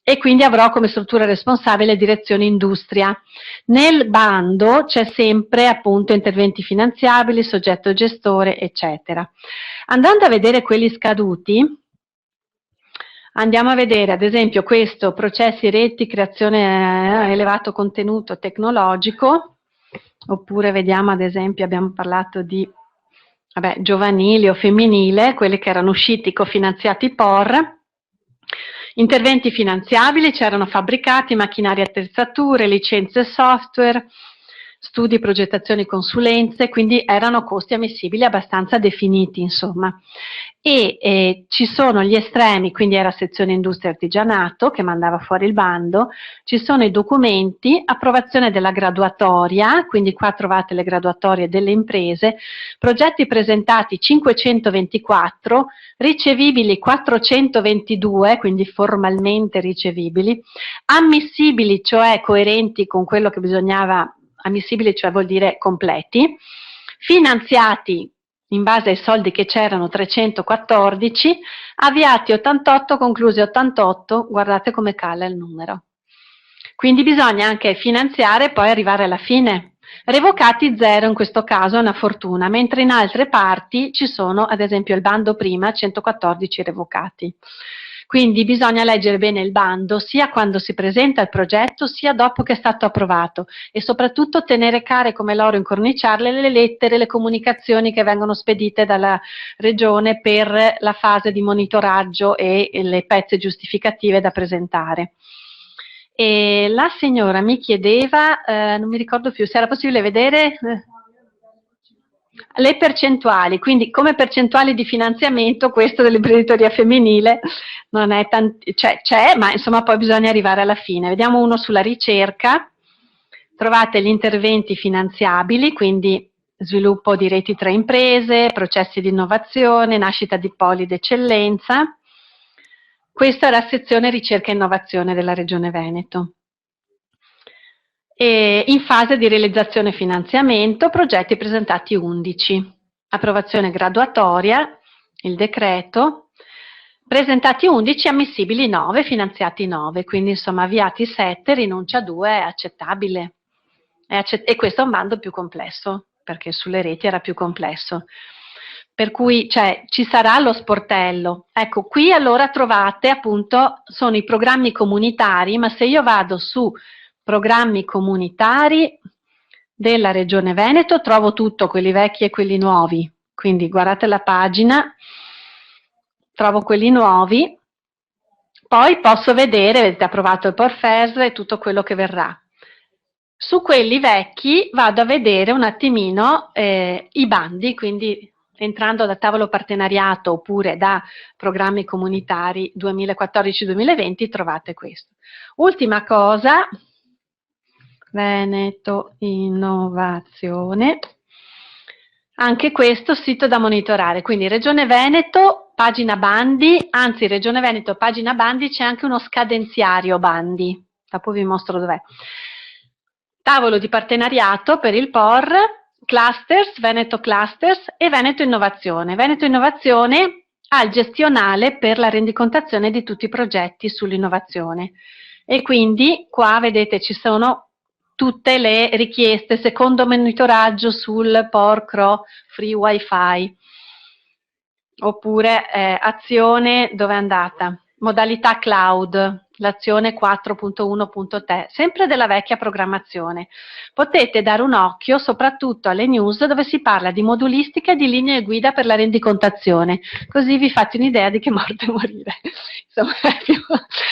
E quindi avrò come struttura responsabile direzione industria. Nel bando c'è sempre appunto interventi finanziabili, soggetto gestore, eccetera. Andando a vedere quelli scaduti, andiamo a vedere ad esempio questo, processi, reti, creazione elevato contenuto tecnologico, oppure vediamo ad esempio, abbiamo parlato di giovanile o femminile, quelli che erano usciti cofinanziati POR. Interventi finanziabili, c'erano fabbricati, macchinari e attrezzature, licenze software, studi, progettazioni, consulenze, quindi erano costi ammissibili abbastanza definiti, insomma. E ci sono gli estremi, quindi era sezione industria e artigianato che mandava fuori il bando, ci sono i documenti, approvazione della graduatoria, quindi qua trovate le graduatorie delle imprese, progetti presentati 524, ricevibili 422, quindi formalmente ricevibili, ammissibili, cioè coerenti con quello che bisognava, ammissibili cioè vuol dire completi, finanziati in base ai soldi che c'erano 314, avviati 88, conclusi 88, guardate come cala il numero. Quindi bisogna anche finanziare e poi arrivare alla fine. Revocati 0 in questo caso è una fortuna, mentre in altre parti ci sono, ad esempio il bando prima, 114 revocati. Quindi bisogna leggere bene il bando sia quando si presenta il progetto sia dopo che è stato approvato e soprattutto tenere care come l'oro incorniciarle le lettere, le comunicazioni che vengono spedite dalla regione per la fase di monitoraggio e le pezze giustificative da presentare. E la signora mi chiedeva, non mi ricordo più, se era possibile vedere le percentuali, quindi come percentuali di finanziamento questo dell'imprenditoria femminile non è c'è, ma insomma poi bisogna arrivare alla fine. Vediamo uno sulla ricerca, trovate gli interventi finanziabili, quindi sviluppo di reti tra imprese, processi di innovazione, nascita di poli d'eccellenza. Questa è la sezione ricerca e innovazione della Regione Veneto. E in fase di realizzazione e finanziamento, progetti presentati 11. approvazione graduatoria, il decreto, presentati 11, ammissibili 9, finanziati 9, quindi insomma avviati 7, rinuncia 2, è accettabile. E questo è un bando più complesso, perché sulle reti era più complesso. Per cui ci sarà lo sportello. Ecco, qui allora trovate appunto, sono i programmi comunitari, ma se io vado su programmi comunitari della Regione Veneto, trovo tutto, quelli vecchi e quelli nuovi. Quindi guardate la pagina, trovo quelli nuovi, poi posso vedere, vedete, approvato il PORFES e tutto quello che verrà. Su quelli vecchi vado a vedere un attimino i bandi, quindi entrando da tavolo partenariato oppure da programmi comunitari 2014-2020 trovate questo. Ultima cosa, Veneto Innovazione, anche questo sito da monitorare, quindi Regione Veneto, pagina bandi, anzi Regione Veneto, pagina bandi, c'è anche uno scadenziario bandi, dopo vi mostro dov'è. Tavolo di partenariato per il POR, Clusters, Veneto Clusters e Veneto Innovazione. Veneto Innovazione ha il gestionale per la rendicontazione di tutti i progetti sull'innovazione e quindi qua vedete ci sono tutte le richieste secondo monitoraggio sul POR CRO Free Wi-Fi oppure azione, dove è andata? Modalità cloud, l'azione 4.1.3, sempre della vecchia programmazione. Potete dare un occhio soprattutto alle news dove si parla di modulistica e di linee guida per la rendicontazione, così vi fate un'idea di che morte morire. Insomma,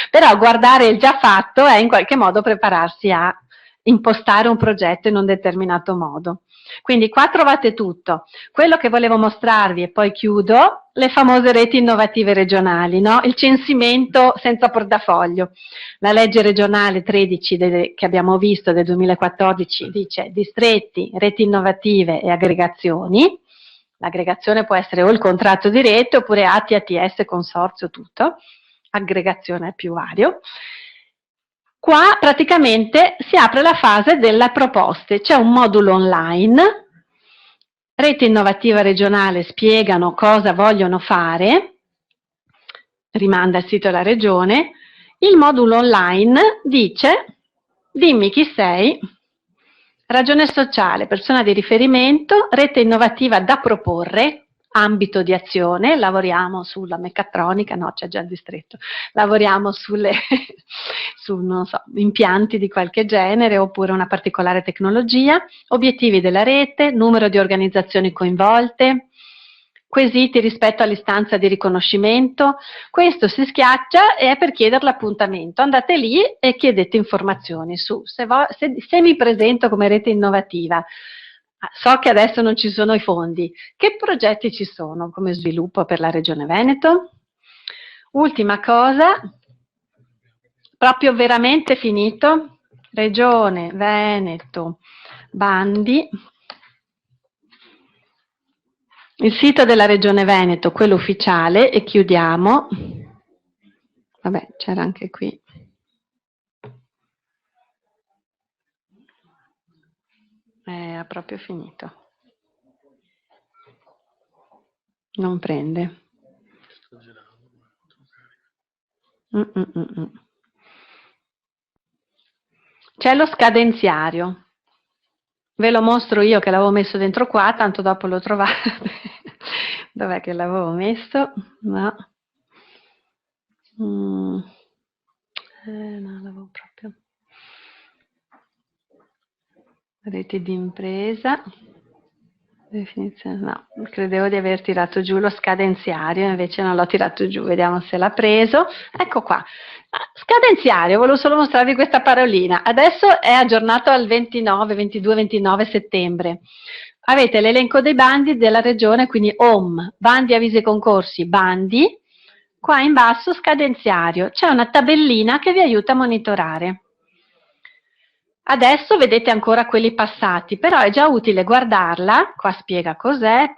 però guardare il già fatto è in qualche modo prepararsi a impostare un progetto in un determinato modo. Quindi qua trovate tutto. Quello che volevo mostrarvi, e poi chiudo, le famose reti innovative regionali, no? Il censimento senza portafoglio. La legge regionale 13 che abbiamo visto del 2014 dice distretti, reti innovative e aggregazioni. L'aggregazione può essere o il contratto di rete oppure ATI, ATS, consorzio, tutto. Aggregazione è più vario. Qua praticamente si apre la fase delle proposte, c'è un modulo online, Rete Innovativa Regionale spiegano cosa vogliono fare, rimanda al sito della regione, il modulo online dice dimmi chi sei, ragione sociale, persona di riferimento, rete innovativa da proporre, ambito di azione, lavoriamo sulla meccatronica, no c'è già il distretto, lavoriamo su non so, impianti di qualche genere oppure una particolare tecnologia, obiettivi della rete, numero di organizzazioni coinvolte, quesiti rispetto all'istanza di riconoscimento, questo si schiaccia e è per chiedere l'appuntamento, andate lì e chiedete informazioni su, se mi presento come rete innovativa, so che adesso non ci sono i fondi. Che progetti ci sono come sviluppo per la Regione Veneto? Ultima cosa, proprio veramente finito, Regione Veneto, bandi. Il sito della Regione Veneto, quello ufficiale, e chiudiamo. Vabbè, c'era anche qui. Ha proprio finito. Non prende. C'è lo scadenziario. Ve lo mostro io che l'avevo messo dentro qua, tanto dopo lo trovate. Dov'è che l'avevo messo? No. No, l'avevo proprio... Reti di impresa, definizione, no, credevo di aver tirato giù lo scadenziario, invece non l'ho tirato giù, vediamo se l'ha preso, ecco qua, scadenziario, volevo solo mostrarvi questa parolina, adesso è aggiornato al 22-29 settembre, avete l'elenco dei bandi della regione, quindi home, bandi, avvisi e concorsi, bandi, qua in basso scadenziario, c'è una tabellina che vi aiuta a monitorare. Adesso vedete ancora quelli passati, però è già utile guardarla, qua spiega cos'è,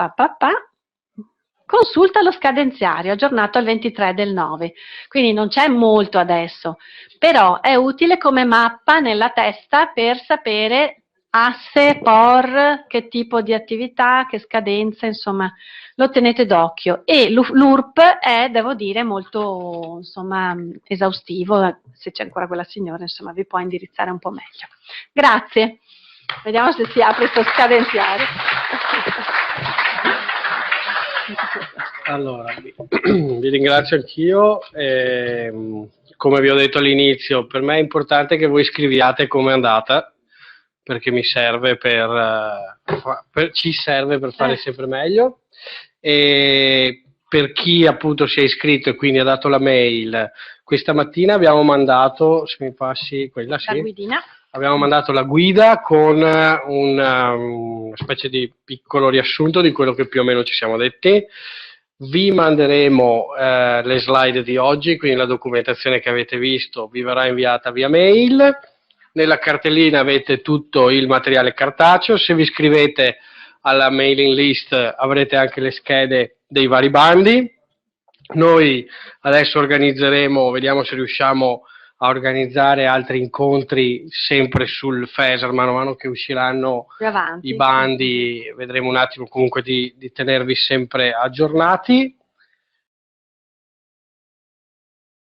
consulta lo scadenziario aggiornato al 23/9, quindi non c'è molto adesso, però è utile come mappa nella testa per sapere asse, POR, che tipo di attività, che scadenza, insomma, lo tenete d'occhio. E l'URP è, devo dire, molto, insomma, esaustivo, se c'è ancora quella signora, insomma, vi può indirizzare un po' meglio. Grazie. Vediamo se si apre questo scadenziario. Allora, vi ringrazio anch'io. Come vi ho detto all'inizio, per me è importante che voi scriviate come è andata, perché mi serve ci serve per fare sempre meglio. E per chi appunto si è iscritto e quindi ha dato la mail, questa mattina abbiamo mandato, se mi passi quella, sì, la guidina. Abbiamo mandato la guida con una specie di piccolo riassunto di quello che più o meno ci siamo detti. Vi manderemo le slide di oggi, quindi la documentazione che avete visto vi verrà inviata via mail. Nella cartellina avete tutto il materiale cartaceo. Se vi iscrivete alla mailing list avrete anche le schede dei vari bandi. Noi adesso organizzeremo, vediamo se riusciamo a organizzare altri incontri sempre sul FESR, man mano che usciranno i bandi, vedremo un attimo comunque di tenervi sempre aggiornati.